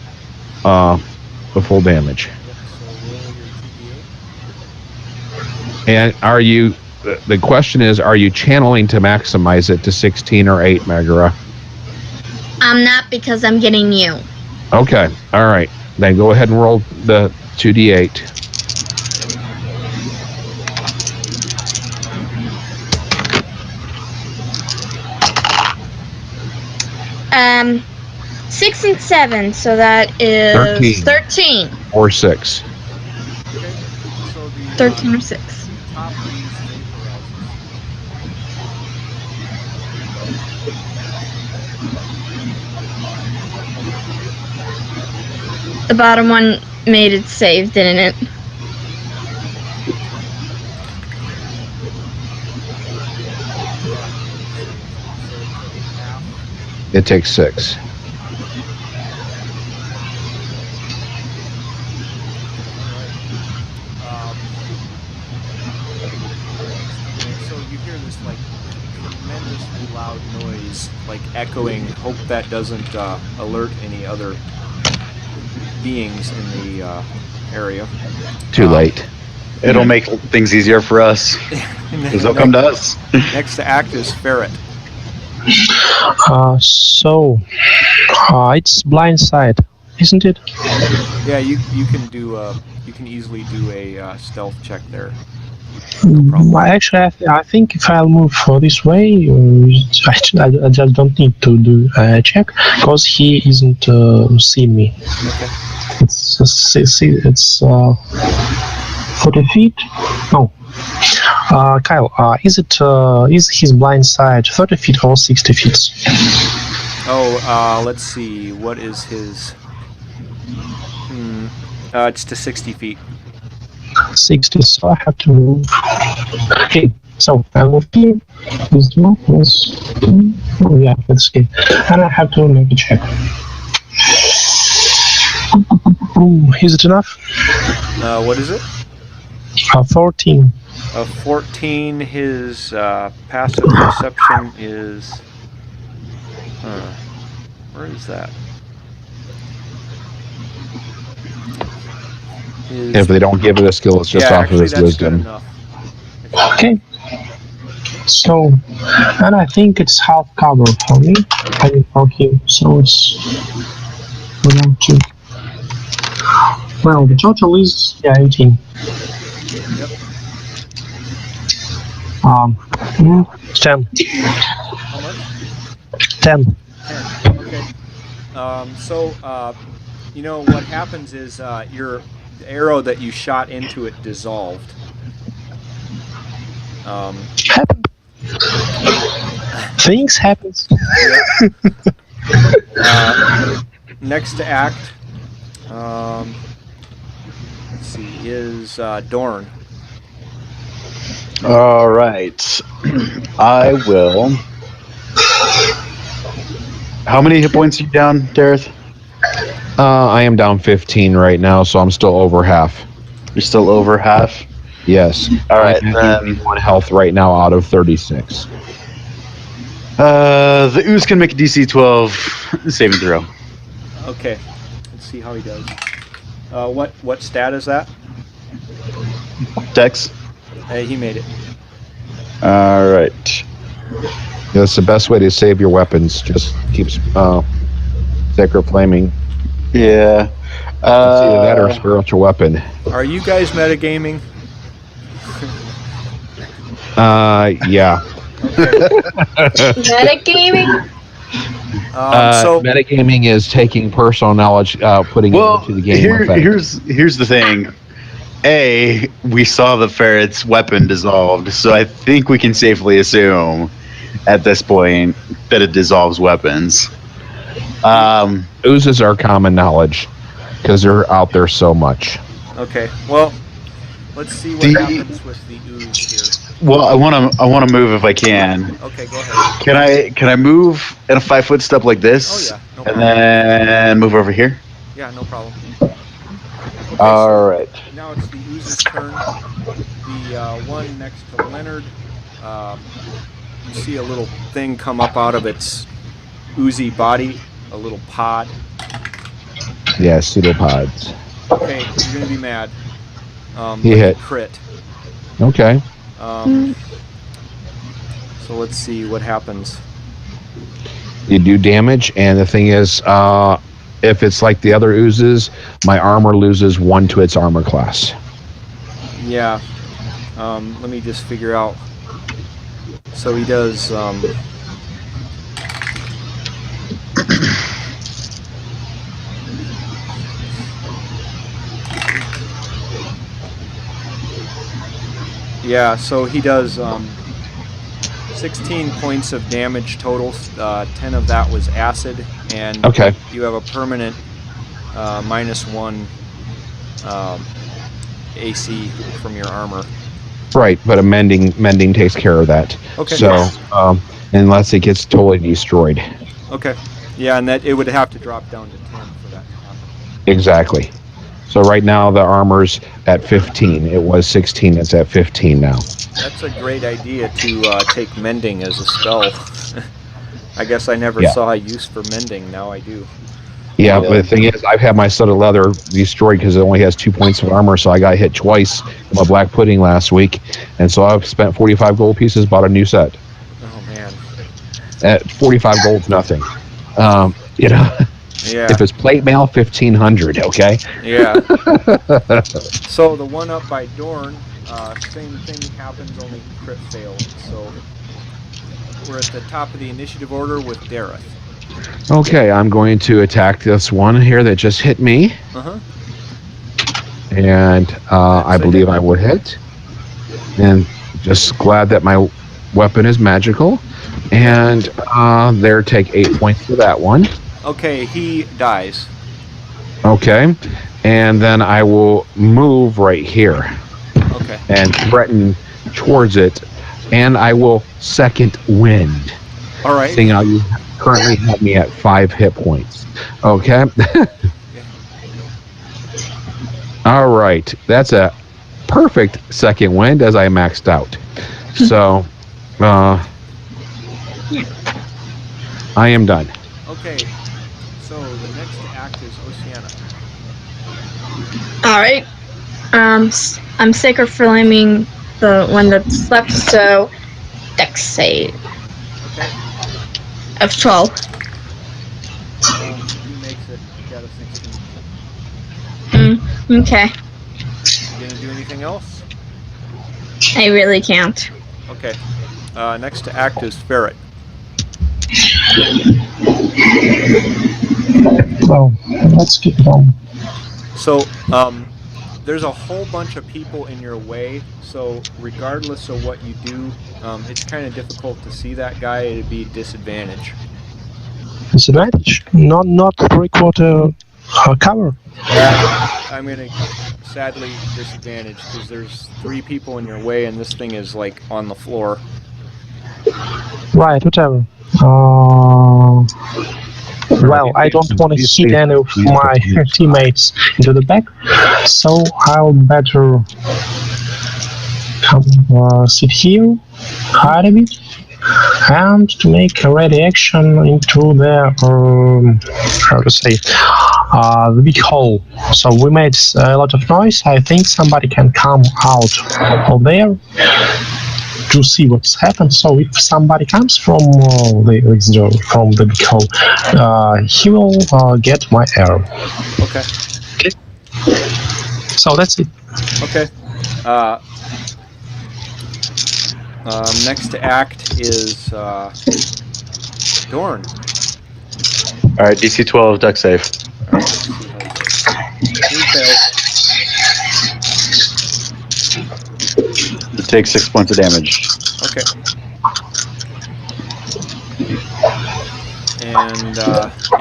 damage. And are you? The question is, are you channeling to maximize it to 16 or 8, Megara? I'm not, because I'm getting you. Okay, all right. Then go ahead and roll the 2d8. Um, 6 and 7, so that is 13. Or 6. So the 13 or 6. top of these The bottom one made it save, didn't it? It takes 6. So you hear this like tremendously loud noise, like echoing. Hope that doesn't alert any other beings in the area. Too late. It'll make things easier for us, because they'll come to us. Next to act is Ferret. So it's blindside, isn't it? Yeah, you can do you can easily do a stealth check there. Actually, I think if I'll move this way, I just don't need to do a check because he isn't seeing me. Okay. It's 40 feet. No, Kyle, is his blind side 30 feet or 60 feet? Oh, let's see. What is his? It's to 60 feet. 60, so I have to move. Okay, so I move here. This one is. Oh, yeah, let's see. And I have to make a check. Is it enough? What is it? 14. 14. His passive perception is. Where is that? If they don't give it a skill, it's just off of his wisdom. Okay. So, and I think it's half cover for me. I mean for him. So it's 2. Well, the total is 18. Yep. 10. How much? 10. 10. Okay. So, you know what happens is your arrow that you shot into it dissolved. Things happen. Next to act, let's see, is Dorn. All right. I will. How many hit points are you down, Dareth? I am down 15 right now, so I'm still over half. You're still over half? Yes. All right, I'm then. 1 health right now out of 36. The ooze can make a DC 12 saving throw. Okay. Let's see how he does. What stat is that? Dex? Hey, he made it. All right. That's the best way to save your weapons. Just keep sacred flaming. Yeah. It's either that or spiritual weapon. Are you guys metagaming? Yeah. Metagaming? So metagaming is taking personal knowledge, putting it into the game. Here's the thing. A, we saw the ferret's weapon dissolved, so I think we can safely assume at this point that it dissolves weapons. Oozes are common knowledge because they're out there so much. okay. Well, let's see what happens with the ooze here. Well, I want to move if I can. Okay, go ahead. Can I move in a 5-foot step like this? Oh yeah, no and problem. then move over here. Yeah, no problem. Okay, All right. Now it's the ooze's turn. The one next to Leonard, you see a little thing come up out of its oozy body, a little pod. Yeah, pseudopods. Okay, you're gonna be mad. He but hit. Crit. Okay. So let's see what happens. You do damage, and the thing is, if it's like the other oozes, my armor loses 1 to its armor class. Yeah. Let me just figure out. So he does. Yeah, so he does 16 points of damage total. 10 of that was acid, and Okay. you have a permanent -1 AC from your armor. Right, but a mending takes care of that. Okay. So, unless it gets totally destroyed. Okay. Yeah, and that it would have to drop down to 10 for that to happen. Exactly. So right now the armor's at 15. It was 16. It's at 15 now. That's a great idea to take mending as a spell. I guess I never Yeah. saw a use for mending. Now I do. Yeah, but the thing is, I've had my set of leather destroyed because it only has 2 points of armor, so I got hit twice in my black pudding last week, and so I've spent 45 gold pieces, bought a new set. Oh man. At 45 gold's nothing. You know, Yeah. if it's plate mail, 1,500. Okay. Yeah. So the one up by Dorn, same thing happens, only crit failed. So we're at the top of the initiative order with Dareth. Okay, I'm going to attack this one here that just hit me, Uh-huh. and I believe I would hit. And Just glad that my weapon is magical. And there, take 8 points for that one. Okay, he dies. Okay. And then I will move right here Okay. and threaten towards it. And I will second wind. All right. Seeing how you currently have me at 5 hit points. Okay. All right. That's a perfect second wind as I maxed out. So, I am done. Okay. So the next to act is Oceana. All right. I'm sacred flaming the one that's left, so dex save Okay. of 12. He makes it. He got a 16. Okay. You gonna do anything else? I really can't. Okay. Next to act is Ferret. Well, let's keep going. So, there's a whole bunch of people in your way, so regardless of what you do, it's kind of difficult to see that guy. It'd be disadvantage. Disadvantage? Not 3/4 cover. I'm gonna sadly disadvantage because there's 3 people in your way, and this thing is like on the floor. Right, whatever. Well, I don't want to hit any of my teammates into the back, so I'll better come sit here, hide a bit, and to make a ready action into the how to say the big hole. So we made a lot of noise. I think somebody can come out of there to see what's happened. So if somebody comes from the big hole, he will get my arrow. Okay. So that's it. Okay. Next to act is Dorn. All right, DC 12 deck save. He fails. It takes 6 points of damage. Okay. And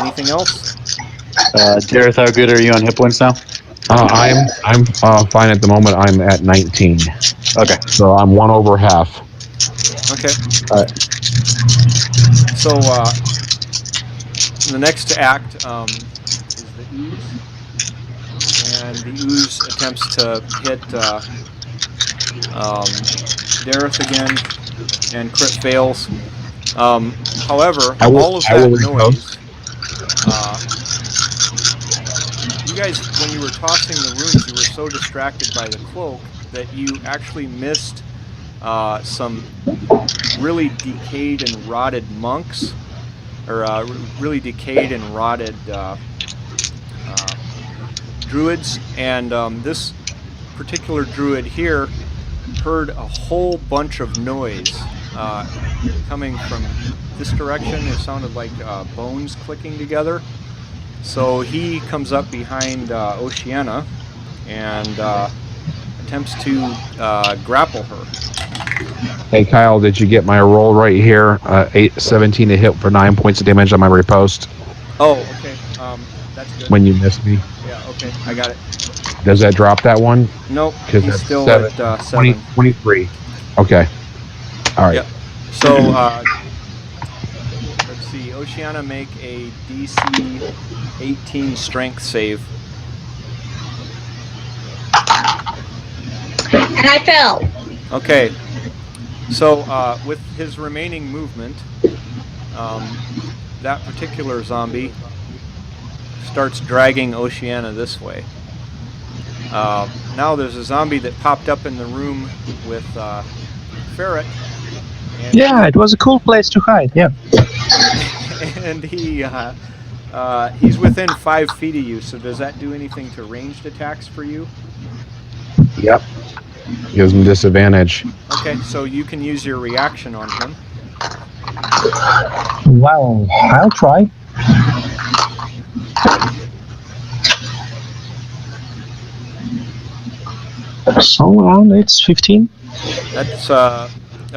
anything else? Dareth, how good are you on hit points now? I'm fine at the moment. I'm at 19. Okay. So I'm 1 over half. Okay. All right. So the next to act is the ooze, and the ooze attempts to hit Dareth again, and crit fails. However, all of that noise. You guys, when you were tossing the runes, you were so distracted by the cloak that you actually missed some really decayed and rotted monks, or really decayed and rotted druids, and this particular druid here heard a whole bunch of noise coming from this direction. It sounded like bones clicking together. So he comes up behind Oceana and attempts to grapple her. Hey Kyle, did you get my roll right here? 17 to hit for 9 points of damage on my riposte. Oh, okay. That's good. When you missed me. Yeah, okay. I got it. Does that drop that one? Nope. Because He's that's still 7, at 20, 7. 23. Okay. All right. Yep. So, let's see. Oceana, make a DC 18 strength save. And I fell. Okay. So, with his remaining movement, that particular zombie starts dragging Oceana this way. Now there's a zombie that popped up in the room with Ferret. And Yeah, it was a cool place to hide. Yeah. and he's within 5 feet of you. So does that do anything to ranged attacks for you? Yep. Gives him disadvantage. Okay, so you can use your reaction on him. Well, I'll try. So it's 15. That's a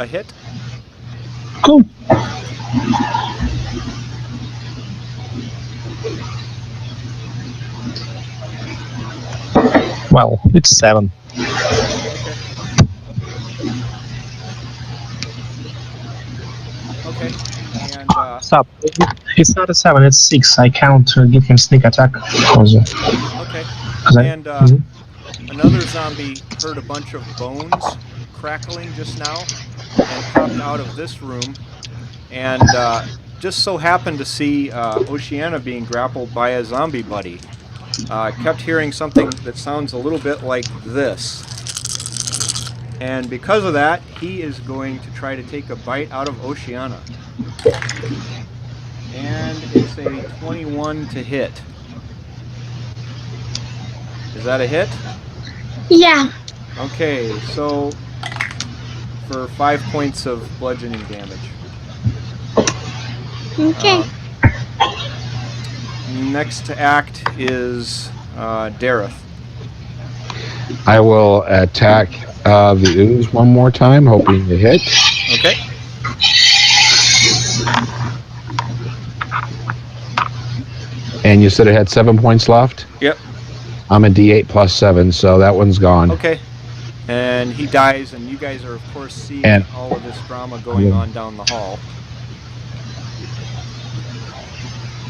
hit. Cool. Well, it's 7. Okay. And Stop. It's not a 7, it's 6. I can't give him sneak attack. okay. And another zombie heard a bunch of bones crackling just now and popped out of this room and just so happened to see Oceana being grappled by a zombie buddy. Kept hearing something that sounds a little bit like this. And because of that, he is going to try to take a bite out of Oceana. And it's a 21 to hit. Is that a hit? Yeah. Okay, so for 5 points of bludgeoning damage. Okay. Next to act is Dareth. I will attack the ooze one more time, hoping to hit. Okay. And you said it had 7 points left? Yep. I'm a D8 plus 7, so that one's gone. Okay. And he dies, and you guys are, of course, seeing all of this drama going on down the hall.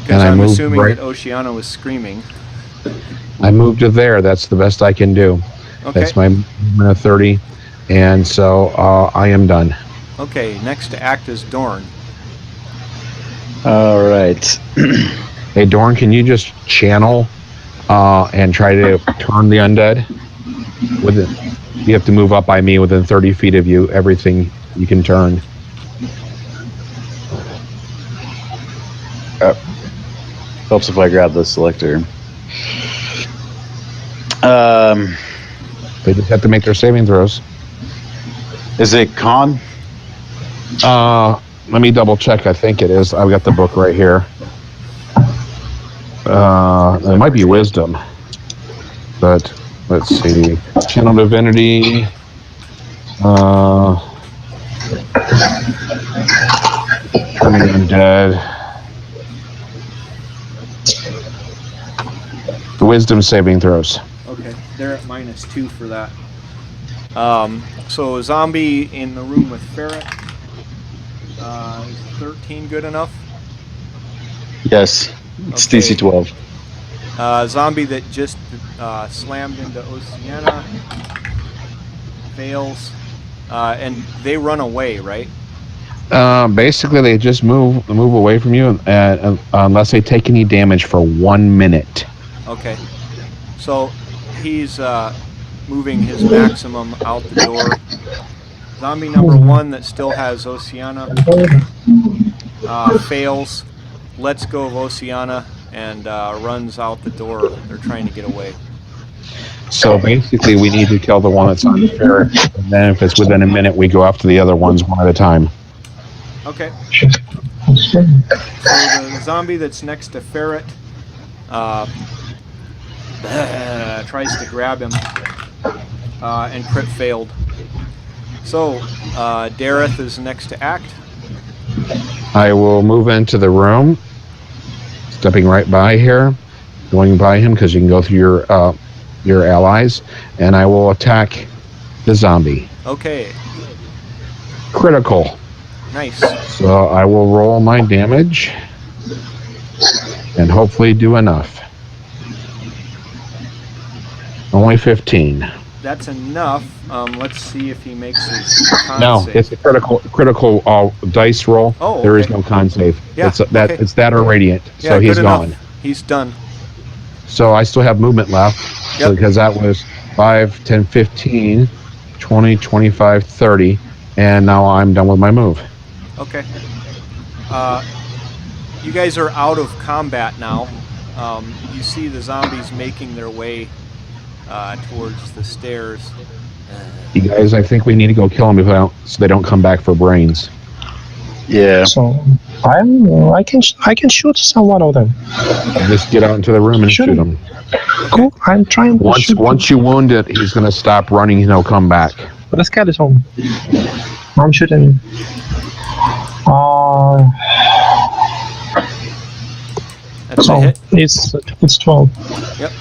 Because I'm assuming that Oceana was screaming. I moved to there. That's the best I can do. Okay. That's my movement of 30. And so I am done. Okay, next to act is Dorn. All right. Hey, Dorn, can you just channel and try to turn the undead? You have to move up by me within 30 feet of you. Everything you can turn. Helps if I grab the selector. They just have to make their saving throws. Is it con? Let me double check. I think it is. I've got the book right here. It might be wisdom, but let's see. Channel divinity. Turning undead. The wisdom saving throws. Okay, they're at -2 for that. So a zombie in the room with Ferret. Is 13 good enough? Yes. It's Okay. DC 12. Zombie that just slammed into Oceana fails, and they run away, right? Basically, they just move away from you, unless they take any damage for 1 minute. Okay, so he's moving his maximum out the door. Zombie number 1 that still has Oceana fails, lets go of Oceana, and runs out the door. They're trying to get away. So basically, we need to kill the one that's on the ferret, and then if it's within a minute, we go after the other ones one at a time. Okay. So the zombie that's next to Ferret tries to grab him, and crit failed. So Dareth is next to act. I will move into the room, stepping right by here, going by him because you can go through your allies, and I will attack the zombie. Okay. Critical. Nice. So I will roll my damage and hopefully do enough. Only 15. That's enough. Let's see if he makes his con No, save. it's a critical dice roll. Oh, There is okay. no con save. Yeah, It's that or radiant. Yeah, So he's good enough. gone. He's done. So I still have movement left. Yep. So because that was 5, 10, 15, 20, 25, 30. And now I'm done with my move. Okay. You guys are out of combat now. You see the zombies making their way towards the stairs. You guys, I think we need to go kill them so they don't come back for brains. Yeah. So I can shoot someone of them. Just get out into the room and Shoot shoot 'em. them. Cool. I'm trying to shoot Once you wound it, he's gonna stop running and he'll come back. the skeleton. I'm shooting. That's a So hit. it's 12. Yep.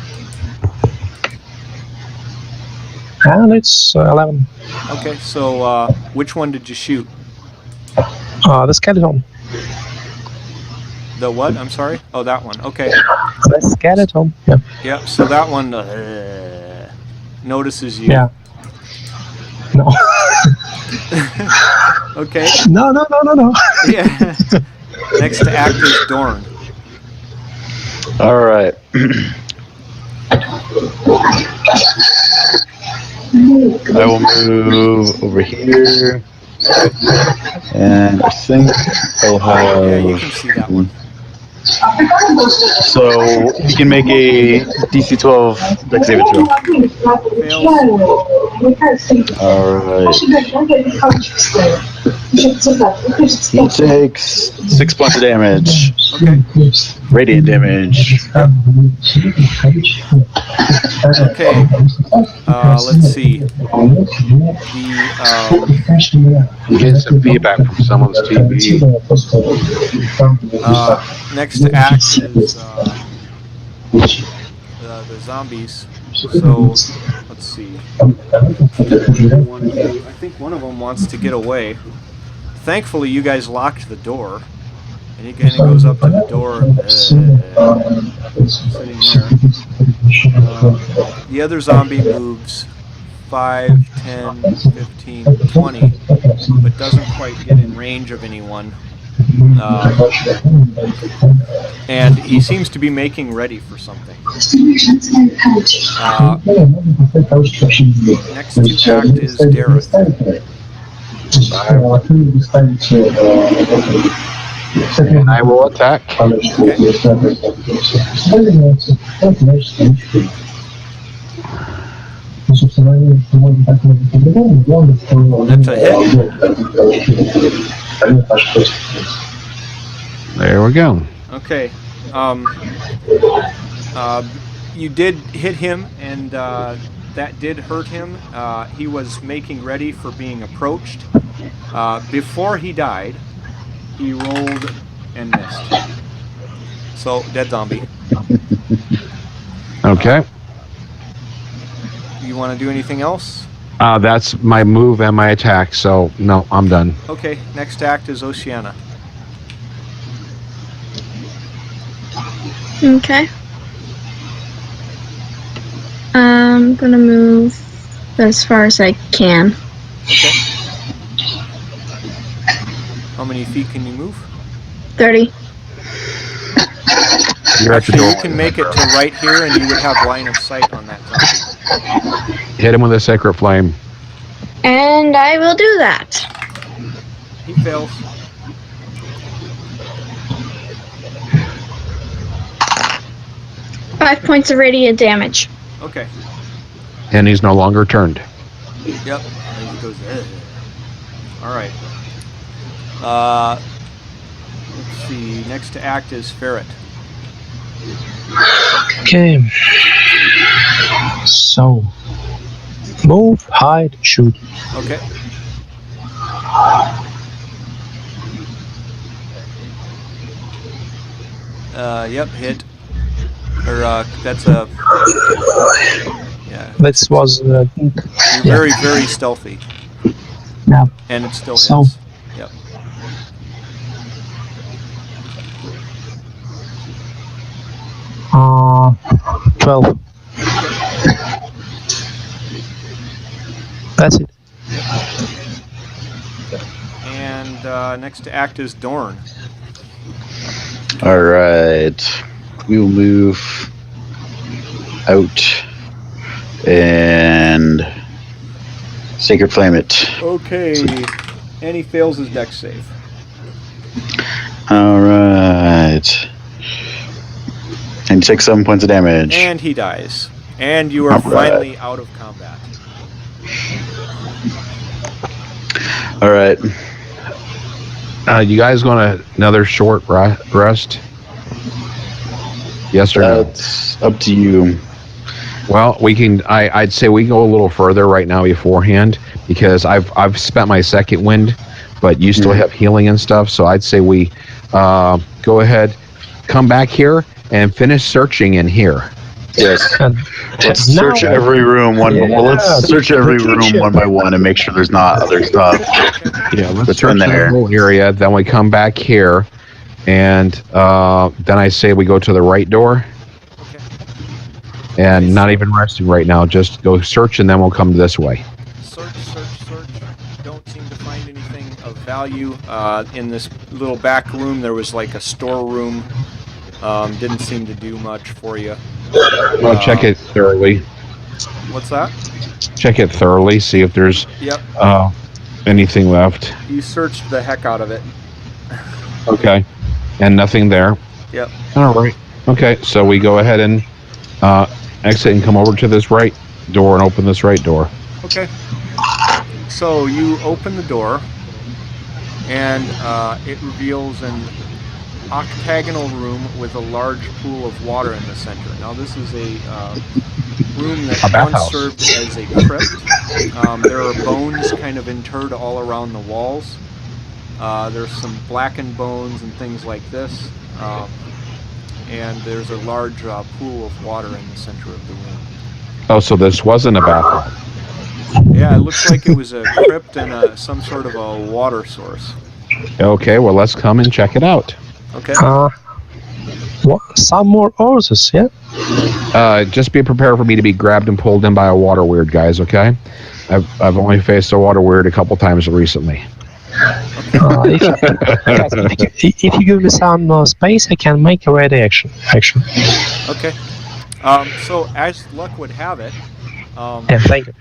And it's 11. Okay, so which one did you shoot? The skeleton. The what? I'm sorry? Oh, that one. Okay. The skeleton. Yeah. Yep, so that one notices you. Yeah. No. Okay. No. Yeah. Next to act is Dorn. All right. I will move over here, and I think I'll have. Yeah, you can see that one. So you can make a DC 12 dex saving throw. Alright. He takes 6 points of damage. Okay. Radiant damage. Okay. Let's see. You get some feedback from someone's TV. Next to act is the zombies. So let's see. I think one of them wants to get away. Thankfully, you guys locked the door, and he kind of goes up to the door, sitting there. The other zombie moves 5, 10, 15, 20, but doesn't quite get in range of anyone. And he seems to be making ready for something. Next to act is Dareth. And I will attack. That's a hit. There we go. Okay. You did hit him, and that did hurt him. He was making ready for being approached. Before he died, he rolled and missed. So, dead zombie. Okay. You want to do anything else? That's my move and my attack, so no, I'm done. Okay, next act is Oceana. Okay. I'm gonna move as far as I can. Okay. How many feet can you move? 30. You're at the Actually, door. you can make it to right here, and you would have line of sight on that zombie. Hit him with a sacred flame. And I will do that. He fails. Five points of radiant damage. Okay. And he's no longer turned. Yep. And he goes, ugh. All right. Let's see. Next to act is Ferret. Okay. So, move, hide, shoot. Okay. Yep, hit. Or, that's a... Yeah. This was You're very, very stealthy. yeah. And it still hits. So- Yep. Uh, 12. That's it. And next to act is Dorn. All right. We will move out and sacred flame it. Okay. And he fails his dex save. All right. And take 7 points of damage. And he dies. And you are All right. finally out of combat. All right. You guys want another short rest? Yes or no? That's up to you. Well, we can. I'd say we go a little further right now beforehand because I've spent my second wind, but you still have healing and stuff. So I'd say we go ahead, come back here, and finish searching in here. Yes. Let's Now- search every room one. Well, let's search every room one by one and make sure there's not other stuff. Yeah, let's That's search in the there. whole area. Then we come back here, and then I say we go to the right door. Okay. And not even resting right now. Just go search, and then we'll come this way. Search. Don't seem to find anything of value. In this little back room, there was like a storeroom. Didn't seem to do much for you. Well, check it thoroughly. What's that? Check it thoroughly. See if there's Yep. anything left. You searched the heck out of it. Okay. And nothing there. Yep. All right. Okay. So we go ahead and exit and come over to this right door and open this right door. Okay. So you open the door, and it reveals an octagonal room with a large pool of water in the center. Now this is a room that A bathhouse. once served as a crypt. There are bones kind of interred all around the walls. There's some blackened bones and things like this. And there's a large pool of water in the center of the room. Oh, so this wasn't a bathhouse. Yeah, it looks like it was a crypt and some sort of a water source. Okay. Well, let's come and check it out. Okay. Some more horses, yeah? Just be prepared for me to be grabbed and pulled in by a water weird, guys. Okay. I've only faced a water weird a couple times recently. If you give me some space, I can make a ready action. Okay. So as luck would have it, Yeah, thank you.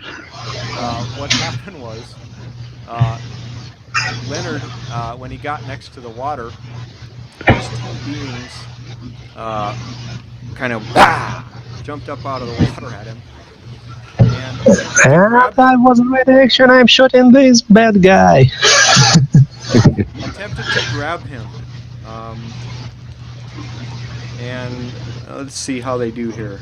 what happened was Leonard, when he got next to the water, these two beings kind of jumped up out of the water at him. And I wasn't ready action, I'm shooting this bad guy. Attempted to grab him. And let's see how they do here.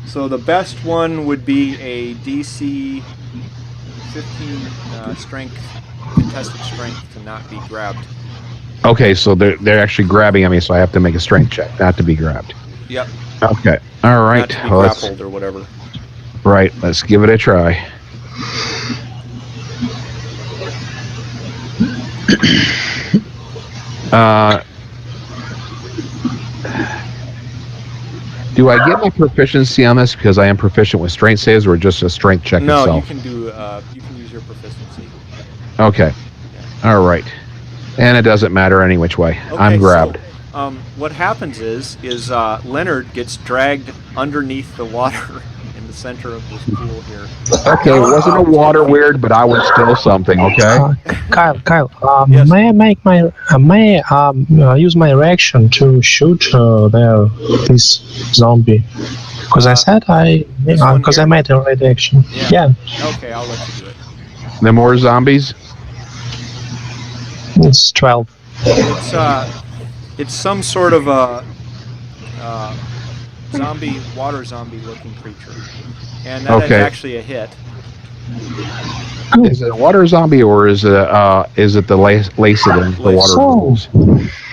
So the best one would be a DC 15 strength, contested strength to not be grabbed. Okay, so they're actually grabbing at me, so I have to make a strength check, not to be grabbed. Yep. Okay. All right. Not to be Well, let's- grappled or whatever. Right. Let's give it a try. Do I get my proficiency on this because I am proficient with strength saves, or just a strength check No, itself? you can do. You can use your proficiency. Okay. All right. And it doesn't matter any which way. Okay, I'm grabbed. So, what happens is Leonard gets dragged underneath the water in the center of this pool here. Okay, it wasn't a water weird, but I was still something. Okay. Kyle, Yes. may I make my use my reaction to shoot this zombie? Because I said this one because I here? made a ready action. Yeah. Yeah, Okay, I'll let you do it. No more zombies. it's 12. It's some sort of a water zombie looking creature, and that is Okay. actually a hit. Is it a water zombie or is it the Lacedon, the water Oh. ghouls?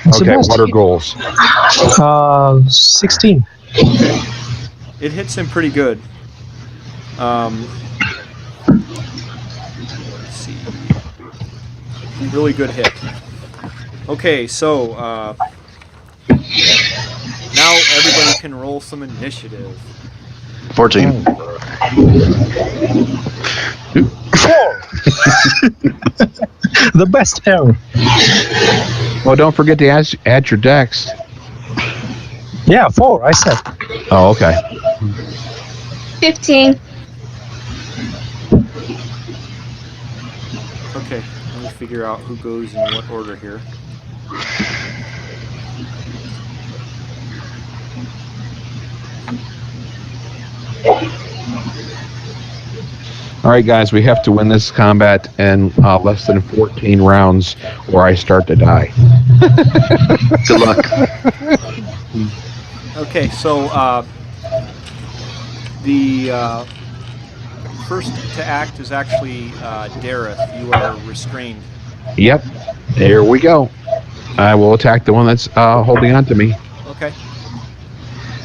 It's the Okay, best. water ghouls. 16. It hits him pretty good. Let's see. Really good hit. Okay, so now everybody can roll some initiative. 14. The best ever. Well, don't forget to add your dex. Yeah, 4. I said. Oh, okay. 15. Okay, let me figure out who goes in what order here. All right, guys, we have to win this combat in less than 14 rounds, or I start to die. Good luck. Okay, so the first to act is actually Dareth. You are restrained. Yep. There we go. I will attack the one that's holding on to me. Okay.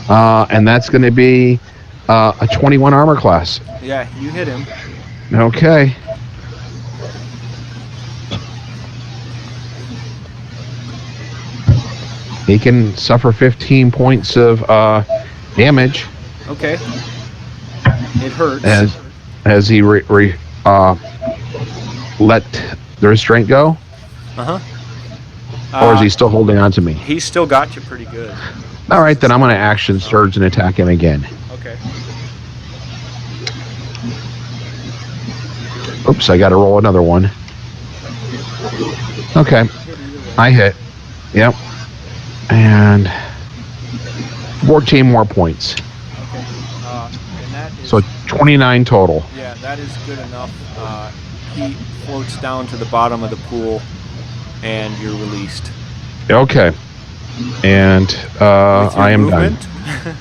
And that's going to be a 21 armor class. Yeah, you hit him. Okay. He can suffer 15 points of damage Okay. It hurts. as he let the restraint go. Uh-huh. Or is he still holding on to me? He's still got you pretty good. All right, then I'm going to action surge and attack him again. Okay. Oops, I got to roll another one. Okay, I hit. Yep. And 14 more points. Okay. And that is, So 29 total. yeah, that is good enough. He floats down to the bottom of the pool, and you're released. Okay. And With your I am movement, done.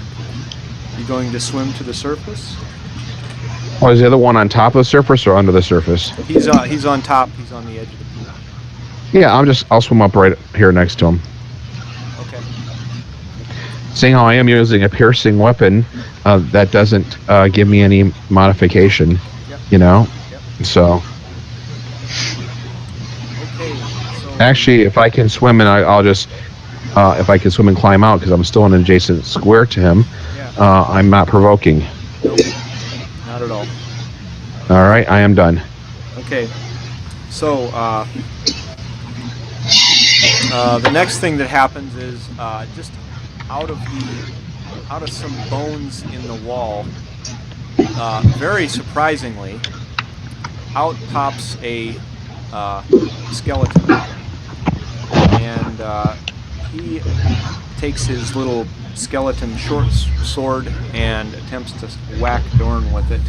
you going to swim to the surface? Oh, is the other one on top of the surface or under the surface? He's on top. He's on the edge of the pool. Yeah, I'll swim up right here next to him. Okay. Seeing how I am using a piercing weapon, that doesn't give me any modification, Yep. you know? Yep. So, Okay. So actually, if I can swim and I'll just, if I can swim and climb out because I'm still in an adjacent square to him, yeah. I'm not provoking. Nope. Not at all. All right, I am done. Okay. So the next thing that happens is just out of some bones in the wall, very surprisingly, out pops a skeleton, and he takes his little skeleton short sword and attempts to whack Dorn with it.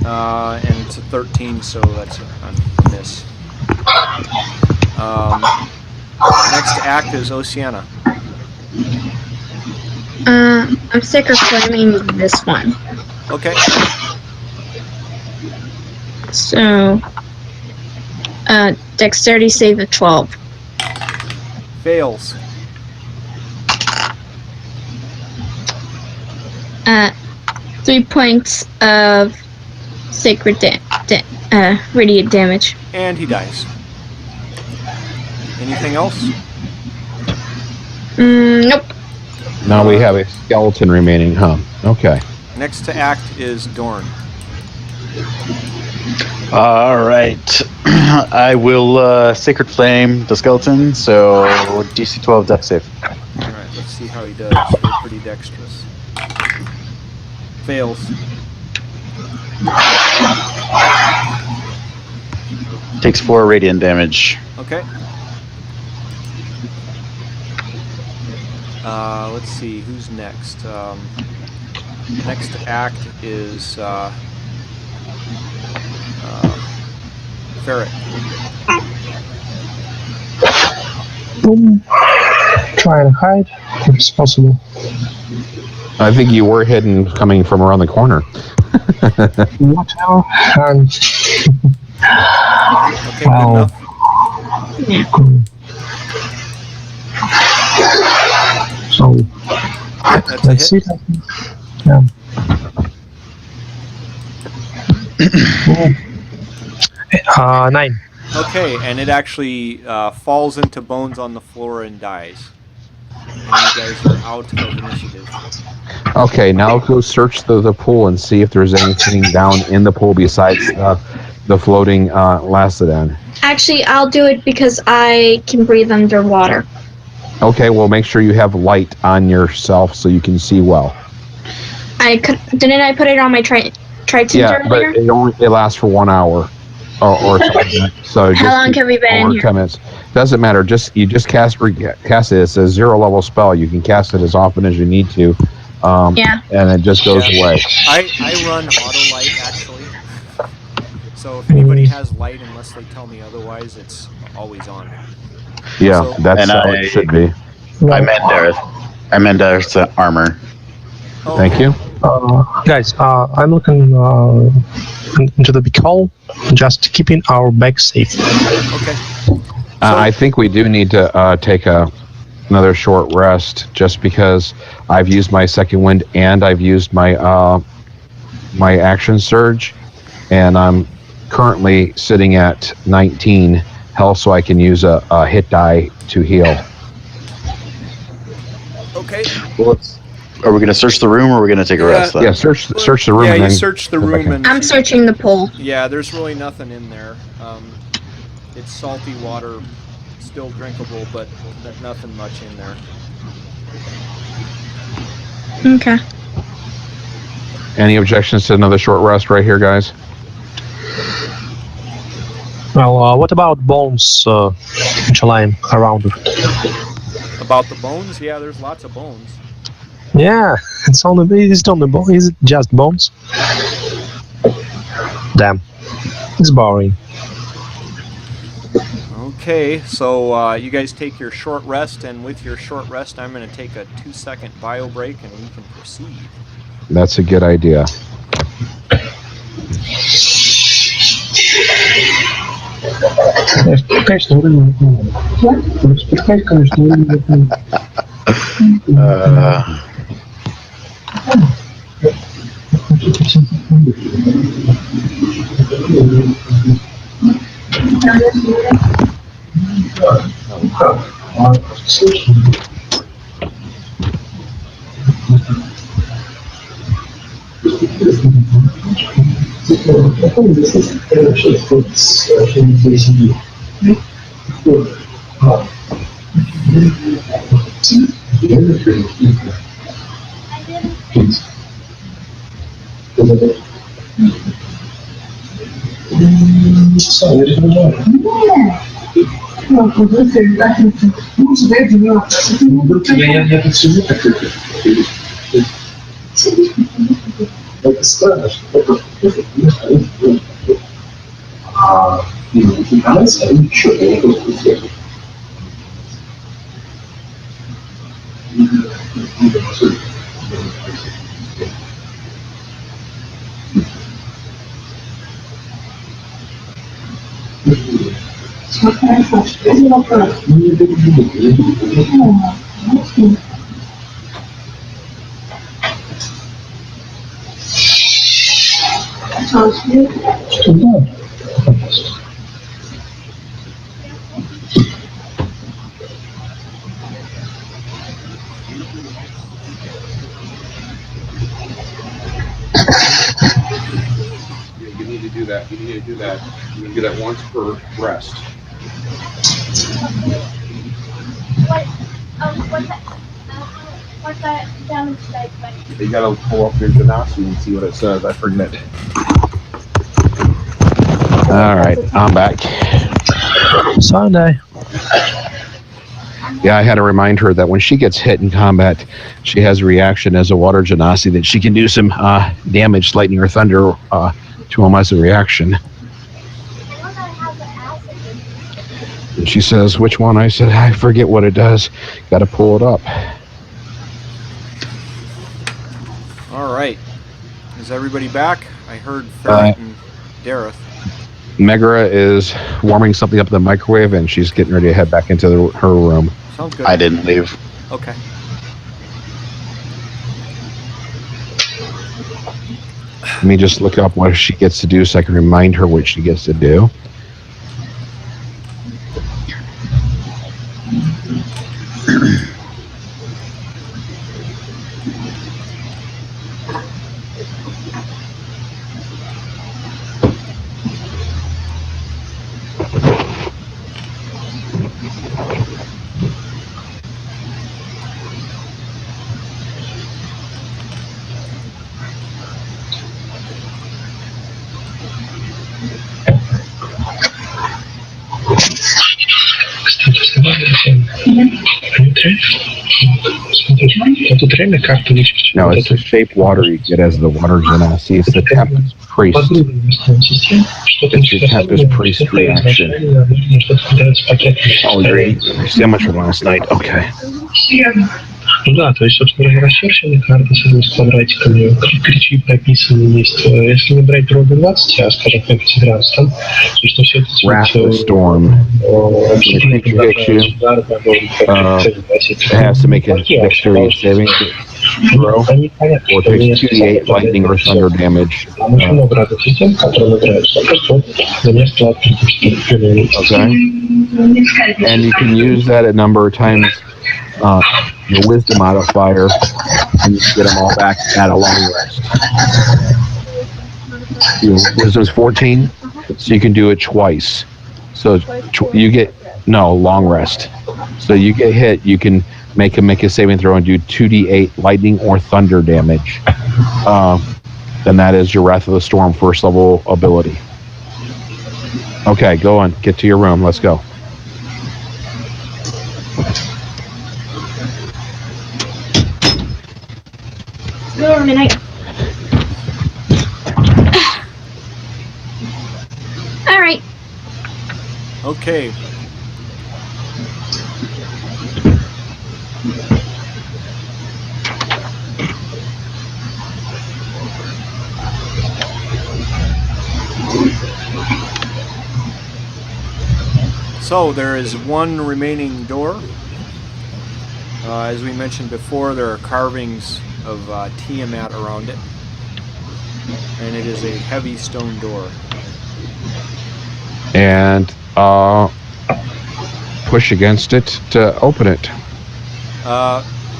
And it's a 13, so that's a miss. Next to act is Oceana. I'm sick of flaming this one. Okay. So, dexterity save of 12. Fails. 3 points of sacred radiant damage. And he dies. Anything else? Nope. Now we have a skeleton remaining, huh? Okay. Next to act is Dorn. All right. I will Sacred Flame the skeleton, so DC 12 death save. Alright, let's see how he does. You're pretty dexterous. Fails. Takes 4 radiant damage. Okay. Let's see, who's next? Next to act is Ferret. Boom. Try and hide if it's possible. I think you were hidden coming from around the corner. Whatever. And Okay, good Wow. enough. so That's a let's hit. see. Yeah. Oh. 9. Okay, and it actually falls into bones on the floor and dies. And you guys are out of initiative. Okay, now go search the pool and see if there's anything down in the pool besides the floating Lastodon. Actually, I'll do it because I can breathe underwater. Okay, well, make sure you have light on yourself so you can see well. Didn't I put it on my trident Yeah, but earlier? it lasts for 1 hour or something. So How long have we been in over here? 10 minutes. Doesn't matter. You just cast it. It's a 0-level spell. You can cast it as often as you need to. Yeah. And it just goes Yeah. away. I run auto light actually. So if anybody has light, unless they tell me otherwise, it's always on. Yeah, So- that's And how I- it should be. I meant Dareth. I meant Dareth's armor. Oh, Thank you. Guys, I'm looking into the big hole, just keeping our bags safe. Okay. I think we do need to take another short rest, just because I've used my second wind and I've used my my action surge, and I'm currently sitting at 19 health, so I can use a hit die to heal. Okay. Well, are we going to search the room, or are we going to take a rest? Then? Yeah, search the room. Yeah, and you then search the go back room in. and I'm searching the pool. yeah, there's really nothing in there. It's salty water, still drinkable, but nothing much in there. Okay. Any objections to another short rest right here, guys? Well, what about bones which are lying around? About the bones? Yeah, there's lots of bones. Yeah, it's on the bone. Is it just bones? Damn, it's boring. Okay, so you guys take your short rest, and with your short rest, I'm going to take a 2-second bio break, and we can proceed. That's a good idea. You need to do that. You need to do that. You can do that once per rest. What's that damage like? You gotta pull up your Genasi and see what it says. I forget. All right, I'm back. Sunday. Yeah, I had to remind her that when she gets hit in combat, she has a reaction as a water Genasi that she can do some damage, lightning or thunder, to him as a reaction. And she says, "Which one?" I said, "I forget what it does. Got to pull it up." All right. Is everybody back? I heard Ferret and Dareth. Megara is warming something up in the microwave, and she's getting ready to head back into her room. Sounds good. I didn't leave. Okay. Let me just look up what she gets to do so I can remind her what she gets to do. No, it's the shaped water you get as the water Genasi. It's the Tempest Priest. It's your Tempest Priest reaction. Oh, great. Sandwich from last night. Okay. Ну да, то есть, собственно говоря, расчерченная карта с квадратиками, ключи прописаны есть. Если не брать дробь 20, а, скажем, конфигурацию, там, то есть, все это Wrath of the Storm. When a creature hits you, it has to make a dexterity saving throw, or takes 2d8 lightning or thunder damage. Там очень много разных систем, которые набираются. Просто вот за несколько Okay. And you can use that a number of times. Your wisdom modifier, and you get them all back at a long rest. Your wisdom's 14, so you can do it twice. So you get long rest. So you get hit, you can make a saving throw and do 2d8 lightning or thunder damage. Then that is your Wrath of the Storm first level ability. Okay, go on, get to your room. Let's go. Wait a minute. All right. Okay. So there is one remaining door. As we mentioned before, there are carvings of Tiamat around it, and it is a heavy stone door. And push against it to open it.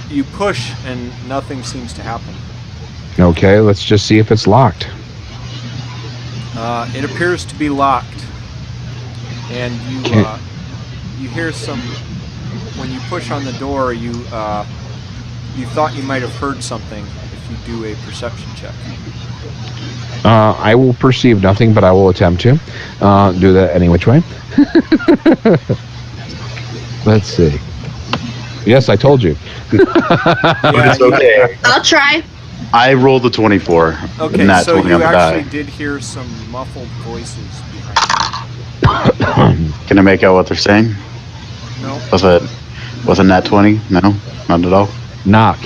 You push and nothing seems to happen. Okay, let's just see if it's locked. It appears to be locked, and you hear some. When you push on the door, you thought you might have heard something if you do a perception check. I will perceive nothing, but I will attempt to do that any which way. Let's see. Yes, I told you. Yeah, It's okay. I'll try. I rolled a 24. Okay, Not so 20 you on the actually die. did hear some muffled voices behind you. Can I make out what they're saying? No? Was it nat 20? No, not at all. Knock.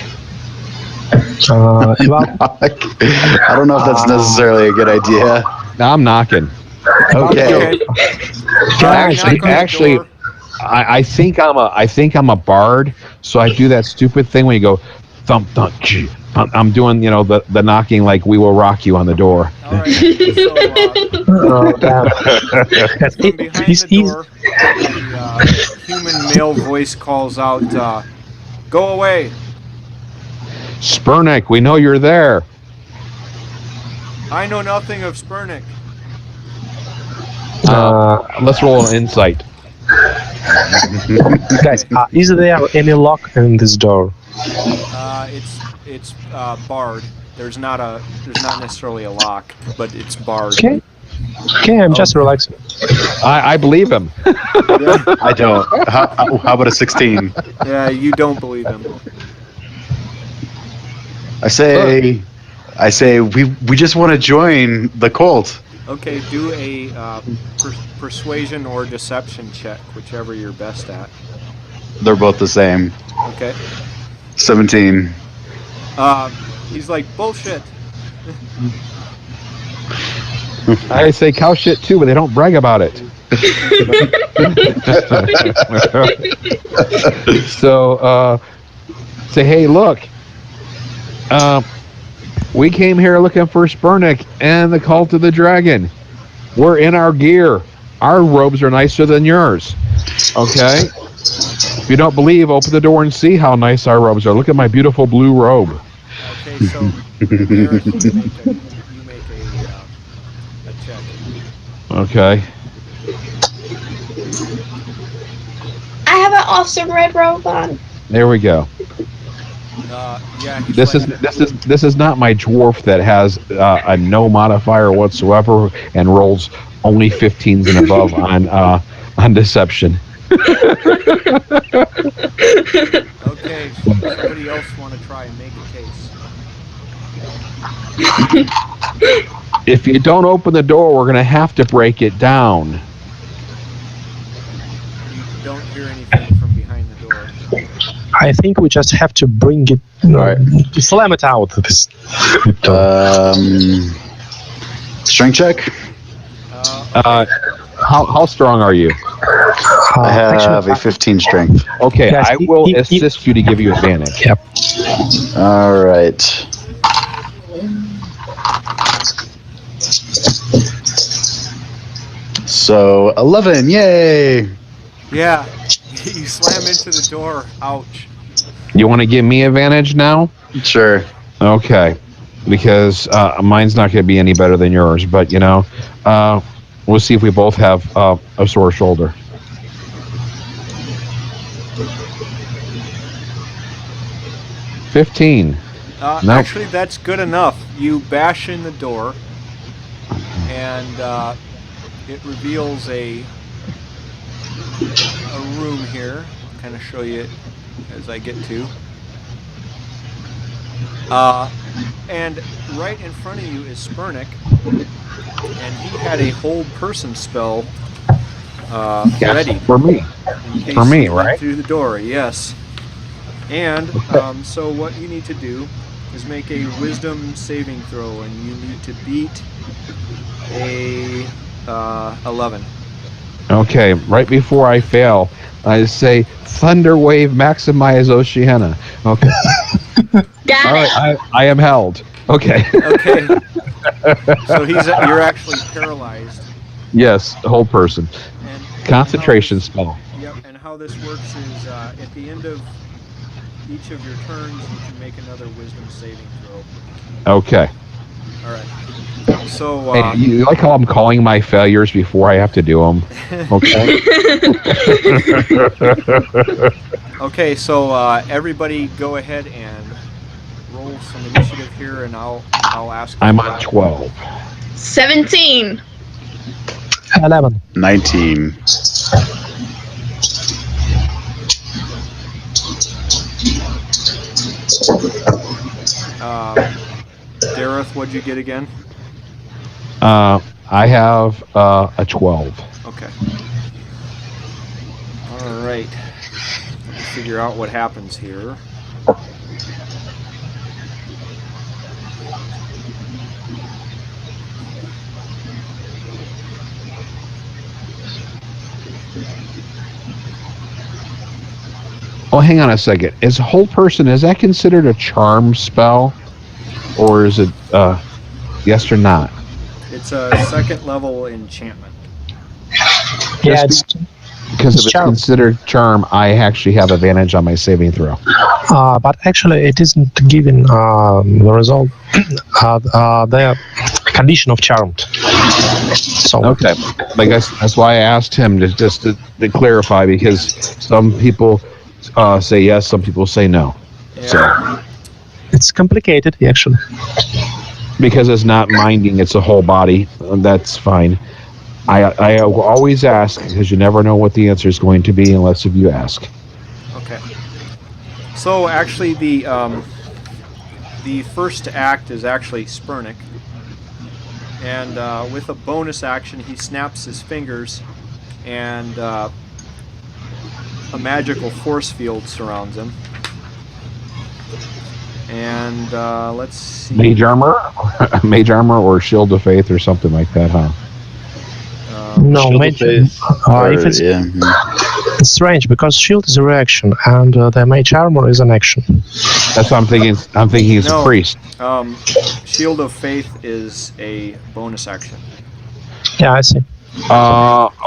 Well, I don't know if that's necessarily a good idea. I'm knocking. Okay. guys, Knock on the Actually, door. I think I'm a bard, so I do that stupid thing when you go thump thump. I'm doing the knocking like We Will Rock You on the door. All right. So damn. from behind the door, the human male voice calls out, "Go away!" Spurnick, we know you're there. I know nothing of Spurnick. Let's roll an insight. Guys, is there any lock in this door? It's barred. There's not necessarily a lock, but it's barred. Okay, I'm just relaxing. I believe him. I don't. How about a 16? Yeah, you don't believe him. I say we just want to join the cult. Okay, do a persuasion or deception check, whichever you're best at. They're both the same. Okay. 17. He's like, bullshit. I say cow shit too, but they don't brag about it. So say, hey, look. We came here looking for Spurnick and the Cult of the Dragon. We're in our gear. Our robes are nicer than yours. Okay? If you don't believe, open the door and see how nice our robes are. Look at my beautiful blue robe. Okay, so Garrett, you make a check. Okay. I have an awesome red robe on. There we go. Yeah, he's This is not my dwarf that has a no modifier whatsoever and rolls only 15s and above on deception. Okay, so somebody else want to try and make a case? If you don't open the door, we're gonna have to break it down. You don't hear anything from behind the door. I think we just have to bring it, Alright. slam it out. This. Strength check. How strong are you? I have Actually, a 15 strength. Okay, Yes, I will assist you to give you advantage. Yep. All right. So 11, yay! Yeah, you slam into the door. Ouch. You want to give me advantage now? Sure. Okay, because mine's not going to be any better than yours. But we'll see if we both have a sore shoulder. $15. Nope. Actually, that's good enough. You bash in the door, and it reveals a room here. I'll kind of show you it as I get to. And right in front of you is Spurnick, and he had a hold person spell ready. For me. In case For me, you went right? through the door, yes. And so what you need to do is make a wisdom saving throw, and you need to beat a 11. Okay, right before I fail, I say Thunder Wave Maximize Oceana. Okay. Got All it. right, I am held. Okay. Okay. So you're actually paralyzed. Yes, whole person. And Concentration how this- spell. Yep. And how this works is at the end of each of your turns, you can make another wisdom saving throw. Okay. All right. So Hey, you like how I'm calling my failures before I have to do them? Okay. okay. So everybody, go ahead and roll some initiative here, and I'll ask. I'm on 12. 17. 11. 19. Dareth, what'd you get again? I have a 12. Okay. All right. Let me figure out what happens here. Oh, hang on a second. Is whole person, is that considered a charm spell? Or is it yes or not? It's a second level enchantment. Yeah, it's, Because if It's it's charm. considered charm, I actually have advantage on my saving throw. but actually it isn't given the result, the condition of charmed. So Okay. I guess that's why I asked him to clarify, because some people say yes, some people say no. Yeah. So it's complicated, actually. because it's not minding, it's a whole body. That's fine. I always ask, because you never know what the answer is going to be unless if you ask. Okay. So actually, the first to act is actually Spurnick, and with a bonus action, he snaps his fingers, and a magical force field surrounds him. And let's see. Mage armor, or shield of faith, or something like that, huh? No, Shield of mage. Faith, If it's, yeah. it's strange because shield is a reaction and the mage armor is an action. That's what I'm thinking. I'm thinking it's No. a priest. Shield of Faith is a bonus action. Yeah, I see.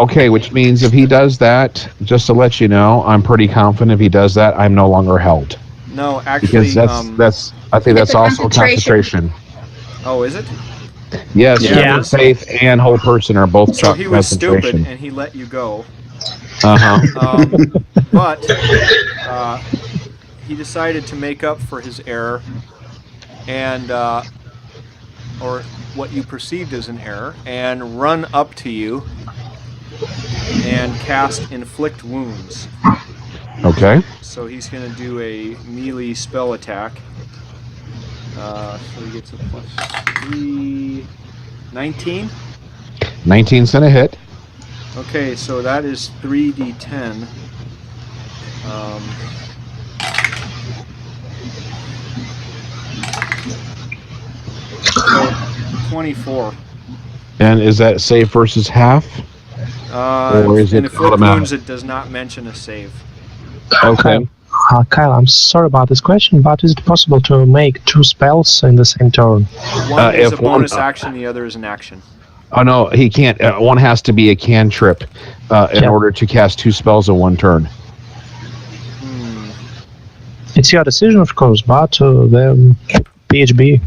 Okay, which means if he does that, just to let you know, I'm pretty confident if he does that, I'm no longer held. No, actually, Because that's I think It's that's a also concentration. concentration. oh, is it? Yes, Yeah. shield of faith and whole person are both So he was stupid concentration. and he let you go. Uh-huh. But he decided to make up for his error, and or what you perceived as an error, and run up to you and cast Inflict Wounds. Okay. So he's going to do a melee spell attack. So he gets a +3, 19. 19's gonna hit. Okay, so that is 3d10. 24. And is that save versus half? Or is In it afflict automatic? wounds, it does not mention a save. Okay. Kyle, I'm sorry about this question, but is it possible to make 2 spells in the same turn? One is a if one- bonus action, the other is an action. Oh no, he can't. One has to be a cantrip in Yeah. order to cast 2 spells in one turn. It's your decision, of course, but the PHB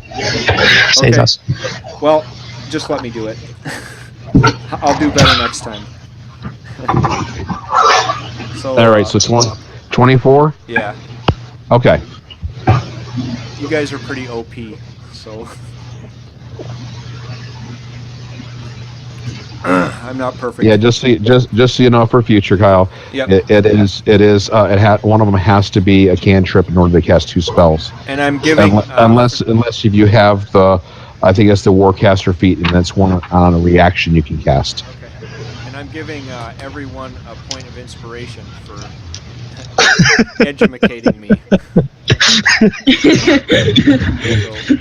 says Okay. us. Well, just let me do it. I'll do better next time. So. All right, so 24? Yeah. Okay. You guys are pretty OP, so. I'm not perfect. Yeah, just so you know for future, Kyle. Yep. One of them has to be a cantrip in order to cast 2 spells. And I'm giving. Unless if you have the, I think it's the Warcaster feat, and that's one on a reaction you can cast. Okay. And I'm giving everyone a point of inspiration for edumacating me. So,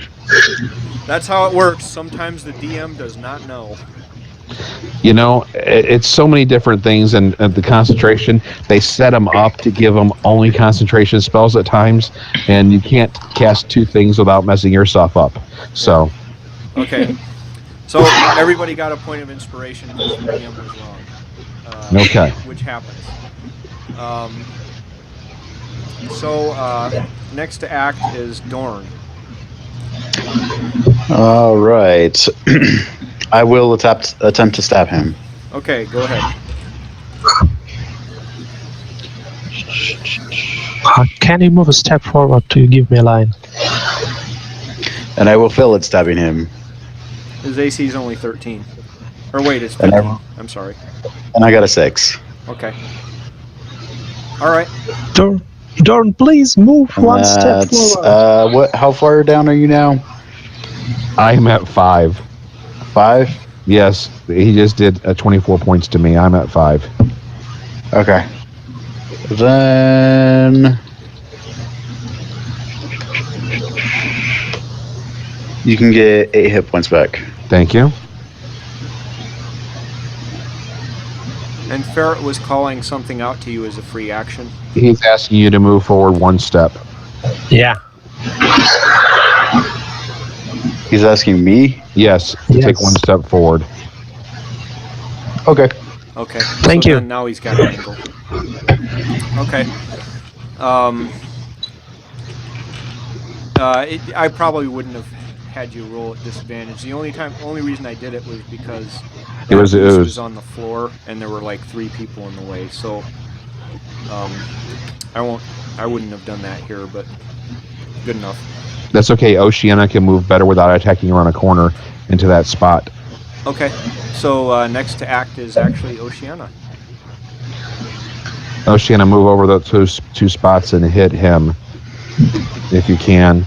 that's how it works. Sometimes the DM does not know. You know, it's so many different things, and the concentration, they set them up to give them only concentration spells at times, and you can't cast 2 things without messing yourself up. So, Okay. So everybody got a point of inspiration because the DM was wrong. Okay. Which happens. So next to act is Dorn. All right. I will attempt to stab him. Okay, go ahead. Can you move a step forward to give me a line? And I will fail at stabbing him. His AC is only 13. Or wait, it's And 15. I'm sorry. And I got a 6. Okay. All right. Dorn, please move one step That's, forward. how far down are you now? I'm at 5. 5? Yes, he just did 24 points to me. I'm at 5. Okay. Then you can get 8 hit points back. Thank you. And Ferret was calling something out to you as a free action. He's asking you to move forward 1 step. Yeah. He's asking me? Yes, to take 1 step forward. Okay. Okay. Thank you. Then now he's got an angle. Okay. I probably wouldn't have had you roll at disadvantage. The only reason I did it was because It was on the floor and there were like 3 people in the way. So I wouldn't have done that here, but good enough. That's okay. Oceana can move better without attacking around a corner into that spot. Okay. So next to act is actually Oceana. Oceana, move over those 2 spots and hit him if you can,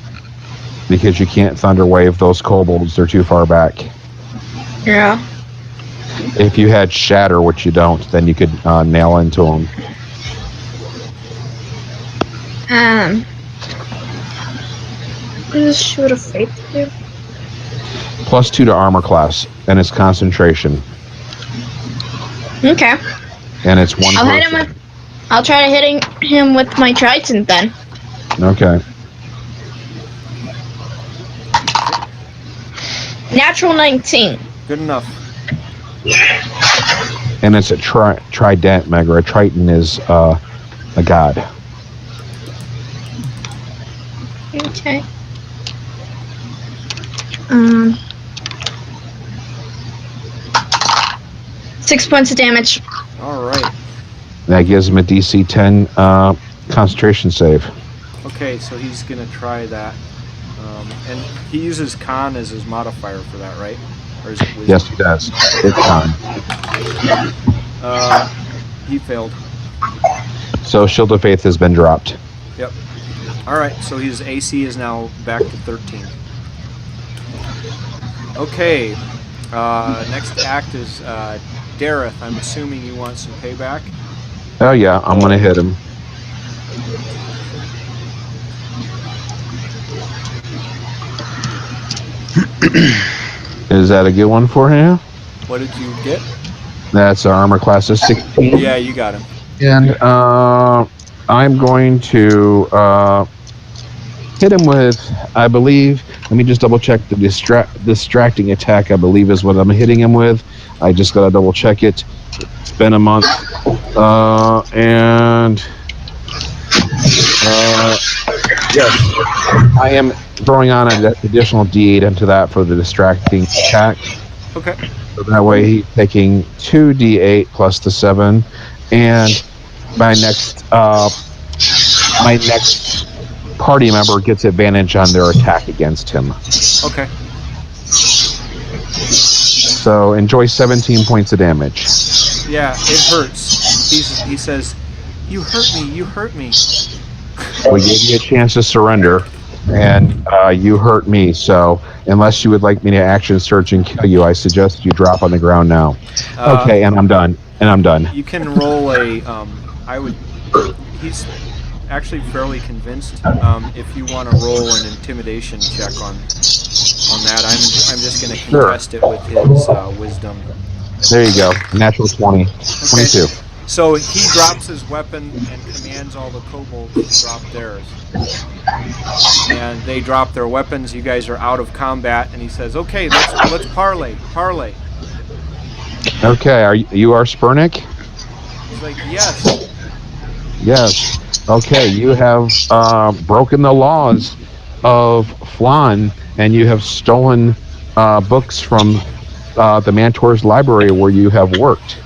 because you can't thunder wave those kobolds. They're too far back. Yeah. If you had shatter, which you don't, then you could nail into them. What does Shoot of Faith do? +2 to armor class, and it's concentration, Okay. and it's 1 I'll hit him person. with. I'll try hitting him with my trident then. Okay. Natural 19. Good enough. And it's a trident, Megra. A triton is a god. Okay. 6 points of damage. All right. That gives him a DC 10 concentration save. Okay, so he's gonna try that, and he uses con as his modifier for that, right? Or is it wisdom? Yes, he does. It's fine. He failed. So Shield of Faith has been dropped. Yep. All right, so his AC is now back to 13. Okay. Next act is Dareth. I'm assuming you want some payback. Oh yeah, I'm gonna hit him. Is that a good one for him? What did you get? That's our armor class is 16. Yeah, you got him. And I'm going to hit him with, I believe, let me just double check the distracting attack, I believe is what I'm hitting him with. I just got to double check it. It's been a month. Yes, I am throwing on an additional D8 into that for the distracting attack. Okay. So that way he's taking 2d8 plus the 7, and my next party member gets advantage on their attack against him. Okay. So enjoy 17 points of damage. Yeah, it hurts. He says, "You hurt me. You hurt me." We gave you a chance to surrender, and you hurt me. So unless you would like me to action search and kill you, I suggest you drop on the ground now. Okay, and I'm done. You can roll a. He's actually fairly convinced. If you want to roll an intimidation check on that, I'm just going to contest it with his wisdom. There you go. Natural 20. 22. So he drops his weapon and commands all the kobolds to drop theirs. And they drop their weapons. You guys are out of combat, and he says, "Okay, let's parley." Okay, you are Spurnick? He's like, "Yes." Yes. Okay, you have broken the laws of Flan, and you have stolen books from the Mantor's library where you have worked.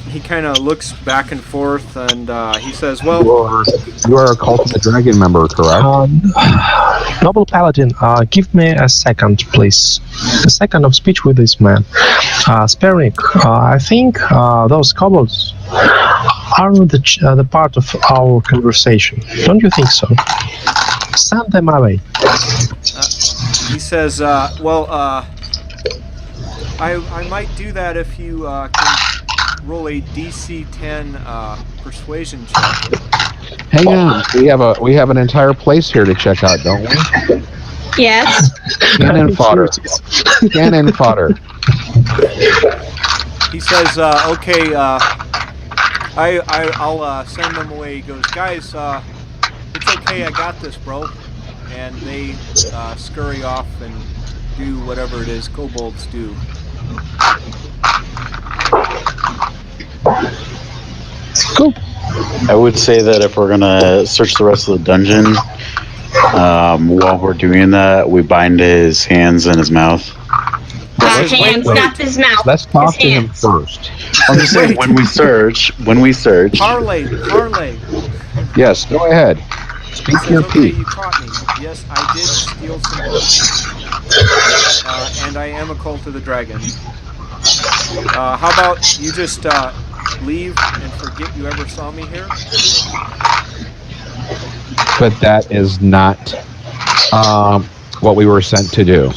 He kind of looks back and forth, and he says, "Well, you are a Cult of the Dragon member, correct?" Noble Paladin, give me a second, please. A second of speech with this man. Spernick, I think those kobolds are the part of our conversation. Don't you think so? Send them away. He says, "Well, I might do that if you can roll a DC 10 persuasion check." Hang on, we have an entire place here to check out, don't we? Yes. Cannon fodder. Cannon fodder. He says, "Okay, I'll send them away." He goes, "Guys, it's okay, I got this, bro." And they scurry off and do whatever it is kobolds do. Cool. I would say that if we're gonna search the rest of the dungeon, while we're doing that, we bind his hands and his mouth. Hands, not his mouth. Let's talk his to him hands. first. I'm just saying, when we search. Parley. Yes, go ahead. Speak Says, your "Okay, piece. you caught me. Yes, I did steal some books. And I am a Cult of the Dragon. How about you just leave and forget you ever saw me here?" But that is not what we were sent to do.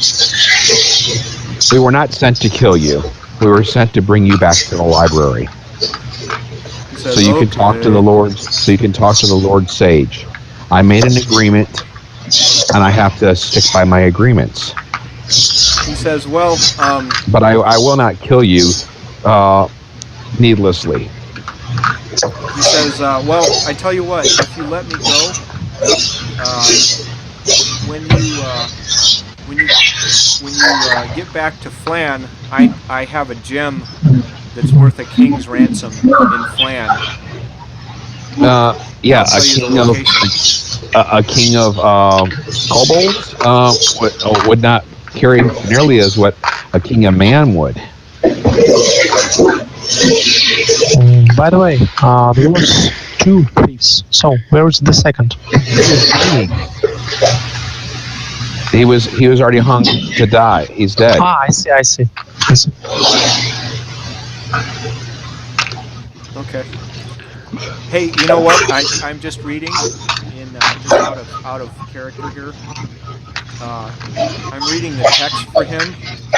We were not sent to kill you. We were sent to bring you back to the library, Says, so you can talk to the Lord. So you can talk to the Lord Sage. I made an agreement, and I have to stick by my agreements. He says, "Well, But I will not kill you needlessly." he says, "Well, I tell you what. If you let me go, when you get back to Flan, I have a gem that's worth a king's ransom in Flan." Yeah, I'll tell you the a king of kobolds would not carry nearly as what a king of man would. By the way, there was 2 thieves. So where is the second? He was already hung to die. He's dead. I see. Okay. Hey, you know what? I'm just reading in just out of character here. I'm reading the text for him,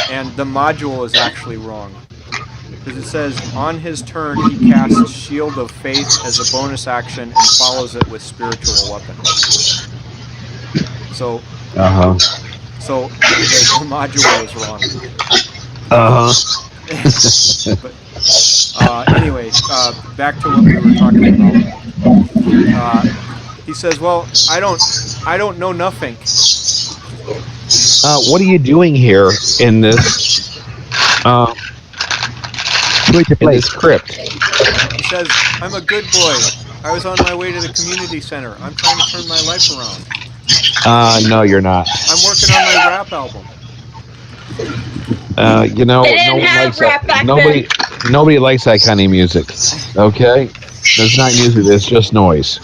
and the module is actually wrong. Because it says, on his turn, he casts Shield of Faith as a bonus action and follows it with Spiritual Weapon. So, So the module was wrong. But anyway, back to what we were talking about. He says, "Well, I don't know nothing." What are you doing here in this crypt? He says, "I'm a good boy. I was on my way to the community center. I'm trying to turn my life around. No, you're not. I'm working on my rap album." You know, They didn't have rap back then. nobody likes that kind of music. Okay, that's not music. It's just noise.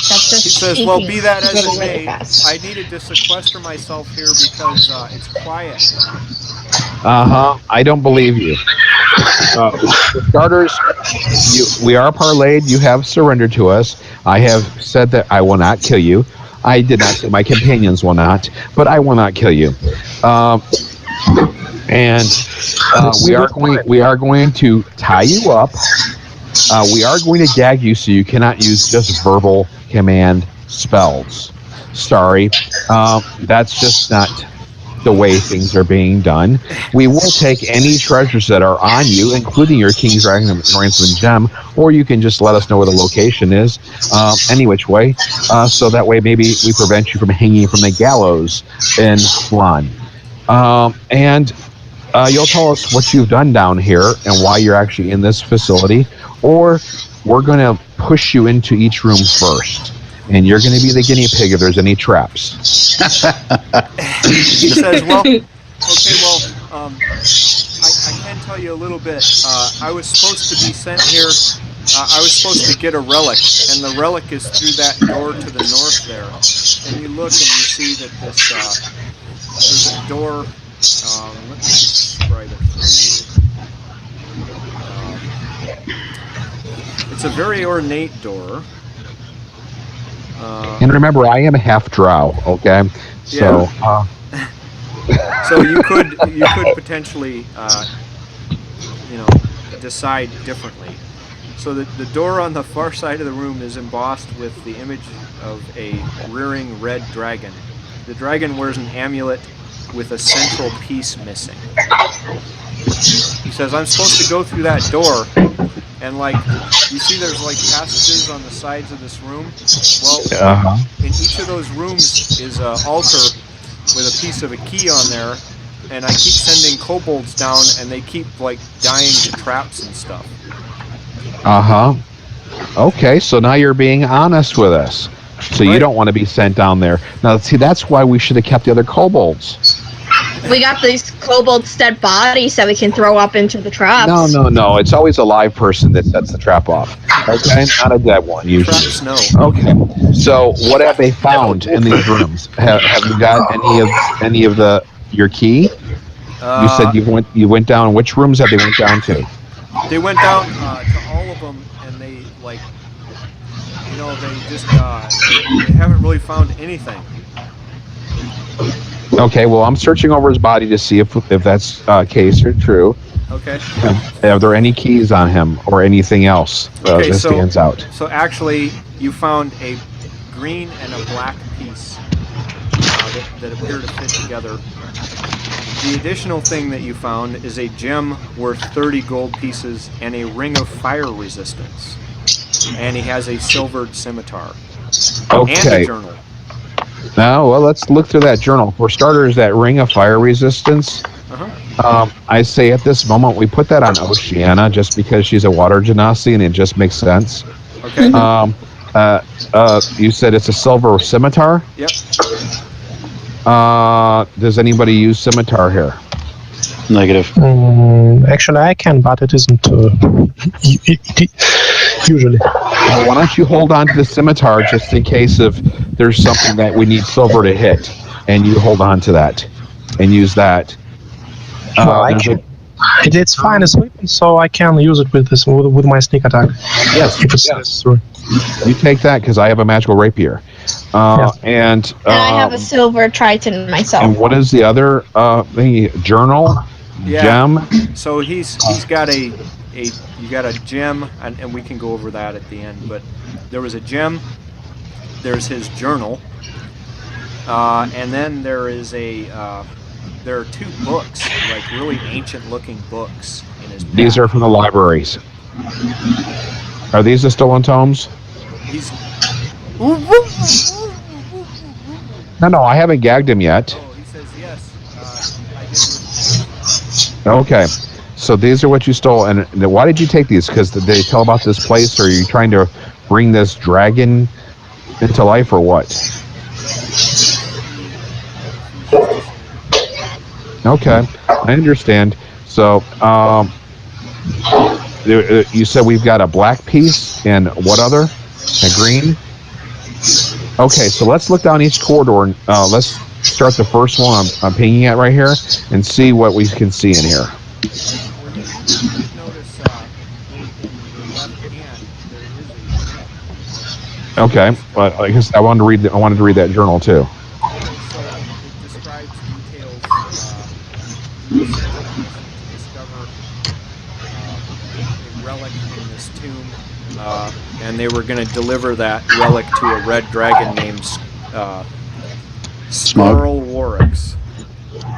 That's just He says, speaking "Well, be that as really, it really may, fast. I needed to sequester myself here because it's quiet." I don't believe you. For starters, we are parlayed. You have surrendered to us. I have said that I will not kill you. I did not say my companions will not, but I will not kill you. And we are going to tie you up. We are going to gag you so you cannot use just verbal command spells. Sorry, that's just not the way things are being done. We will take any treasures that are on you, including your King's Ransom gem, or you can just let us know where the location is, any which way, so that way maybe we prevent you from hanging from the gallows in Flan. And you'll tell us what you've done down here and why you're actually in this facility, or we're going to push you into each room first. And you're going to be the guinea pig if there's any traps. He says, "Well, okay, well, I can tell you a little bit. I was supposed to be sent here. I was supposed to get a relic, and the relic is through that door to the north there. And you look and you see that there's a door. Let me describe it for you. It's a very ornate door. And remember, I am half drow, okay? So, so you could potentially, decide differently. So the door on the far side of the room is embossed with the image of a rearing red dragon. The dragon wears an amulet with a central piece missing. He says, I'm supposed to go through that door, and you see there's passages on the sides of this room. Well, in each of those rooms is an altar with a piece of a key on there, and I keep sending kobolds down, and they keep dying to traps and stuff. Okay, so now you're being honest with us. So you don't want to be sent down there. Now, see, that's why we should have kept the other kobolds. We got these kobolds' dead bodies that we can throw up into the traps. No. It's always a live person that sets the trap off. Okay, not a dead one usually. Traps, no. Okay. So what have they found in these rooms? Have you got any of your key? You said you went down. Which rooms have they went down to? They went down to all of them, and they they just they haven't really found anything. Okay, well, I'm searching over his body to see if that's case or true. Okay. Are there any keys on him or anything else that stands out? So actually, you found a green and a black piece that appear to fit together. The additional thing that you found is a gem worth 30 gold pieces and a ring of fire resistance. And he has a silvered scimitar. Okay. And a journal. Now, well, let's look through that journal. For starters, that ring of fire resistance, I say at this moment we put that on Oceana just because she's a water genasi and it just makes sense. Okay. You said it's a silver scimitar? Yep. Does anybody use scimitar here? Negative. Actually, I can, but it isn't usually. Well, why don't you hold on to the scimitar just in case if there's something that we need silver to hit, and you hold on to that and use that. Well, I can. It's fine as weapon, so I can use it with my sneak attack. Yes. If it's necessary. You take that because I have a magical rapier. And I have a silver triton myself. And what is the other thing? Journal? Yeah. Gem? So he's got you got a gem, and we can go over that at the end, but there was a gem, there's his journal, And then there is there are 2 books, like really ancient-looking books in his pack. These are from the libraries. Are these the stolen tomes? He's. No, I haven't gagged him yet. Oh, he says yes. I did. Okay, so these are what you stole, and why did you take these? Because did they tell about this place, or are you trying to bring this dragon into life, or what? Okay, I understand. So, you said we've got a black piece, and what other? A green? Okay, so let's look down each corridor, and let's start the first one I'm pinging at right here, and see what we can see in here. Notice in your left hand there is a. Okay, but I guess I wanted to read that journal too. So it describes details to discover a relic in this tomb, and they were going to deliver that relic to a red dragon named Squirrel Warix,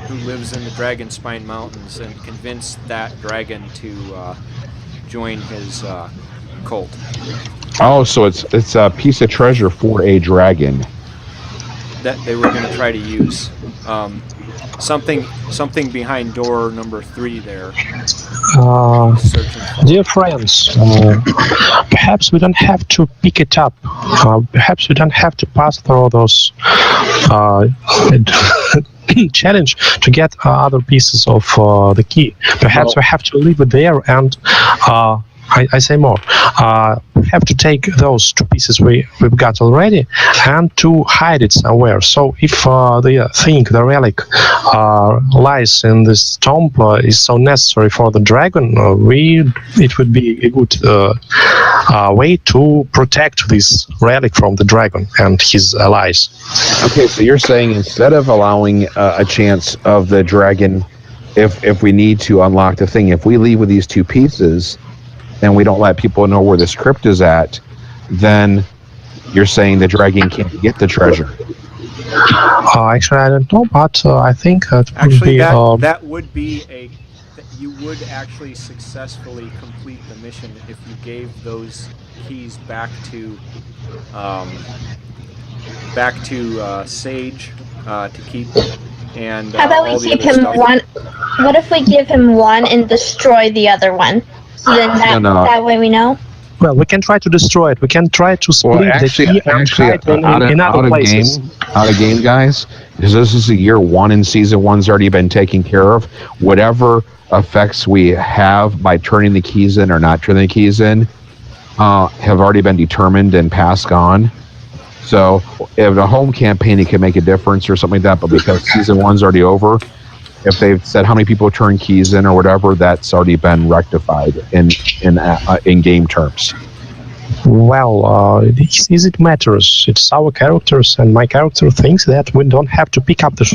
who lives in the Dragonspine Mountains, and convince that dragon to join his cult. Oh, so it's a piece of treasure for a dragon. That they were going to try to use. Something behind door number 3 there. Searching for. Dear friends, perhaps we don't have to pick it up. Perhaps we don't have to pass through those challenge to get other pieces of the key. Perhaps we have to leave it there and I say more. We have to take those 2 pieces we've got already and to hide it somewhere. So if they think the relic lies in this tomb is so necessary for the dragon, it would be a good way to protect this relic from the dragon and his allies. Okay, so you're saying instead of allowing a chance of the dragon, if we need to unlock the thing, if we leave with these 2 pieces, and we don't let people know where this crypt is at, then you're saying the dragon can't get the treasure. Actually, I don't know, but I think it would Actually, be... that would be that you would actually successfully complete the mission if you gave those keys back to Sage to keep, and How about all we the give other him stuff. one? What if we give him one and destroy the other one? So then that way we know. Well, we can try to destroy it. We can try to split the key and hide it in other places. Out of game, guys, because this is year 1 and season 1's already been taken care of. Whatever effects we have by turning the keys in or not turning the keys in have already been determined and passed on. So if a home campaign, it can make a difference or something like that, but because season 1's already over, if they've said how many people turn keys in or whatever, that's already been rectified in game terms. Well, it matters. It's our characters, and my character thinks that we don't have to pick up this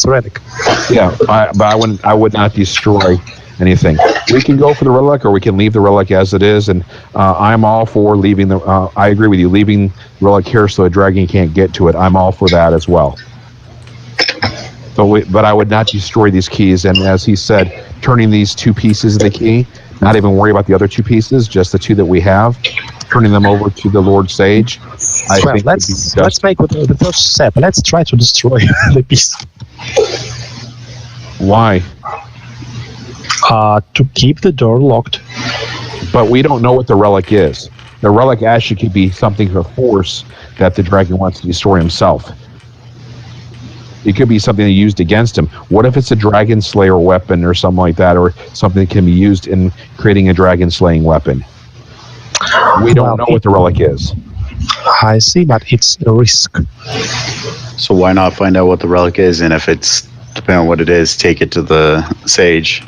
relic. Yeah, but I would not destroy anything. We can go for the relic, or we can leave the relic as it is, and I'm all for leaving the. I agree with you, leaving the relic here so the dragon can't get to it. I'm all for that as well. But I would not destroy these keys, and as he said, turning these 2 pieces of the key, not even worry about the other 2 pieces, just the 2 that we have, turning them over to the Lord Sage. I think let's make the first step. Let's try to destroy the piece. Why? To keep the door locked. But we don't know what the relic is. The relic actually could be something of force that the dragon wants to destroy himself. It could be something used against him. What if it's a dragon slayer weapon or something like that, or something that can be used in creating a dragon slaying weapon? We don't know what the relic is. I see, but it's a risk. So why not find out what the relic is, and if it's, depending on what it is, take it to the sage?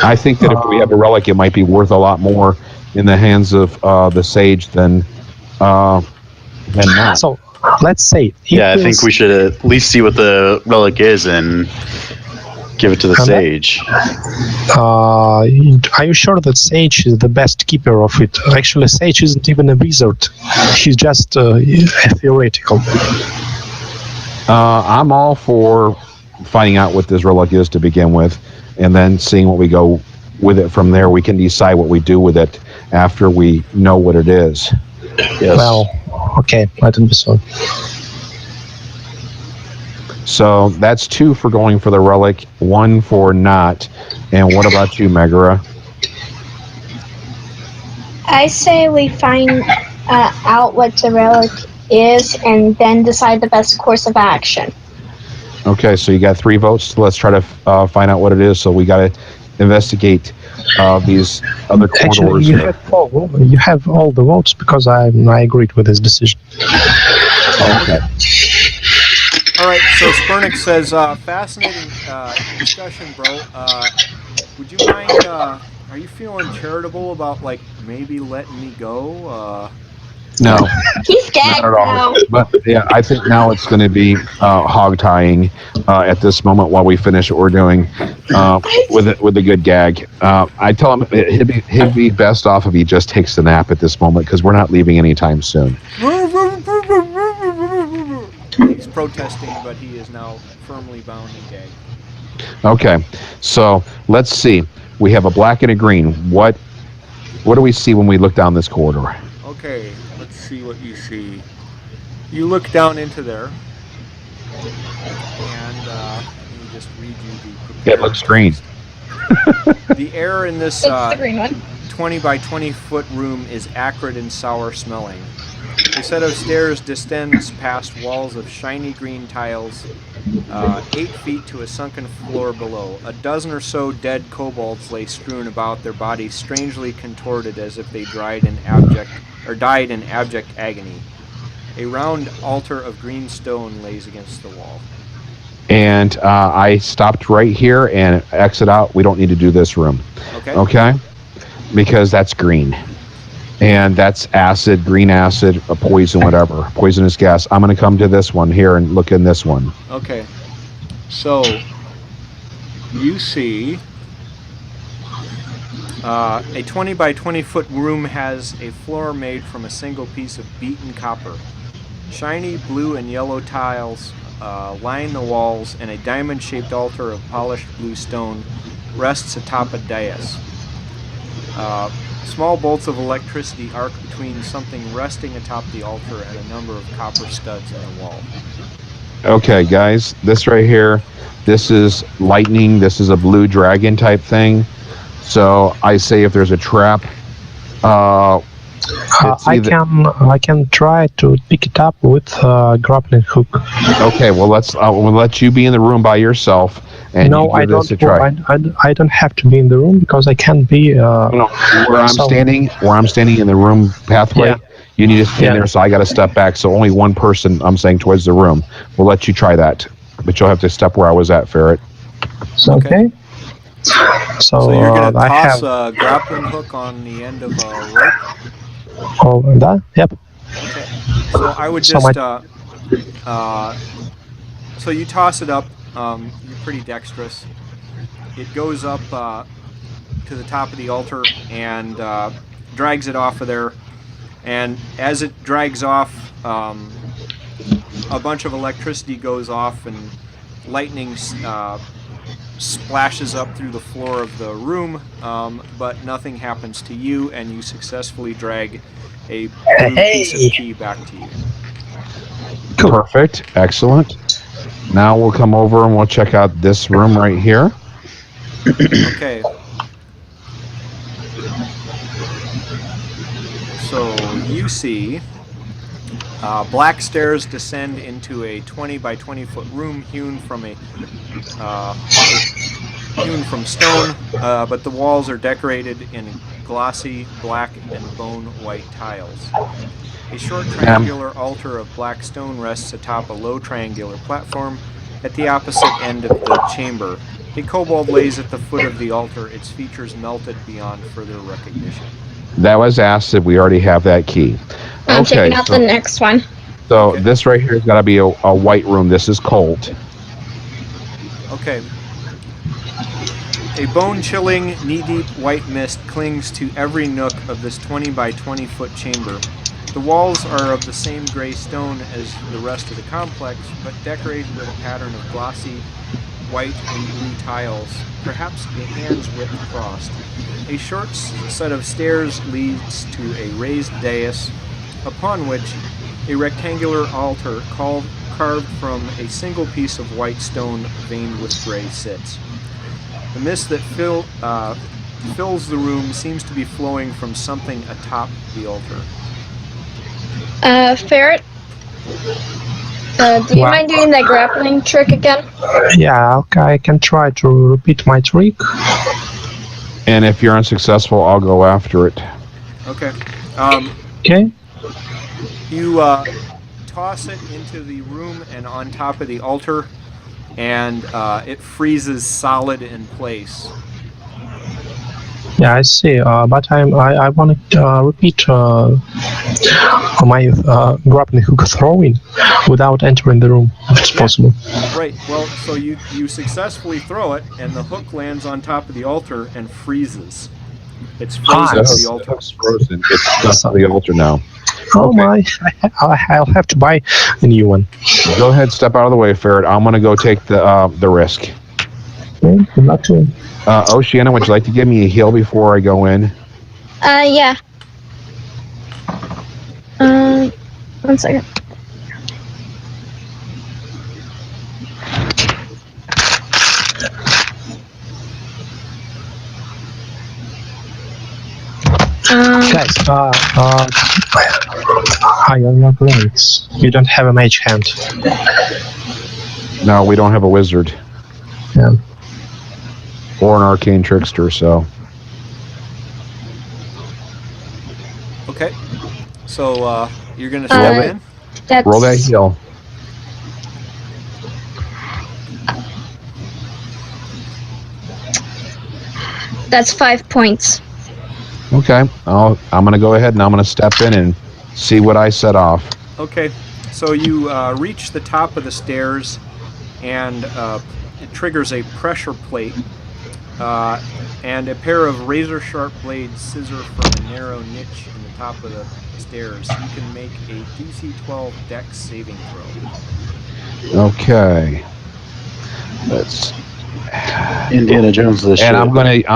I think that if we have a relic, it might be worth a lot more in the hands of the sage than not. So let's say. Yeah, I think we should at least see what the relic is and give it to the sage. Are you sure that Sage is the best keeper of it? Actually, Sage isn't even a wizard. He's just theoretical. I'm all for finding out what this relic is to begin with, and then seeing what we go with it from there. We can decide what we do with it after we know what it is. Yes. Well, okay, let it be so. So that's 2 for going for the relic, 1 for not. And what about you, Megara? I say we find out what the relic is and then decide the best course of action. Okay, so you got 3 votes. Let's try to find out what it is. So we got to investigate these other Actually, corridors you here. have all the votes because I agreed with this decision. Okay. All right, so Spurnick says, fascinating discussion, bro. Would you mind, are you feeling charitable about, like, maybe letting me go? No, He's not gagged at all. now. But yeah, I think now it's going to be hog tying at this moment while we finish what we're doing with a good gag. I tell him he'd be best off if he just takes the nap at this moment because we're not leaving anytime soon. He's protesting, but he is now firmly bound and gagged. Okay, so let's see. We have a black and a green. What do we see when we look down this corridor? Okay, let's see what you see. You look down into there, and let me just read you the. It looks green. The air in this It's the green one. 20 by 20 foot room is acrid and sour smelling. A set of stairs descends past walls of shiny green tiles, 8 feet to a sunken floor below. A dozen or so dead kobolds lay strewn about, their bodies strangely contorted as if they died in abject agony. A round altar of green stone lays against the wall. And I stopped right here and exit out. We don't need to do this room. Okay. Okay? Because that's green. And that's acid, green acid, a poison, whatever. Poisonous gas. I'm going to come to this one here and look in this one. Okay. So, you see a 20 by 20 foot room has a floor made from a single piece of beaten copper. Shiny blue and yellow tiles line the walls, and a diamond-shaped altar of polished blue stone rests atop a dais. Small bolts of electricity arc between something resting atop the altar and a number of copper studs in the wall. Okay, guys, this right here, this is lightning. This is a blue dragon type thing. So I say if there's a trap, I can try to pick it up with a grappling hook. Okay, well we'll let you be in the room by yourself and No, you I give don't. this a try. I don't have to be in the room because I can't be. No, where I'm standing in the room pathway, Yeah. you need to stand Yeah. there, so I got to step back. So only one person, I'm saying, towards the room. We'll let you try that, but you'll have to step where I was at, Ferret. Okay. So you're going to I toss have. a grappling hook on the end of a rope? Oh, that? Yep. Okay. So I would So just, so you toss it up, you're pretty dexterous. It goes up to the top of the altar and drags it off of there. And as it drags off, a bunch of electricity goes off and lightning splashes up through the floor of the room, but nothing happens to you, and you successfully drag a blue piece of key back to you. Cool. Perfect. Excellent. Now we'll come over and we'll check out this room right here. Okay. So you see black stairs descend into a 20 by 20 foot room hewn from stone, but the walls are decorated in glossy black and bone white tiles. A short triangular altar of black stone rests atop a low triangular platform at the opposite end of the chamber. A kobold lays at the foot of the altar, its features melted beyond further recognition. That was acid. We already have that key. I'm checking out the next one. So Okay. this right here has got to be a white room. This is cold. Okay. A bone-chilling, knee-deep white mist clings to every nook of this 20 by 20 foot chamber. The walls are of the same gray stone as the rest of the complex, but decorated with a pattern of glossy white and blue tiles, perhaps a hand's width crossed. A short set of stairs leads to a raised dais, upon which a rectangular altar carved from a single piece of white stone veined with gray sits. The mist that fills the room seems to be flowing from something atop the altar. Ferret, do you Wow. mind doing that grappling trick again? Yeah, okay, I can try to repeat my trick. And if you're unsuccessful, I'll go after it. Okay. Okay. You toss it into the room and on top of the altar, and it freezes solid in place. Yeah, I see. But I want to repeat my grappling hook throwing without entering the room, if it's possible. Right. Well, so you successfully throw it, and the hook lands on top of the altar and freezes. It's frozen to the altar. It's frozen. It's stuck to the altar now. Oh Okay. my! I'll have to buy a new one. Go ahead, step out of the way, Ferret. I'm going to go take the risk. Okay, good luck to you. Oceana, would you like to give me a heal before I go in? Yeah. 1 second. Guys, your blades. You don't have a mage hand. No, we don't have a wizard. Yeah. Or an arcane trickster, so. Okay. So you're gonna step in. That's Roll that heal. That's 5 points. Okay. I'm going to go ahead and I'm going to step in and see what I set off. Okay. So you reach the top of the stairs, and it triggers a pressure plate, and a pair of razor-sharp blades scissor from a narrow niche in the top of the stairs. You can make a DC-12 Dex saving throw. Okay. Let's. Indiana Jones this shit. And I'm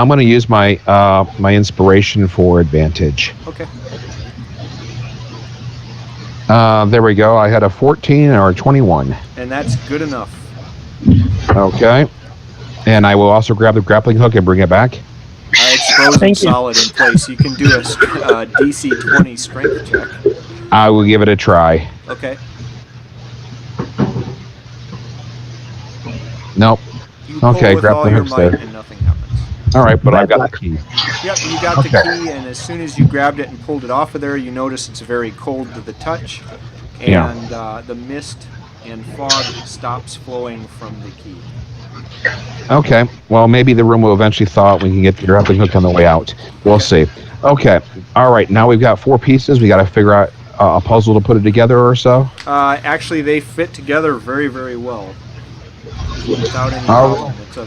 gonna use my my inspiration for advantage. Okay. There we go. I had a 14 or a 21. And that's good enough. Okay. And I will also grab the grappling hook and bring it back. It's frozen Thank you. solid in place. You can do a DC-20 strength check. I will give it a try. Okay. Nope. You pull Okay, with all grappling your hook's might there. and nothing happens. All right, but I've got the key. Yep, you got the Okay. key, and as soon as you grabbed it and pulled it off of there, you notice it's very cold to the touch, and Yeah. the mist and fog stops flowing from the key. Okay. Well, maybe the room will eventually thaw out. We can get the grappling hook on the way out. We'll see. Okay. All right. Now we've got 4 pieces. We got to figure out a puzzle to put it together or so. Actually, they fit together very, very well, without any Oh. problem. It's a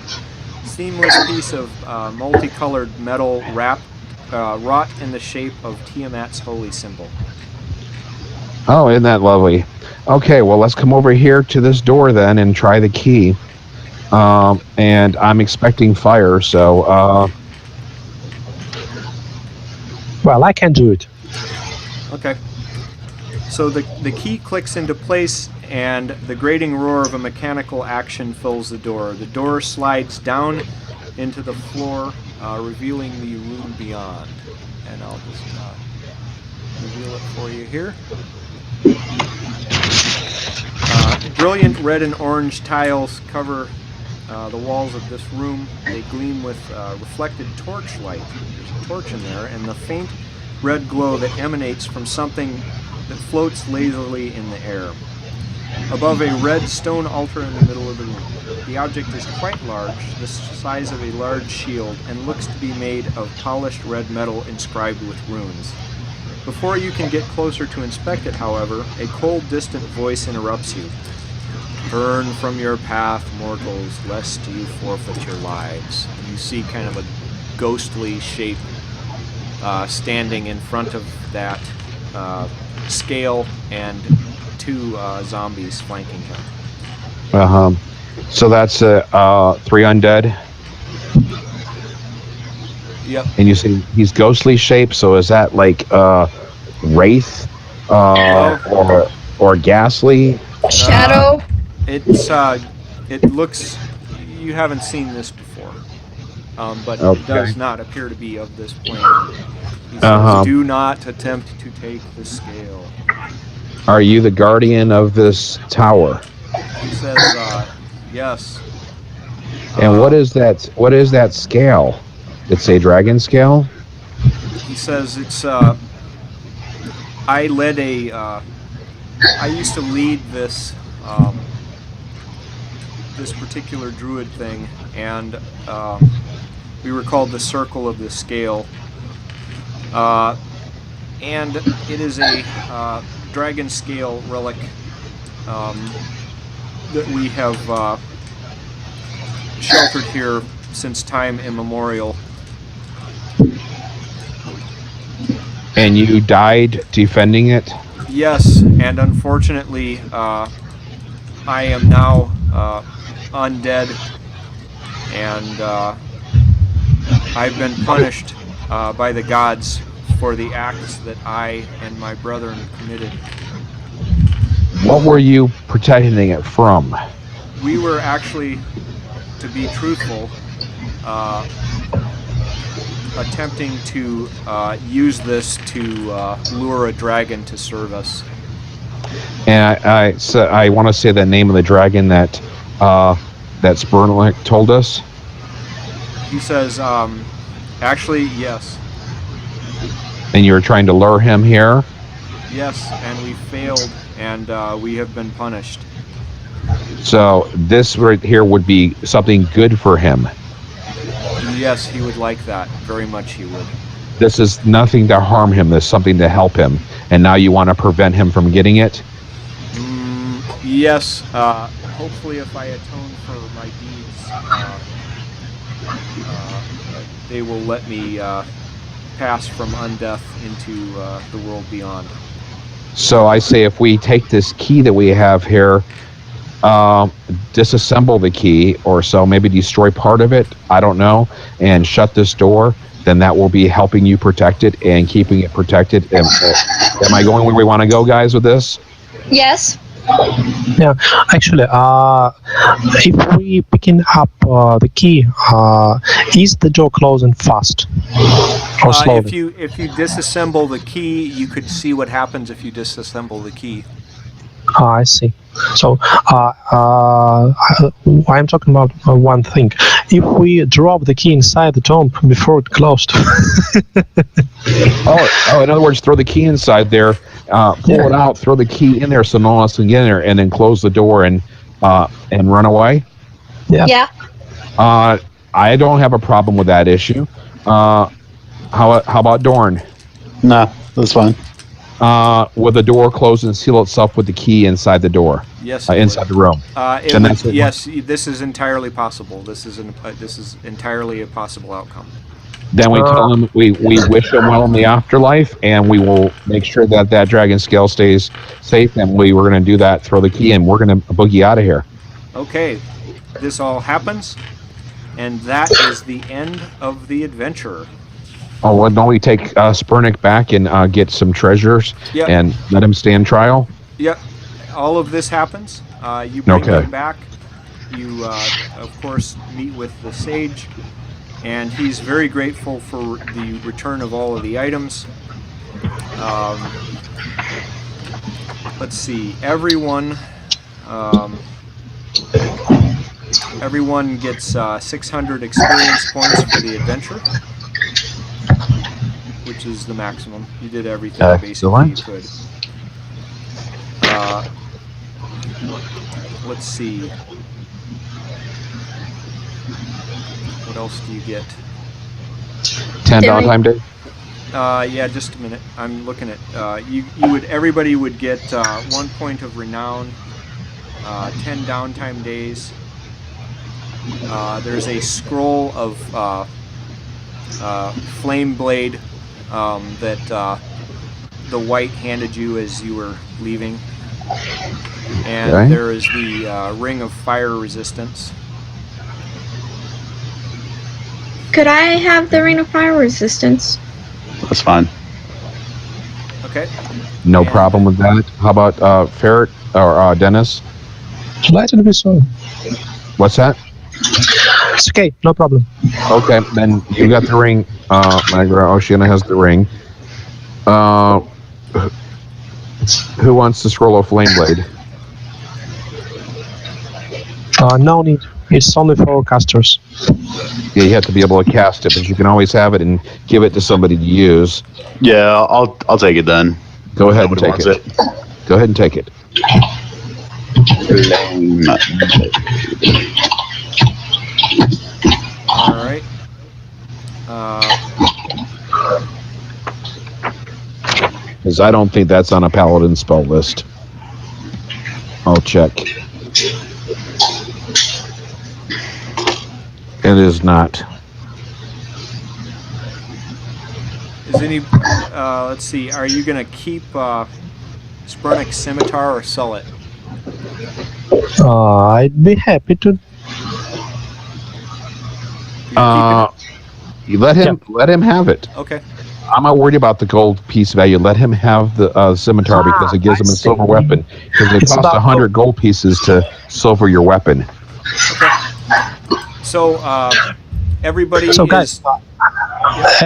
seamless piece of multicolored metal wrought in the shape of Tiamat's holy symbol. Oh, isn't that lovely? Okay. Well, let's come over here to this door then and try the key. And I'm expecting fire, so Well, I can do it. Okay. So the key clicks into place, and the grating roar of a mechanical action fills the door. The door slides down into the floor, revealing the room beyond. And I'll just reveal it for you here. Brilliant red and orange tiles cover the walls of this room. They gleam with reflected torchlight. There's a torch in there, and the faint red glow that emanates from something that floats lazily in the air. Above a red stone altar in the middle of the room. The object is quite large, the size of a large shield, and looks to be made of polished red metal inscribed with runes. Before you can get closer to inspect it, however, a cold, distant voice interrupts you. Burn from your path, mortals, lest you forfeit your lives. And you see kind of a ghostly shape standing in front of that scale and 2 zombies flanking him. So that's 3 undead. Yep. And you say he's ghostly shape, so is that like wraith or ghastly? Shadow. It looks, you haven't seen this before, but it does not appear to be of this plane. He says, do not attempt to take the scale. Are you the guardian of this tower? He says, yes. And what is that? What is that scale? It's a dragon scale. He says it's. I used to lead this this particular druid thing, and we were called the Circle of the Scale. And it is a dragon scale relic that we have sheltered here since time immemorial. And you died defending it? Yes, and unfortunately, I am now undead, and I've been punished by the gods for the acts that I and my brethren committed. What were you protecting it from? We were actually, to be truthful, attempting to use this to lure a dragon to serve us. And I want to say the name of the dragon that Spurnick told us. He says, actually, yes. And you were trying to lure him here? Yes, and we failed, and we have been punished. So this right here would be something good for him. Yes, he would like that. Very much he would. This is nothing to harm him. This is something to help him. And now you want to prevent him from getting it? Yes. Hopefully if I atone for my deeds, they will let me pass from undeath into the world beyond. So I say if we take this key that we have here, disassemble the key or so, maybe destroy part of it, I don't know, and shut this door, then that will be helping you protect it and keeping it protected. Am I going where we want to go, guys, with this? Yes. Yeah, actually, if we picking up the key, is the door closing fast or slowly? If you disassemble the key, you could see what happens if you disassemble the key. I see. So I'm talking about one thing. If we drop the key inside the tomb before it closed. Oh, in other words, throw the key inside there, pull it out, throw the key in there so no one else can get in there, and then close the door and run away? Yeah. I don't have a problem with that issue. How about Dorn? Nah, that's fine. Will the door close and seal itself with the key inside the door? Yes. Inside the room. Yes, this is entirely possible. This is entirely a possible outcome. Then we tell him we wish him well in the afterlife, and we will make sure that that dragon scale stays safe. And we're going to do that. Throw the key, and we're going to boogie out of here. Okay, this all happens, and that is the end of the adventure. Oh, well, don't we take Spurnick back and get some treasures and let him stand trial? Yep. All of this happens. You bring him back. You, of course, meet with the sage, and he's very grateful for the return of all of the items. Let's see. Everyone gets 600 experience points for the adventure, which is the maximum. You did everything basically you could. Let's see. What else do you get? 10 downtime days? Yeah, just a minute. I'm looking at. Everybody would get 1 point of renown, 10 downtime days. There's a scroll of flame blade that the white handed you as you were leaving. And Okay. there is the ring of fire resistance. Could I have the ring of fire resistance? That's fine. Okay. No And- problem with that. How about Ferret or Dennis? Let it be so. What's that? It's okay, no problem. Okay, then you got the ring. Oceana has the ring. Who wants the scroll of flame blade? No need. It's only for casters. Yeah, you have to be able to cast it, but you can always have it and give it to somebody to use. Yeah, I'll take it then. Go ahead and Nobody take wants it. Go ahead and take it. Flame. All right. Because I don't think that's on a paladin spell list. I'll check. It is not. Is any? Let's see. Are you gonna keep Sprunic Scimitar or sell it? I'd be happy to. You're You let him have it. keeping it? Okay. I'm not worried about the gold piece value. Let him have the scimitar because it gives him a I silver see. weapon. Because it It's costs about 100 gold pieces to silver your weapon. So everybody So guys, is.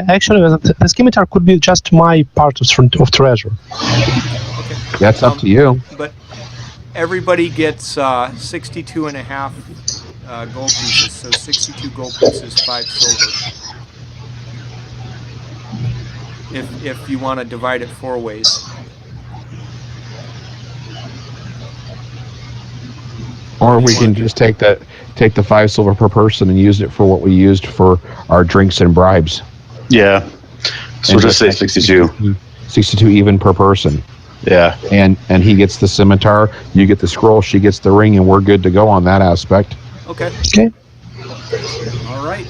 actually, the scimitar could be just my part of treasure. Okay. That's up to you. But everybody gets 62 and a half gold pieces. So 62 gold pieces, 5 silver. If you want to divide it 4 ways. Or we can just take the 5 silver per person and use it for what we used for our drinks and bribes. Yeah. So we'll just say 62. 62 even per person. Yeah. And he gets the scimitar, you get the scroll, she gets the ring, and we're good to go on that aspect. Okay. Okay. All right.